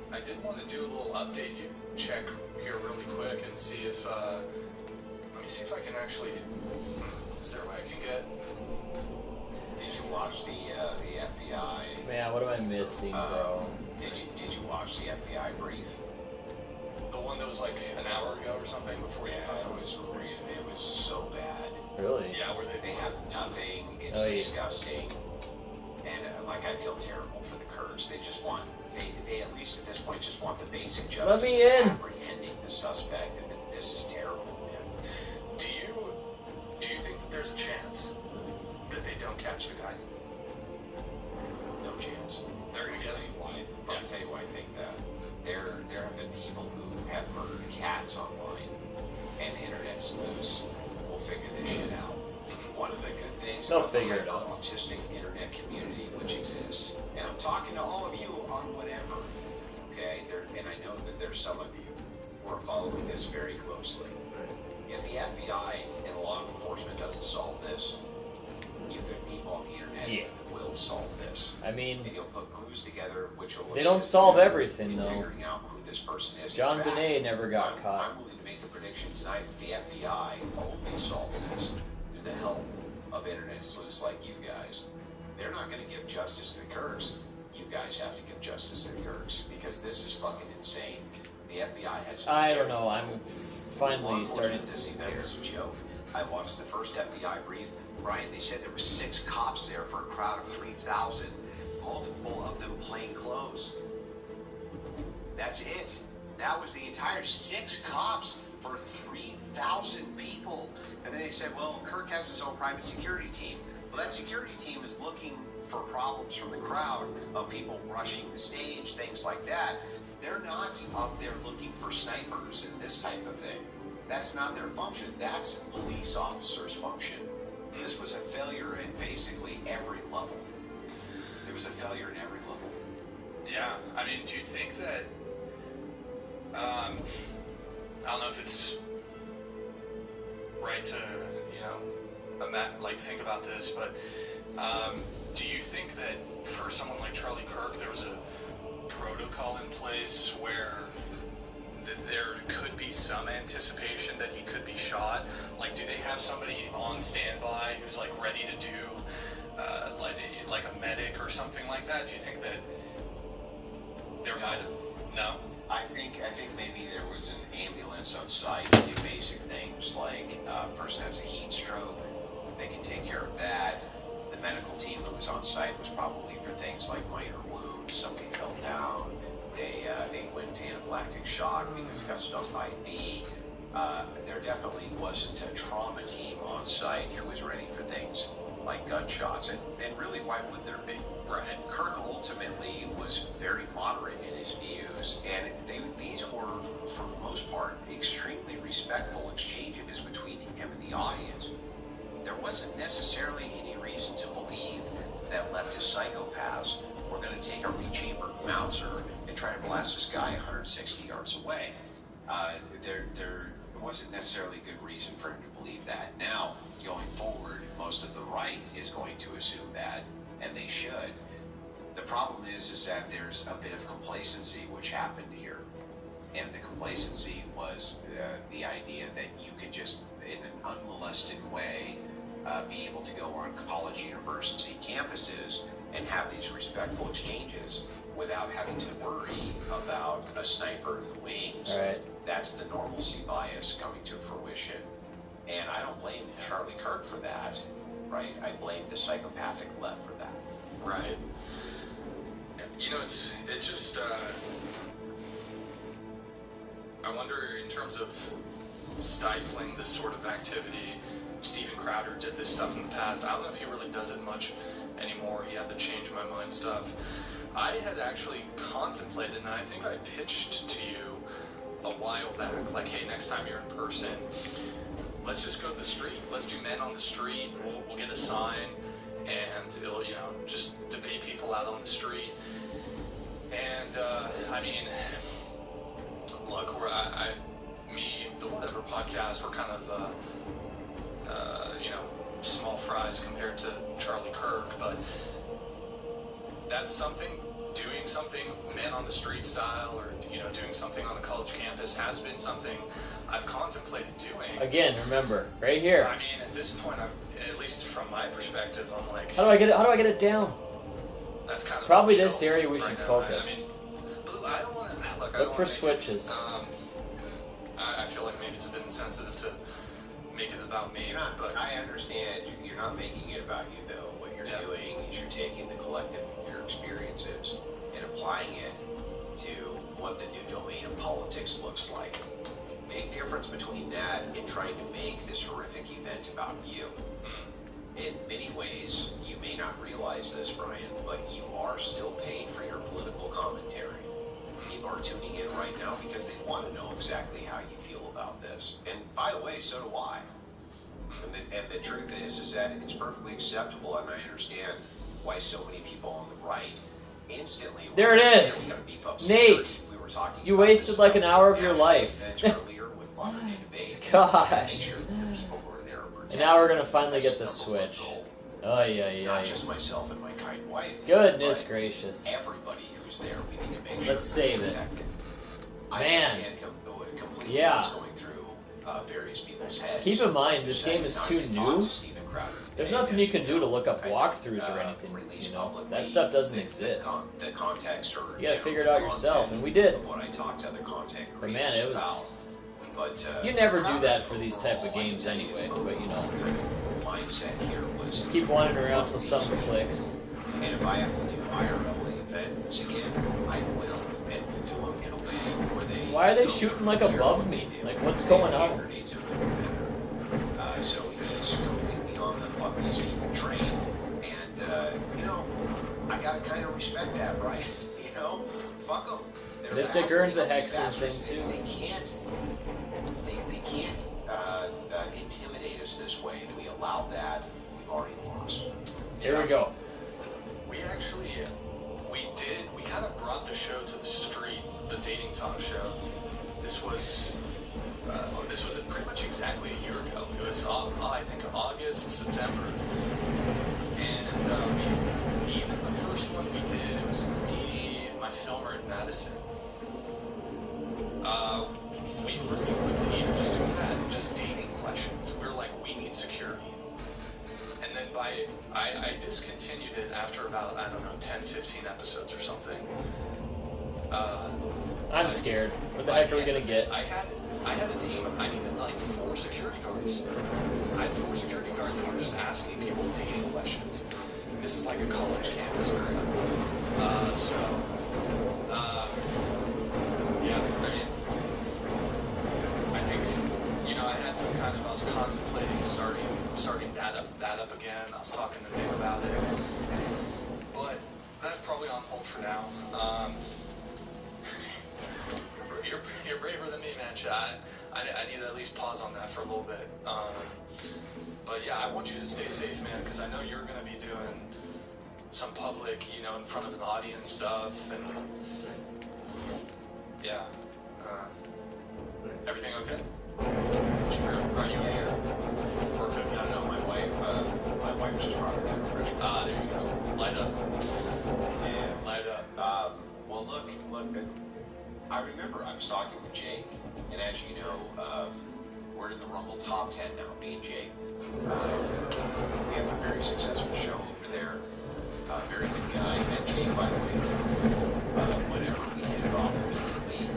I did want to do a little update check here really quick and see if, let me see if I can actually, is there a way I can get? Did you watch the FBI? Man, what am I missing, bro? Did you watch the FBI brief? The one that was like an hour ago or something before you got It was so bad. Really? Yeah, where They have nothing. It's disgusting. And like, I feel terrible for the Kurds. They just want, they at least at this point just want the basic justice. Let me in. Of apprehending the suspect, and this is terrible, man. Do you think that there's a chance that they don't catch the guy? No chance. There you go. I'll tell you why I think that. There have been people who have murdered cats online, and internet sleuths will figure is They'll about the figure it out. hyper-autistic internet community which exists. And I'm talking to all of you on whatever, okay? And I know that there's some of you who are following this very closely. If the FBI and law enforcement doesn't solve this, you good people on the internet will solve this. I mean, and you'll put clues together which will they don't assist solve you everything, in though. figuring out who this person is. John In fact, Bonet never got caught. I'm willing to make the prediction tonight that the FBI only solves this through the help of internet sleuths like you guys. They're not going to give justice to the Kirks. You guys have to give justice to the Kirks because this is fucking insane. The FBI has. I don't know. I'm finally starting to this see event here. was a joke. I watched the first FBI brief. Brian, they said there were 6 cops there for a crowd of 3,000. Multiple of them plain clothes. That's it. That was the entire 6 cops for 3,000 people. And then they said, well, Kirk has his own private security team. Well, that security team is looking for problems from the crowd of people rushing the stage, things like that. They're not out there looking for snipers and this type of thing. That's not their function. That's police officers' function. This was a failure at basically every level. There was a failure at every level. Yeah, I mean, do you think that, I don't know if it's right to, think about this, but do you think that for someone like Charlie Kirk, there was a protocol in place where there could be some anticipation that he could be shot? Like, do they have somebody on standby who's like ready to do like a medic or something like that? Do you think that there might have? No. I think maybe there was an ambulance on site to do basic things like a person has a heat stroke, they can take care of that. The medical team who was on site was probably for things like minor wounds, somebody fell down, they went into anaphylactic shock because it got stung by a bee. There definitely wasn't a trauma team on site who was ready for things like gunshots, and really, why would there be? Right. Kirk ultimately was very moderate in his views, and these were, for the most part, extremely respectful exchanges between him and the audience. There wasn't necessarily any reason to believe that leftist psychopaths were going to take a rechambered Mauser and try to blast this guy 160 yards away. There wasn't necessarily a good reason for him to believe that. Now, going forward, most of the right is going to assume that, and they should. The problem is that there's a bit of complacency which happened here. And the complacency was the idea that you could just, in an unmolested way, be able to go on college, university campuses and have these respectful exchanges without having to worry about a sniper in the wings. Right. That's the normalcy bias coming to fruition. And I don't blame Charlie Kirk for that, right? I blame the psychopathic left for that. Right. It's just, I wonder, in terms of stifling this sort of activity, Steven Crowder did this stuff in the past. I don't know if he really does it much anymore. He had the change my mind stuff. I had actually contemplated, and I think I pitched to you a while back, like, hey, next time you're in person, let's just go to the street. Let's do men on the street. We'll get a sign, and it'll, just debate people out on the street. And, look, the Whatever podcast, we're kind of, small fries compared to Charlie Kirk, but that's something, doing something men on the street style, or, doing something on a college campus has been something I've contemplated doing. Again, remember, right here. I mean, at this point, at least from my perspective, I'm like, How do I get it down? that's kind of Probably on this shelf area we right should now. focus. But I don't want to Look for switches. I feel like maybe it's a bit insensitive to make it about me. But I understand you're not making it about you, though. What you're doing is you're taking the collective of your experiences and applying it to what the new domain of politics looks like. Big difference between that and trying to make this horrific event about you. In many ways, you may not realize this, Brian, but you are still paid for your political commentary. People are tuning in right now because they want to know exactly how you feel about this. And by the way, so do I. and the truth is that it's perfectly acceptable, and I understand why so many people on the right instantly. There it is. Nate, we were talking you about wasted this like an hour of your national life. event earlier with modern day debate. Gosh. Make sure that the people who are there are And now we're protected. gonna finally get the That's number one switch. goal. Oh yeah, Not just myself and my kind wife. Goodness but gracious. everybody who's there, we need to make sure Let's save they're it. protected. I Man. understand completely Yeah. what's going through various people's heads. Keep in mind, this Decided game is not too to talk new. to Steven Crowder. There's And nothing you as can do to look up I walkthroughs or don't, anything. release You know, publicly that stuff doesn't the exist. the context or You gotta figure it general out yourself, content and we did. of what I talked to other content But creators man, it was. about. But, You never do Crowder's that for these type of overall, I can games tell you, his anyway, but you know. overall kind of mindset here was Just keep wandering around till something clicks. and if I have to do IRL events again, I will, and we'll do them in a way where they. Why are they don't shooting like care above what me? they do. Like, what's They going on? cater to it better. So he's completely on the fuck these people train, and you know, I gotta kind of respect that, right? You know, fuck them. Mystic earns a hexing thing too. They can't. They can't intimidate us this way. If we allow that, we've already lost. Here we go. We actually, we kind of brought the show to the street, the dating talk show. This was pretty much exactly a year ago. It was, I think, August, September. And even the first one we did, it was me and my filmer in Madison. We really quickly, even just doing that, just dating questions, we were like, we need security. And then I discontinued it after about, I don't know, 10, 15 episodes or something. I'm scared. What the heck are we gonna get? I had a team, I needed like 4 security guards. I had 4 security guards that were just asking people dating questions. This is like a college campus area. Yeah, I mean, I think, you know, I had some kind of, I was contemplating starting that up again. I was talking to Nick about it, but that's probably on hold for now. You're braver than me, man, Chad. I need to at least pause on that for a little bit. But yeah, I want you to stay safe, man, because I know you're going to be doing some public, you know, in front of an audience stuff, and yeah. Everything okay? Are you here? We're good. That's not my wife. My wife just brought her down the fridge. Ah, there you go. Light up. Yeah. Light up. Well, look. I remember I was talking with Jake, and as you know, we're in the Rumble top 10 now, me and Jake. We have a very successful show over there. Very good guy. Met Jake, by the way, whenever we hit it off immediately.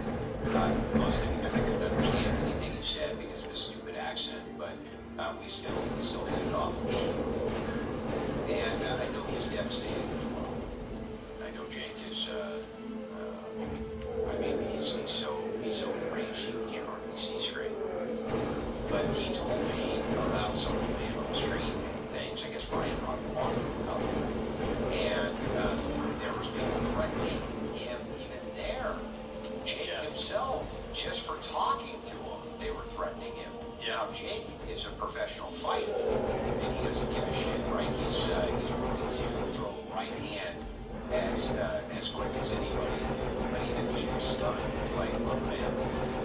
Mostly because I couldn't understand anything he said because of his stupid accent, but we still hit it off. And I know he's devastated as well. I know Jake is, I mean, he's so enraged he can't hardly see straight. But he told me about some of the man on the street and things, I guess Brian on a couple. And there was people threatening him even there. Jake himself, just for talking to him, they were threatening him. Yeah. Now Jake is a professional fighter, and he doesn't give a shit, right? He's willing to throw a right hand as quick as anybody. But even he was stunned. He's like, look, man.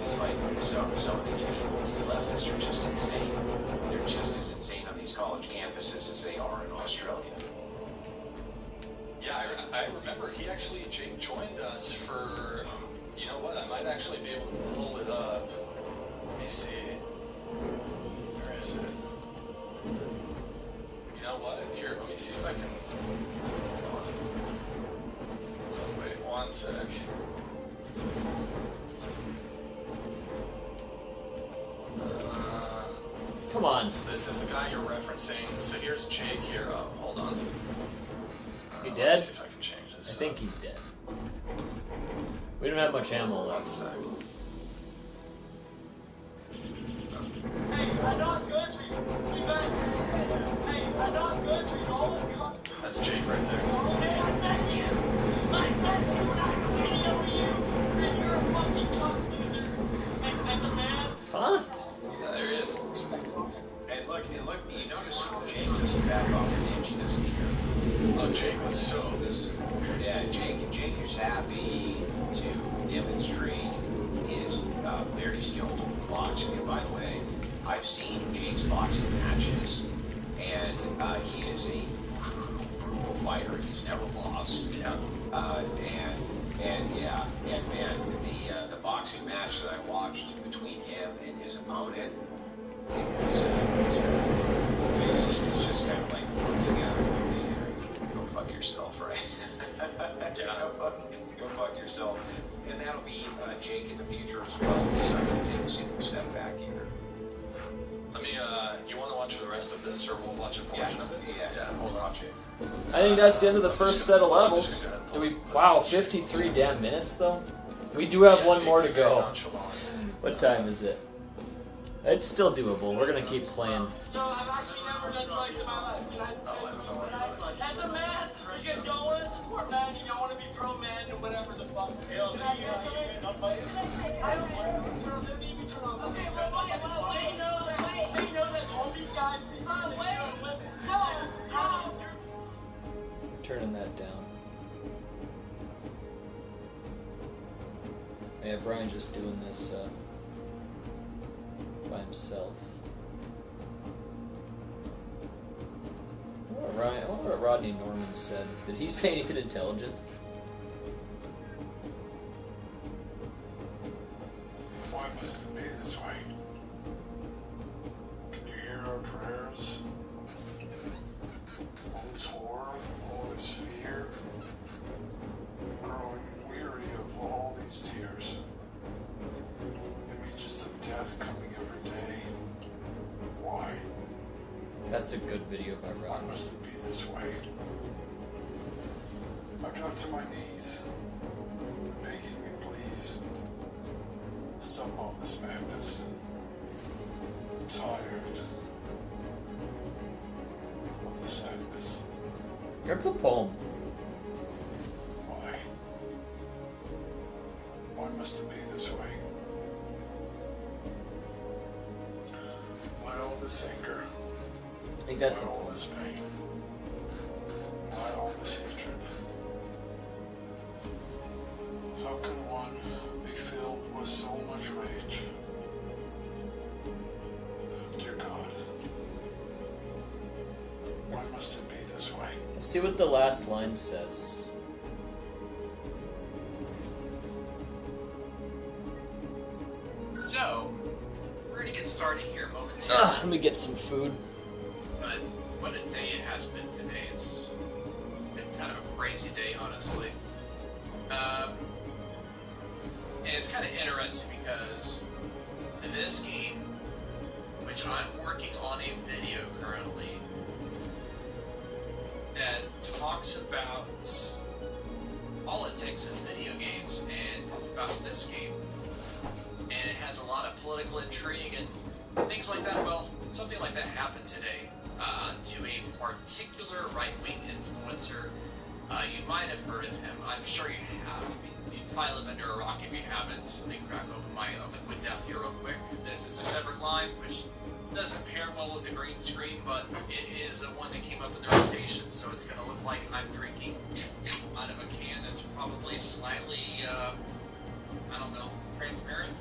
He's like, some of these people, these leftists are just insane. They're just as insane on these college campuses as they are in Australia. Yeah, I remember Jake joined us for, you know what, I might actually be able to pull it up. Let me see. Where is it? You know what? Here, let me see if I can. Hold on. Oh, wait, one sec. Come on. So this is the guy you're referencing. So here's Jake here. Oh, hold on. He Let dead? me see if I can change I this. think he's dead. We don't have much ammo One left. sec. Hey, I know it's good to you. You guys, hey, I know it's good to you. All the cops. That's Jake right there. Oh, man, I met you. I met you when I was a video with you. And you're a fucking cock loser. And as a man, Huh? Yeah, there he is. And look, happy to demonstrate his very skilled boxing. And by the way, I've seen Jake's boxing matches, and he is a brutal fighter. He's never lost. Yeah. And man, the boxing match that I watched between him and his opponent, it was he's just kind of like thrown together. Okay, go fuck yourself, right? Yeah. Go fuck yourself. And that'll be Jake in the future as well. He's not going to take a single step back either. Let me, you want to watch the rest of this, or we'll watch a portion of it? Yeah, we'll watch it. I think that's the end of the first set of levels. Do we? Wow, 53 damn minutes though. We do have one more to go. What time is it? It's still doable. We're gonna keep playing. So I've actually never done drugs in my life. Can I say something about that? As a man, because y'all want to support men, and y'all want to be pro man, or whatever the fuck. Can I say something? I don't want to turn on. Let me turn on. Okay, they know that all these guys sit in the shit on women. Turning that down. Yeah, Brian just doing this by himself. I wonder what Rodney Norman said. Did he say anything intelligent? Why must it be this way? Can you hear our prayers? All this horror, all this fear. I'm growing weary of all these tears. Images of death coming every day. Why? That's a good video by Why Rodney. must it be this way? I got to my knees, begging me, please. Stop all this madness. I'm tired of the sadness. That's a poem. Why? Why must it be this way? Why all this anger? I think that's a Why all poem. this pain? Why all this hatred? How can one be filled with so much rage? Dear God, why must it be this way? Let's see what the last line says. So, we're gonna get started here momentarily. Let me get some food. But what a day it has been today. It's been kind of a crazy day, honestly. And it's kind of interesting because in this game, which I'm working on a video currently, that talks about politics in video games, and it's about this game. And it has a lot of political intrigue and things like that. Well, something like that happened today to a particular right-wing influencer. You might have heard of him. I'm sure you have. You probably live under a rock if you haven't. Let me crack open my liquid death here real quick. This is a severed line, which doesn't pair well with the green screen, but it is the one that came up in the rotation, so it's going to look like I'm drinking out of a can that's probably slightly, I don't know, transparent?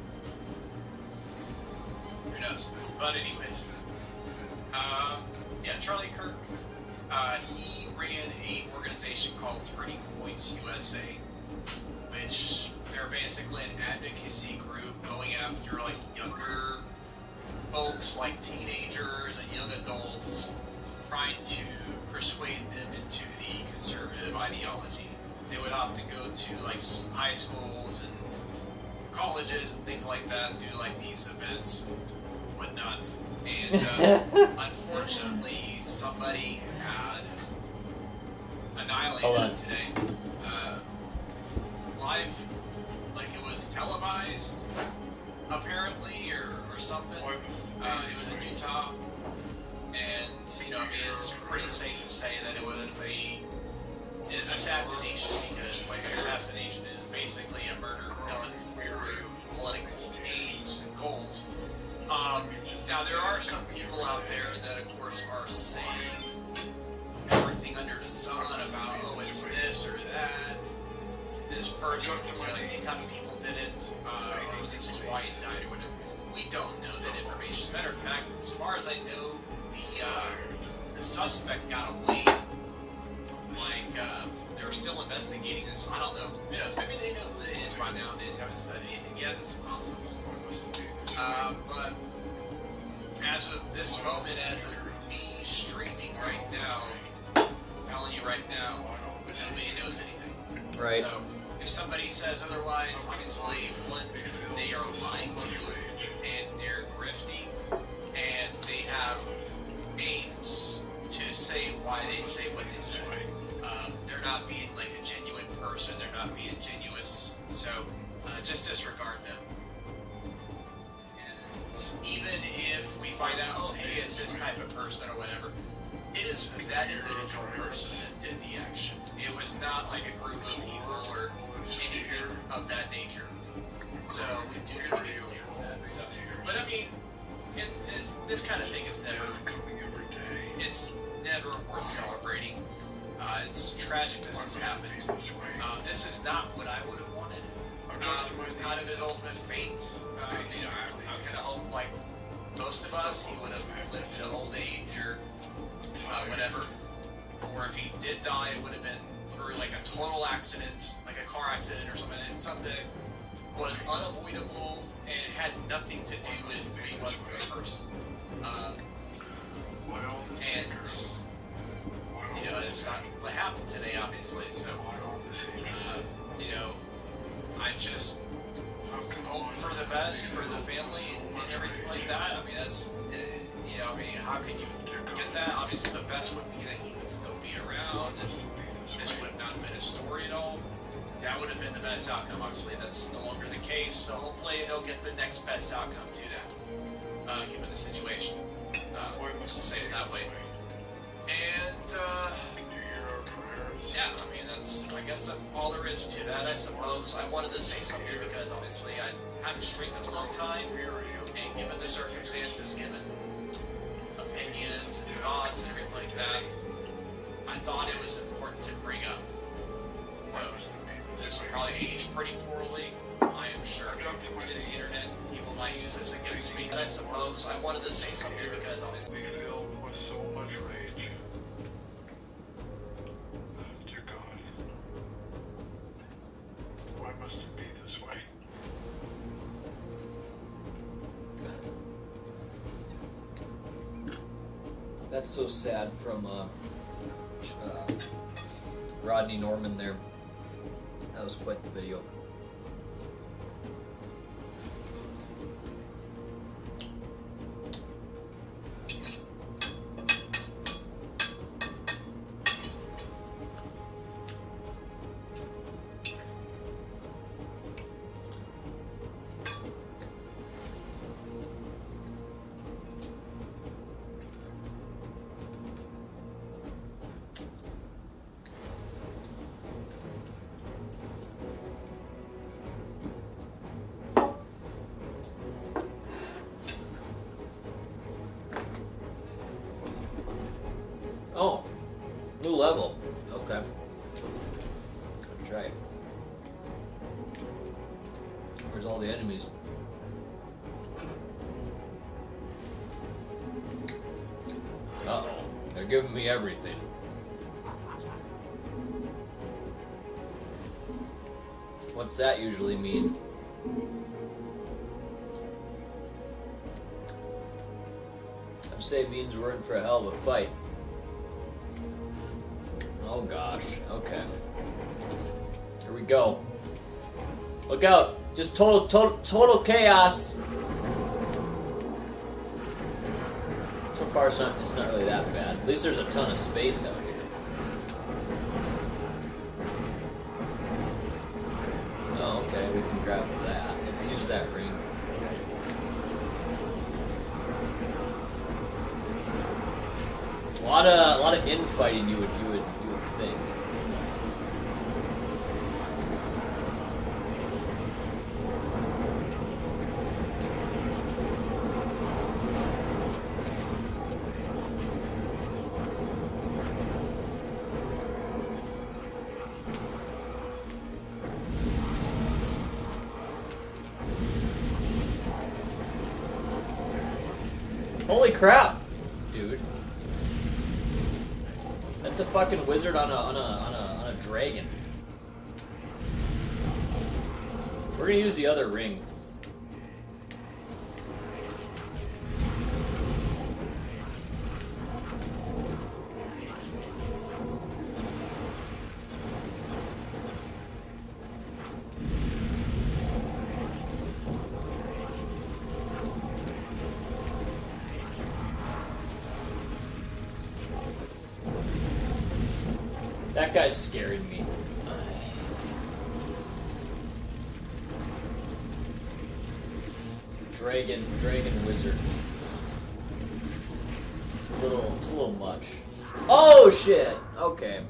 Who knows? But anyways, yeah, Charlie Kirk, he ran a organization called Turning Points USA, which they're basically an advocacy group going after like younger folks, like teenagers and young adults, trying to persuade them into the conservative ideology. They would often go to like high schools and colleges and things like that, do like these events and whatnot. And unfortunately, somebody had annihilated them today. Live, like it was televised, apparently, or something. It was in Utah. And, you know, I mean, it's pretty safe to say that it was an assassination, because, like, assassination is basically a murder done through political aims and goals. Now, there are some people out there that, of course, are saying everything under the sun about, oh, it's this or that. this person, like these type of people did it, or this is why he died, or whatever. We don't know that information. As a matter of fact, as far as I know, the suspect got away. Like, they're still investigating this. I don't know. Who knows? Maybe they know who it is by now. They just haven't studied anything yet. It's possible. But as of this moment, as of me streaming right now, telling you right now, nobody knows anything. Right. So if somebody says otherwise, obviously, one, they are lying to you, and they're grifting, and they have aims to say why they say what they say. They're not being like a genuine person. They're not being genuous. So just disregard them. And even if we find out, oh hey, it's this type of person or whatever, it is that individual person that did the action. It was not like a group of people or anything of that nature. So we do need to be clear with that. So, but I mean, this kind of thing is never. It's never worth celebrating. It's tragic this has happened. This is not what I would have wanted out of his ultimate fate. You know, I could have hoped, like most of us, he would have lived to old age or whatever. Or if he did die, it would have been through like a total accident, like a car accident or something. Something that was unavoidable and had nothing to do with who he was as a person. And you know, it's not what happened today, obviously. So, you know, I just hope for the best for the family and everything like that. I mean, that's, you know, I mean, how can you get that? Obviously, the best would be that he would still be around and this would not have been a story at all. That would have been the best outcome. Obviously, that's no longer the case. So hopefully, they'll get the next best outcome to that, given the situation. Let's just say it that way. And, yeah, I mean, I guess that's all there is to that, I suppose. I wanted to say something because, obviously, I haven't streamed in a long time, and given the circumstances, given opinions and thoughts and everything like that, I thought it was important to bring up. So, this will probably age pretty poorly, I am sure. It is the internet. People might use this against me, but I suppose I wanted to say something because, obviously, Filled with so much rage. Dear God, why must it be this way? That's so sad from Rodney Norman there. That was quite the video. Oh, new level. Okay. That's right. Where's all the enemies? Uh-oh. They're giving me everything. What's that usually mean? I'd say it means we're in for a hell of a fight. Oh gosh, okay. Here we go. Look out! Just total chaos! So far it's not really that bad. At least there's a ton of space out here. Oh, okay, we can grab that. Let's use that ring. A lot of infighting you would think. Holy crap, dude! That's a fucking wizard on a dragon. We're gonna use the other ring. That guy's scaring me. Dragon wizard. It's a little much. Oh shit! Okay.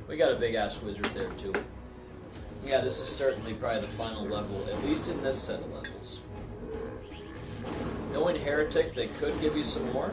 We got a big ass wizard there too. Yeah, this is certainly probably the final level, at least in this set of levels. Knowing Heretic, they could give you some more.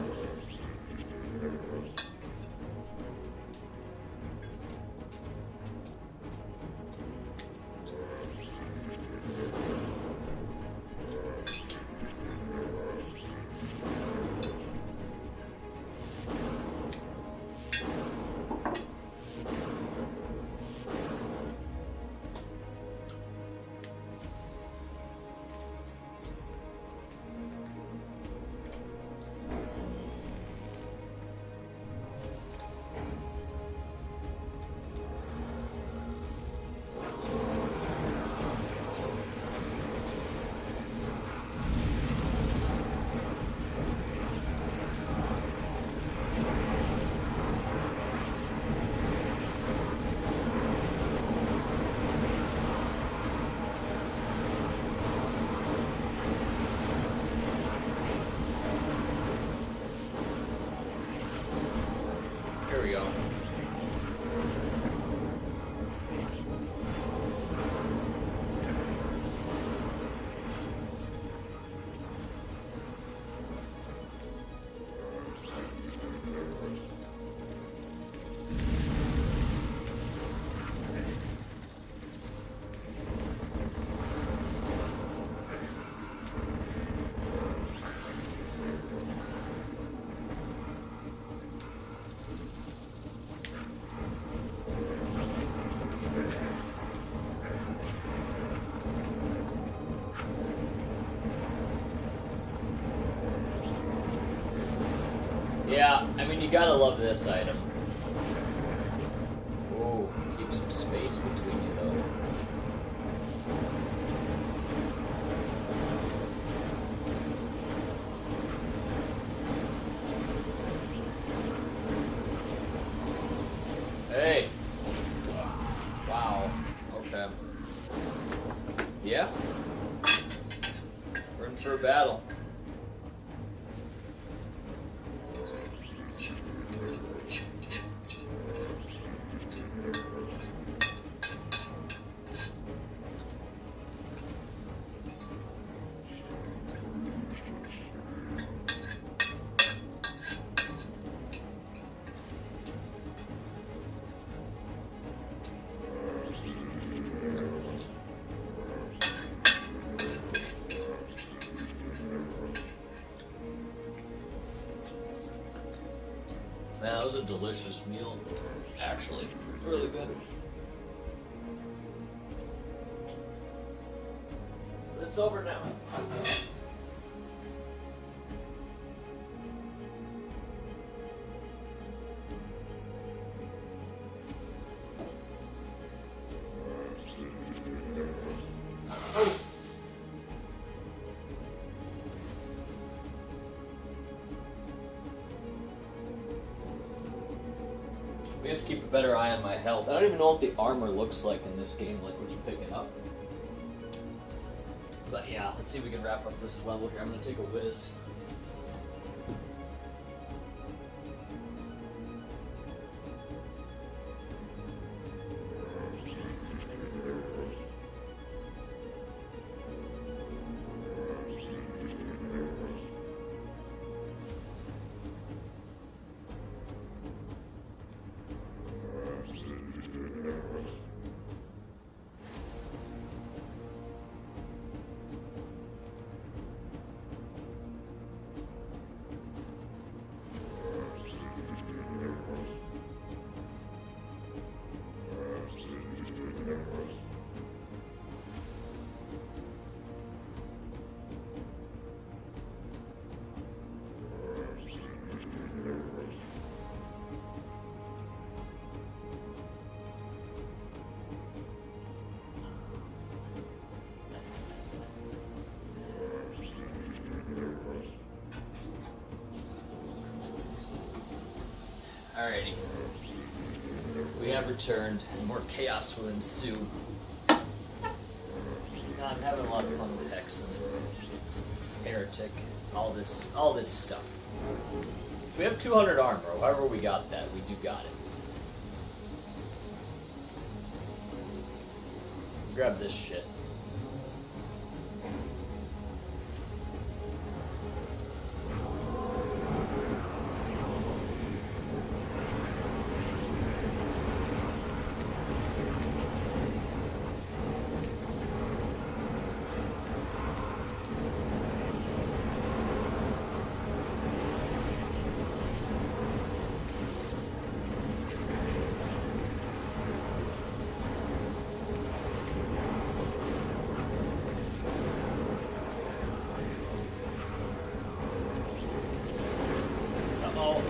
Here we go. Yeah, I mean, you gotta love this item. Ooh, keep some space between you, though. Hey! Wow. Okay. Yeah. We're in for a battle. Man, that was a delicious meal, actually. Really good. It's over now. Oh. We have to keep a better eye on my health. I don't even know what the armor looks like in this game, like when you pick it up. But yeah, let's see if we can wrap up this level here. I'm gonna take a whiz. Alrighty. We have returned. More chaos will ensue. God, I'm having a lot of fun with Hex and Heretic. All this stuff. We have 200 armor. However we got that, we do got it. Grab this shit. Uh-oh.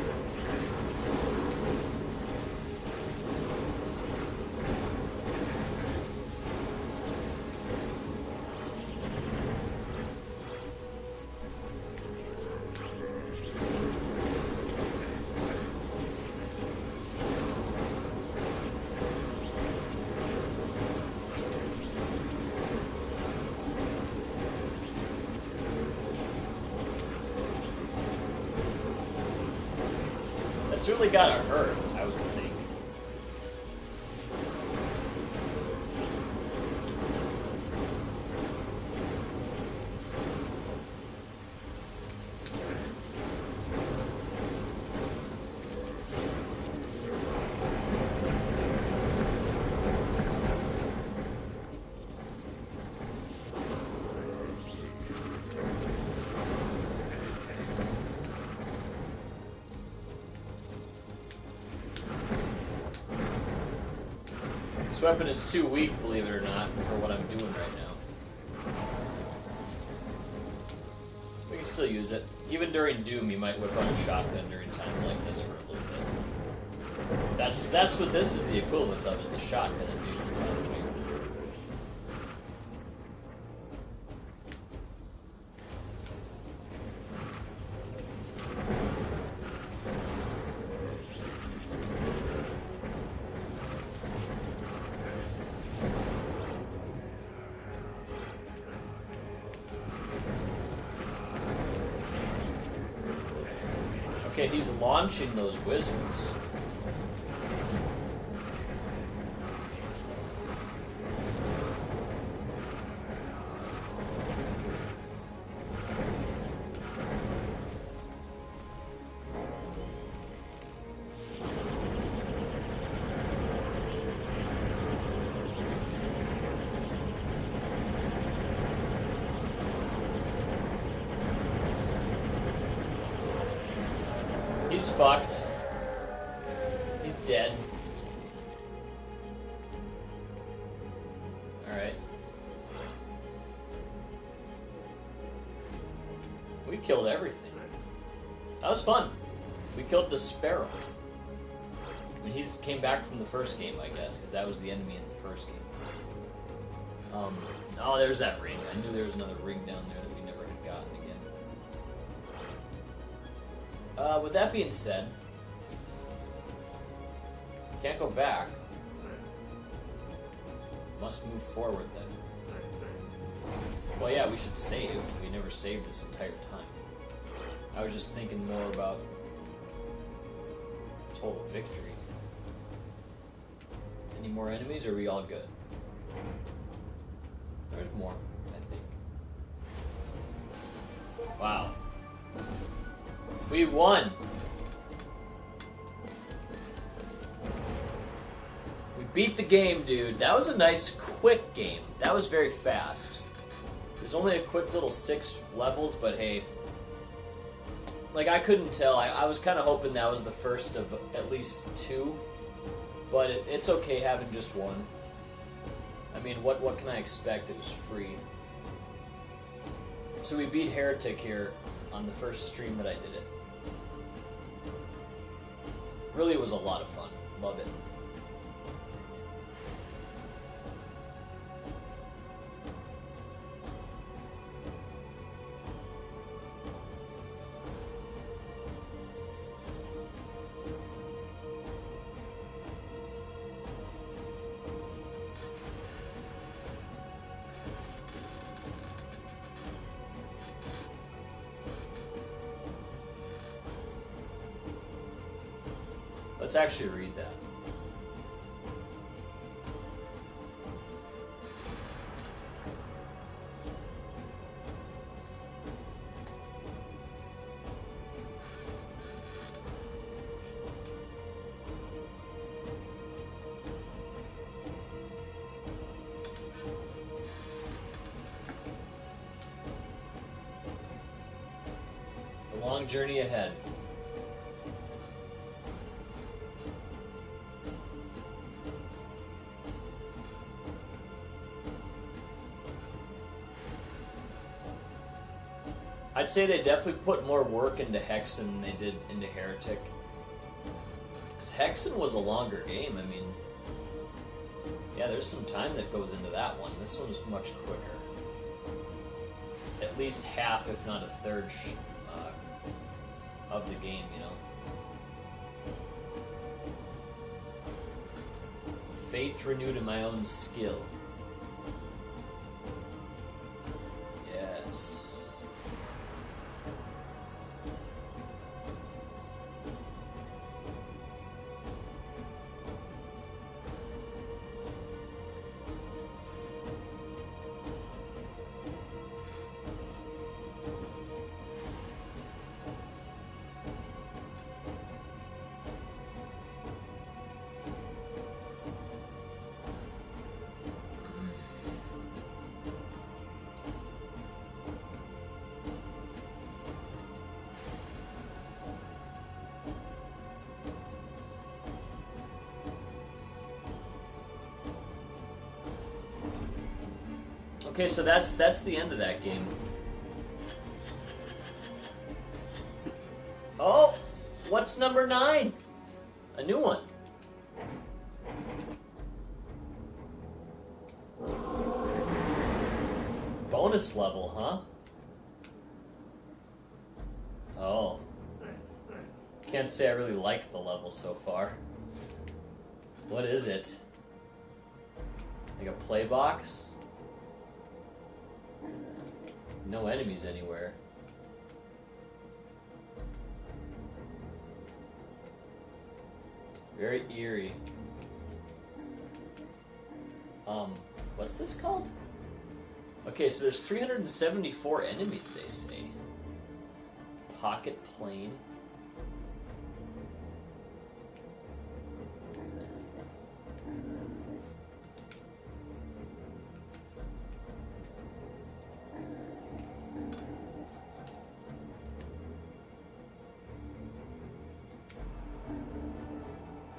That's really gotta hurt, I would think. This weapon is too weak, believe it or not, for what I'm doing right now. We can still use it. Even during Doom, you might whip out a shotgun during times like this for a little bit. That's what this is the equivalent of, is the shotgun in Doom, by the way. Okay, he's launching those wizards. He's fucked. He's dead. Alright. We killed everything. That was fun. We killed the Sparrow. I mean, he came back from the first game, I guess, because that was the enemy in the first game. Oh, there's that ring. I knew there was another ring down there that we never had gotten again. With that being said, can't go back. Must move forward then. Well, yeah, we should save. We never saved this entire time. I was just thinking more about total victory. Any more enemies, or are we all good? There's more, I think. Wow. We won! We beat the game, dude. That was a nice, quick game. That was very fast. There's only a quick little 6 levels, but hey. Like, I couldn't tell. I was kind of hoping that was the first of at least 2. But it's okay having just 1. I mean, what can I expect? It was free. So we beat Heretic here on the first stream that I did it. Really, it was a lot of fun. Love it. Let's actually read that. The long journey ahead. I'd say they definitely put more work into Hexen than they did into Heretic. Because Hexen was a longer game. I mean, yeah, there's some time that goes into that one. This one's much quicker. At least half, if not a third, of the game, you know. Faith renewed in my own skill. Yes. Okay, so that's the end of that game. Oh, what's number 9? A new one. Bonus level, huh? Oh. Can't say I really like the level so far. What is it? Like a play box? No enemies anywhere. Very eerie. What's this called? Okay, so there's 374 enemies, they say. Pocket plane.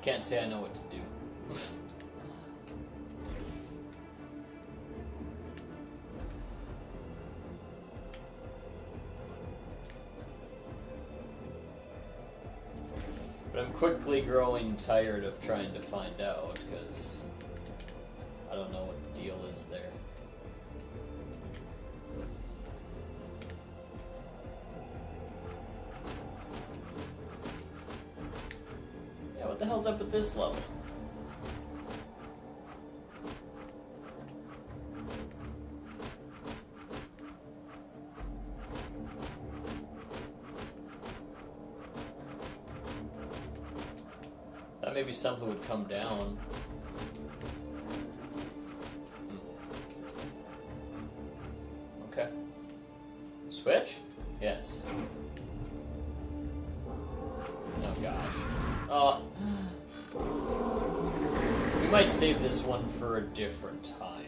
Can't say I know what to do. But I'm quickly growing tired of trying to find out, because I don't know what the deal is there. What the hell's up with this level? Thought maybe something would come down. Okay. Switch? Yes. Oh gosh. Oh. We might save this one for a different time.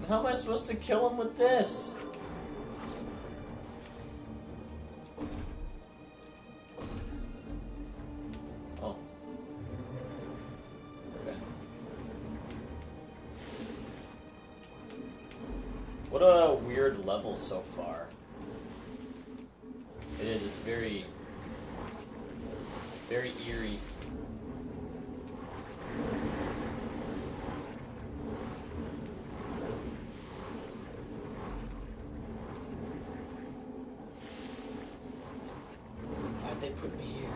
How am I supposed to kill him with this? Oh. Okay. What a weird level so far. It is, it's very eerie. Why'd they put me here?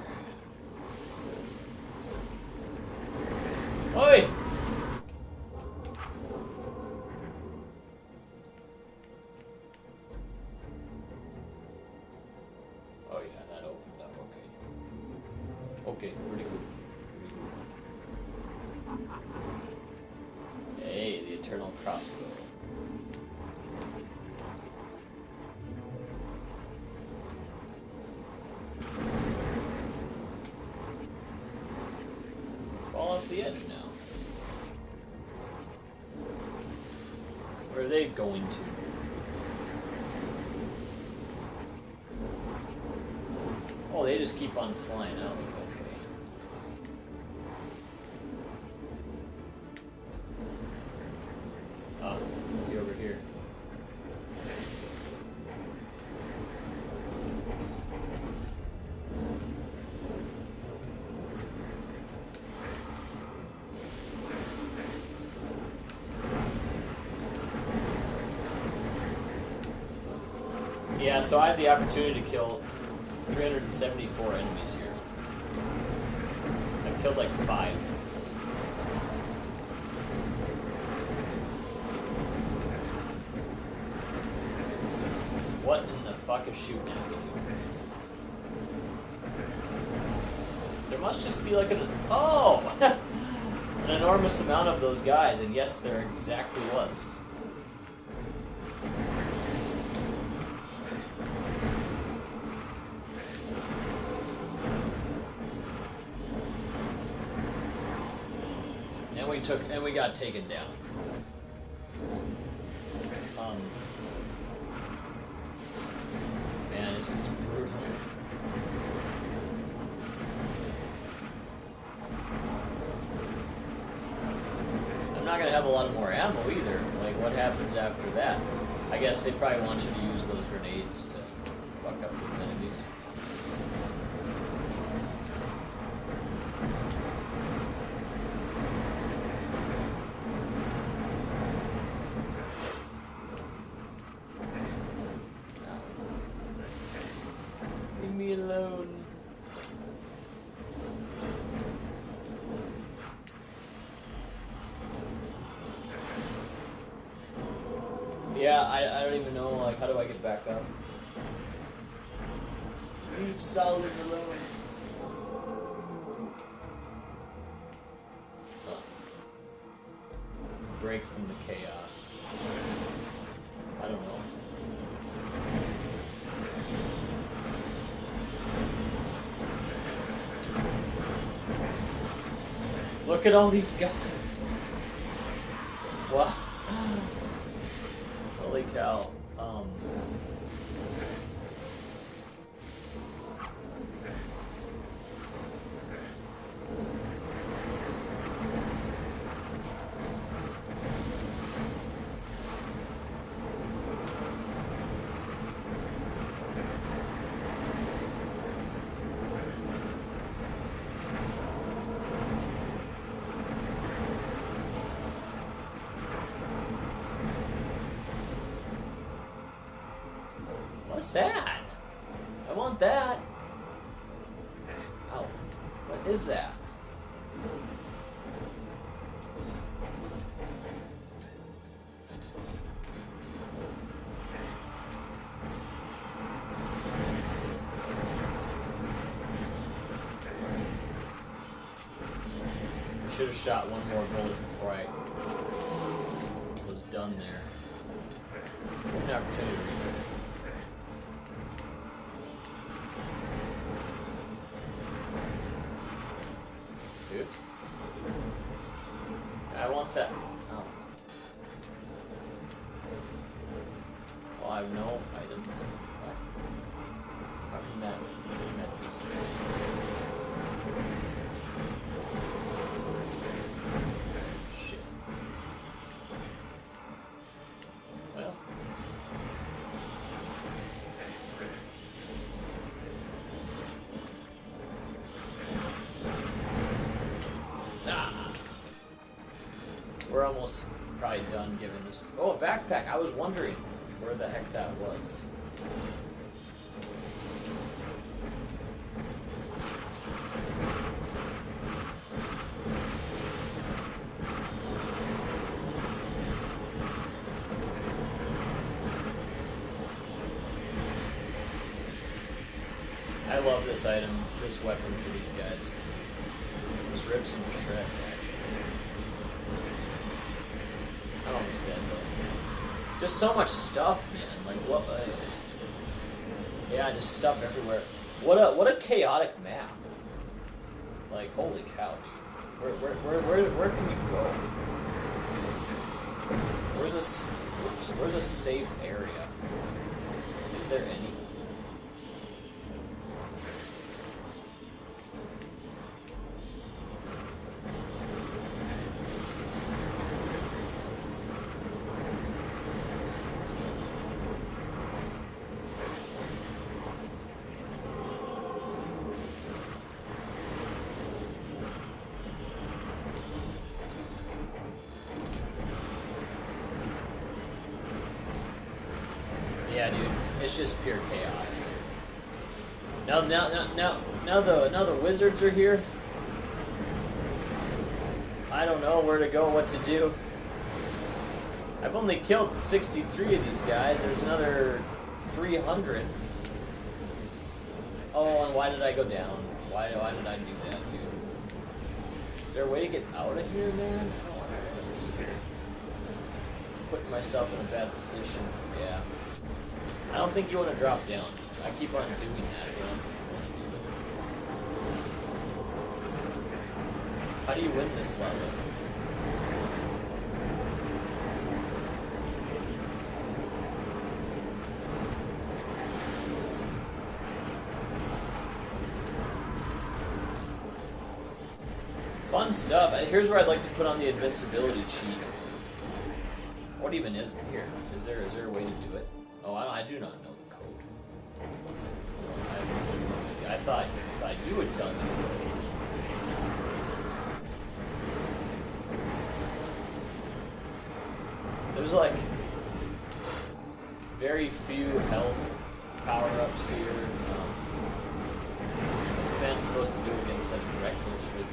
Oi! Oh yeah, that opened up, okay. Okay, pretty good. Hey, the eternal crossbow. Fall off the edge now. Where are they going to? Oh, they just keep on flying out. Okay. Ah, be over here. Yeah, so I have the opportunity to kill 374 enemies here. I've killed like 5. What in the fuck is shooting at me? There must just be like an... Oh! an enormous amount of those guys, and yes, there exactly was. And we got taken down. Man, this is brutal. I'm not gonna have a lot of more ammo either. Like, what happens after that? I guess they probably want you to use those grenades to fuck up these enemies. Leave me alone. Yeah, I don't even know, like, how do I get back up? Leave Solid alone. Huh. Break from the chaos. I don't know. Look at all these guys. Wow. Holy cow. What's that? I want that. Oh, what is that? I should have shot one more bullet before I was done there. What an opportunity. Oops. I want that. Oh. Well, I have no items. What? How can that be? Shit. Well. We're almost probably done giving this. Oh, a backpack. I was wondering where the heck that was. love this item, this weapon for these guys. This rips them to shreds, actually. I'm almost dead, though. Just so much stuff, man. Like, what? Yeah, just stuff everywhere. What a chaotic map. Like, holy cow, dude. Where can we go? Where's this? Oops, where's a safe area? Is there any? Yeah, dude, it's just pure chaos. Now the wizards are here. I don't know where to go, what to do. I've only killed 63 of these guys. There's another 300. Oh, and why did I go down? Why did I do that, dude? Is there a way to get out of here, man? I don't want to be here. I'm putting myself in a bad position. Yeah. I don't think you want to drop down. I keep on doing that. I don't think you want to do it. How do you win this level? Fun stuff. Here's where I'd like to put on the invincibility cheat. What even is here? Is there a way to do it? Oh, I do not know the code. I have no idea. I thought you would tell me the code. There's like very few health power-ups here. What's a man supposed to do against such reckless loot?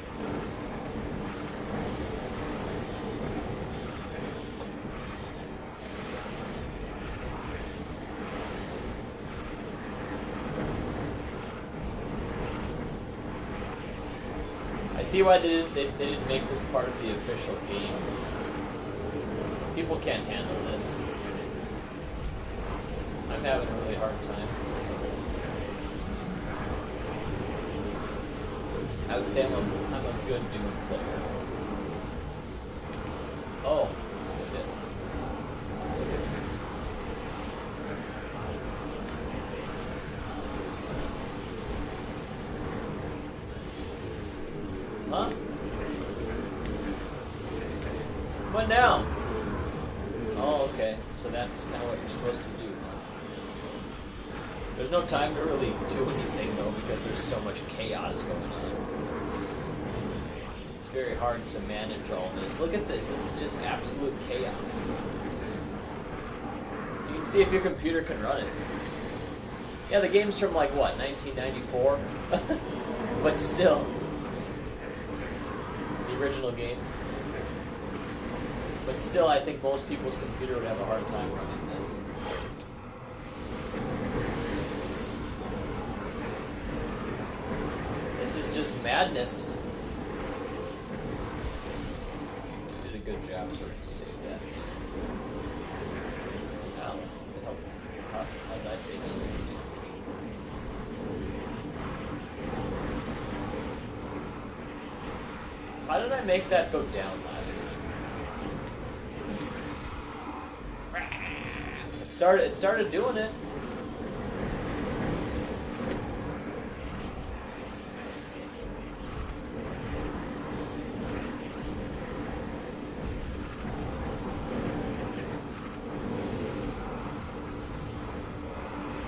I see why they didn't make this part of the official game. People can't handle this. I'm having a really hard time. I would say I'm a good Doom player. Oh, shit. Huh? Went down. Oh, okay. So that's kind of what you're supposed to do, huh? There's no time to really do anything, though, because there's so much chaos going on. It's very hard to manage all this. Look at this. This is just absolute chaos. You can see if your computer can run it. Yeah, the game's from, like, what, 1994? But still. The original game. But still, I think most people's computer would have a hard time running this. This is just madness. Did a good job sort of save that. Ow, what the hell? How did I take so much damage? How did I make that go down last time? It started doing it.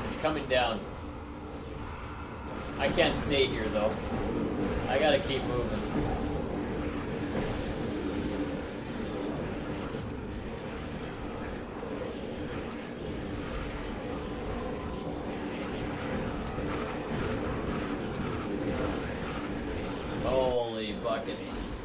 It's coming down. I can't stay here though. I gotta keep moving. Holy buckets.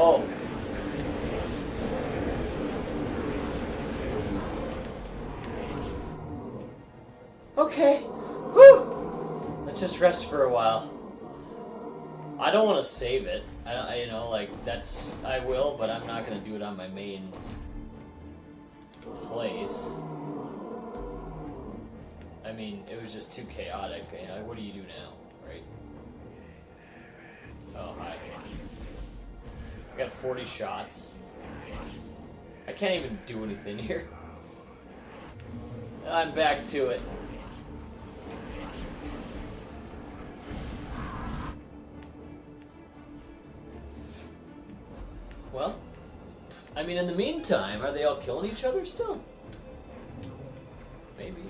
Oh. Okay. Whew. Let's just rest for a while. I don't want to save it. You know, like, that's... I will, but I'm not going to do it on my main place. I mean, it was just too chaotic. You know, what do you do now, right? Oh, hi. I got 40 shots. I can't even do anything here. I'm back to it. Well, I mean, in the meantime, are they all killing each other still? Maybe.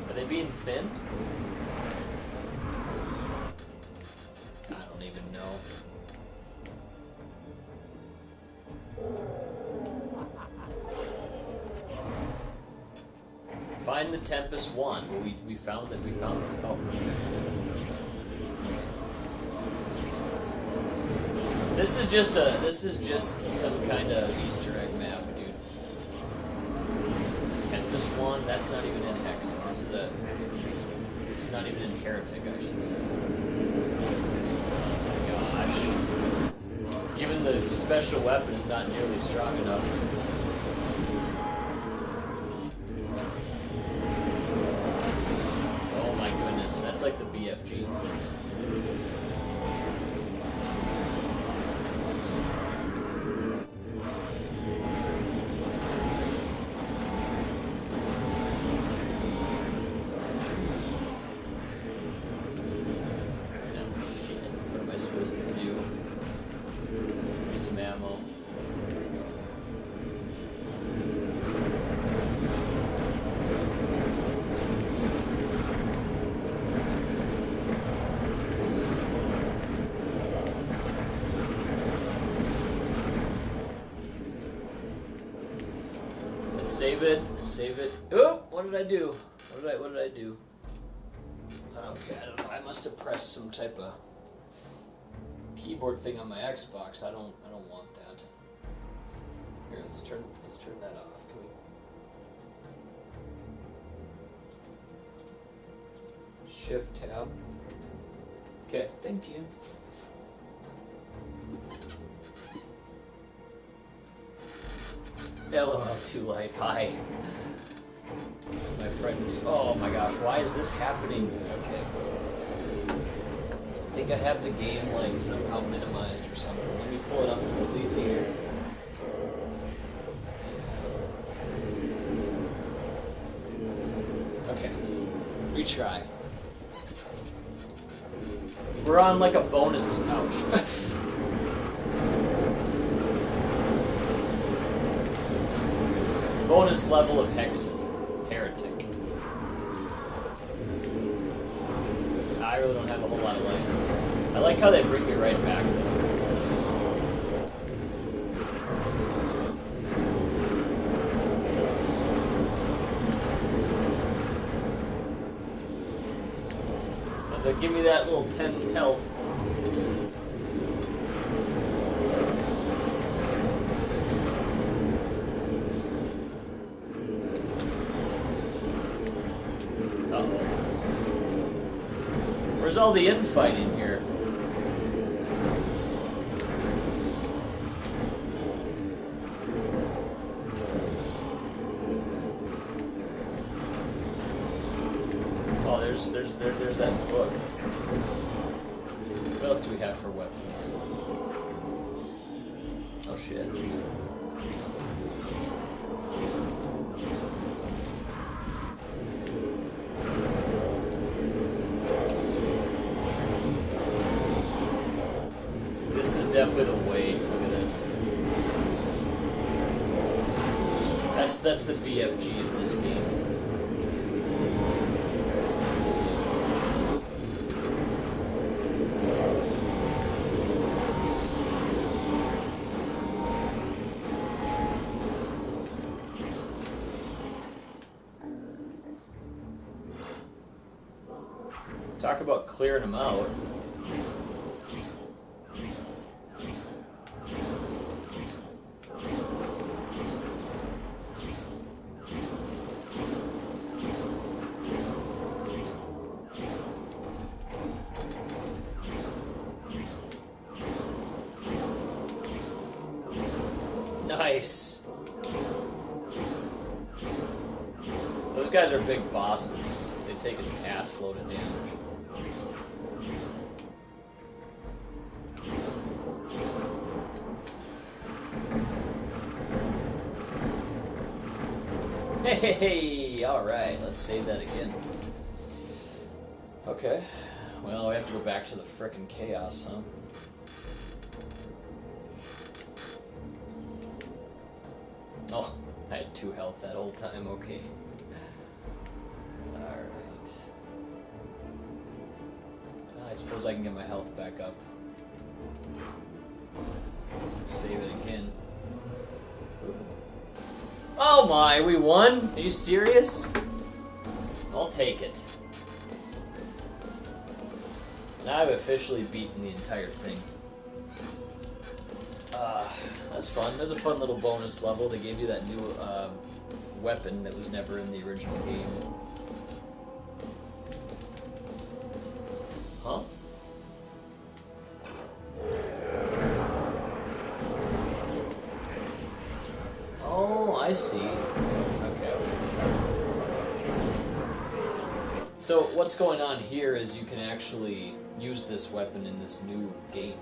Are they being thinned? I don't even know. Find the Tempest 1. Well, we found that we found... Oh. This is just some kind of Easter egg map, dude. Tempest 1, that's not even in Hex. This is not even in Heretic, I should say. Oh my gosh. Even the special weapon is not nearly strong enough. Oh my goodness, that's like the BFG. Supposed to do some ammo. Let's save it. Save it. Oh, what did I do? What did I do? Okay, I don't know. I must have pressed some type of keyboard thing on my Xbox. I don't want that. Here, let's turn that off. Can we Shift tab? Okay, thank you. LOL2 Life, hi. My friend is, oh my gosh, why is this happening? Okay. I think I have the game like somehow minimized or something. Let me pull it up completely here. Okay, retry. We're on like a bonus, ouch. Bonus level of Heretic. I really don't have a whole lot of life. I like how they bring me right back though. It's nice. So give me that little 10 health. Uh-oh. Where's all the infighting here? Oh, there's that book. What else do we have for weapons? Oh shit. This is definitely the way. Look at this. That's the BFG of this game. Talk about clearing them out. Nice. Those guys are big bosses. They take an ass load of damage. Hey, alright, let's save that again. Okay. Well, we have to go back to the frickin' chaos, huh? Oh, I had 2 health that whole time, okay. Alright. I suppose I can get my health back up. Save it again. Ooh. Oh my, we won? Are you serious? I'll take it. Now I've officially beaten the entire thing. That's fun. There's a fun little bonus level. They gave you that new weapon that was never in the original game. Huh? Oh, I see. Okay. So what's going on here is you can actually use this weapon in this new game.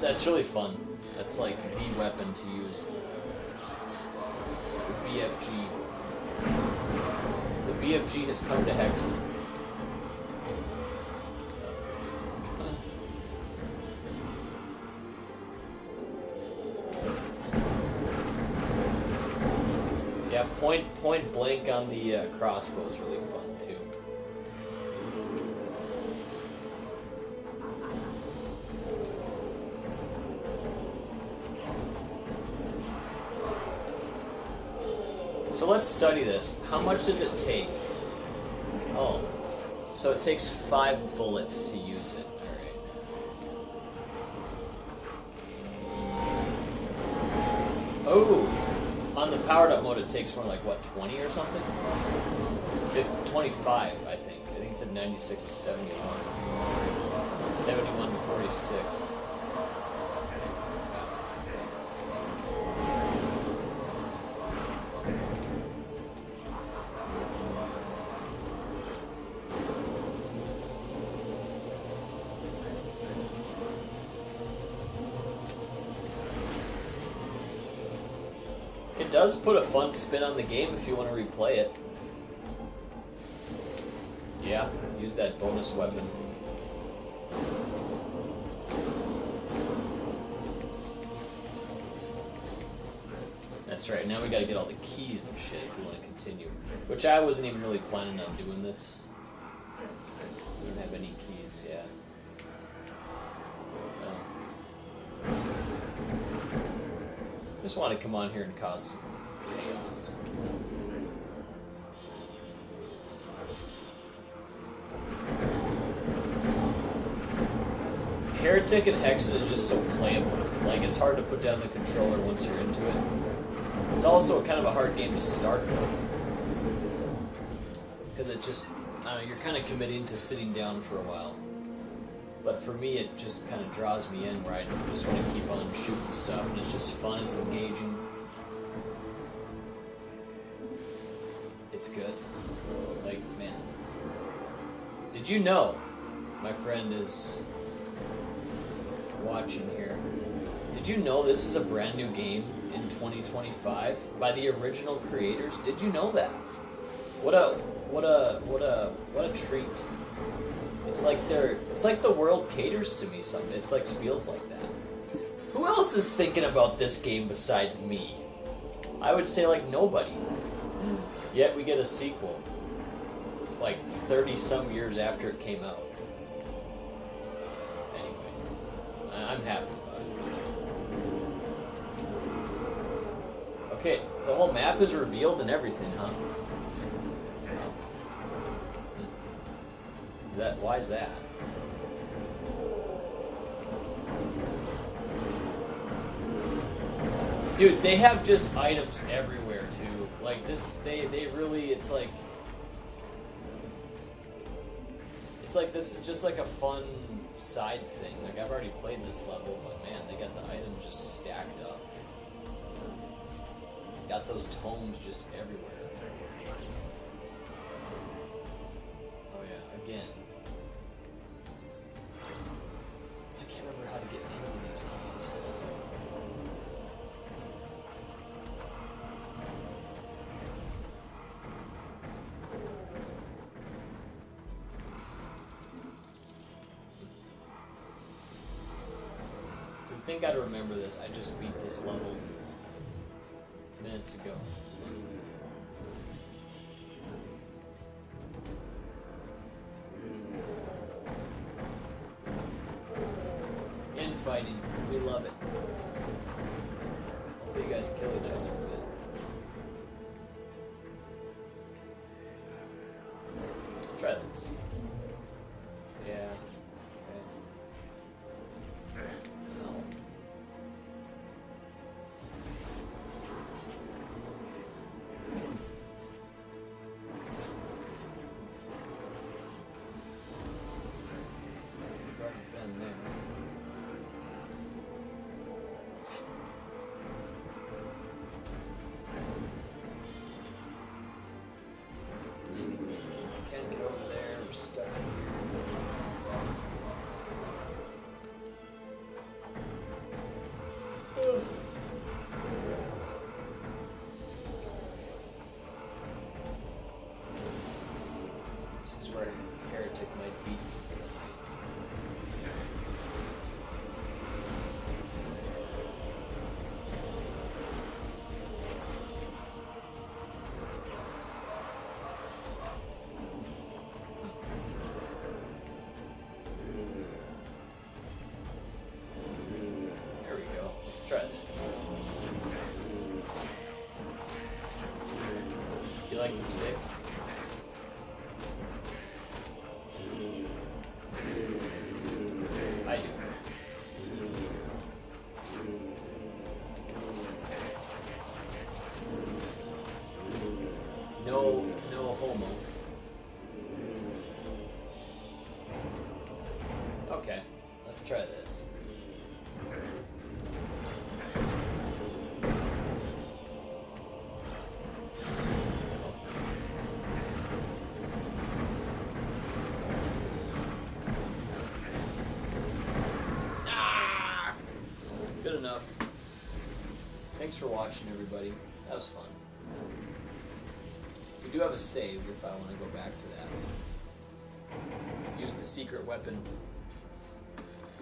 That's really fun. That's like the weapon to use. The BFG. The BFG has come to Hexen. Yeah, point blank on the crossbow is really fun too. So let's study this. How much does it take? Oh, so it takes 5 bullets to use it. Alright. Oh, on the powered up mode it takes more like, what, 20 or something? 25, I think. I think it said 96 to 71. 71 to 46. It does put a fun spin on the game if you want to replay it. Yeah, use that bonus weapon. That's right, now we gotta get all the keys and shit if we want to continue. Which I wasn't even really planning on doing this. We don't have any keys, yeah. Just want to come on here and cause some chaos. Heretic and Hexen is just so playable. Like, it's hard to put down the controller once you're into it. It's also kind of a hard game to start, though. Because it just, I don't know, you're kind of committing to sitting down for a while. But for me, it just kind of draws me in where I just want to keep on shooting stuff, and it's just fun, it's engaging. It's good. Like, man. Did you know, my friend is watching here, did you know this is a brand new game in 2025 by the original creators? Did you know that? What a treat. It's like the world caters to me some. It's like feels like that. Who else is thinking about this game besides me? I would say like nobody. Yet we get a sequel, like 30-some years after it came out. Anyway, I'm happy about it. Okay, the whole map is revealed and everything, huh? Why is that? Dude, they have just items everywhere too. Like this, they really, it's like this is just like a fun side thing. Like I've already played this level, but man, they got the items just stacked up. Got those tomes just everywhere. Oh yeah, again. I can't remember how to get any of these keys. You'd think I'd remember this. I just beat this level minutes ago. Infighting. We love it. Hopefully you guys kill each other a bit. Try this. Yeah. Okay. Ow. We've already been there. Can't get over there. We're stuck here. This is where Heretic might beat me for the night. There we go. Let's try this. Do you like the stick? I do. No homo. Okay, let's try this. Good enough. Thanks for watching, everybody. That was fun. We do have a save if I want to go back to that. Use the secret weapon.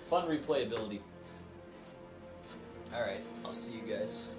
Fun replayability. Alright, I'll see you guys.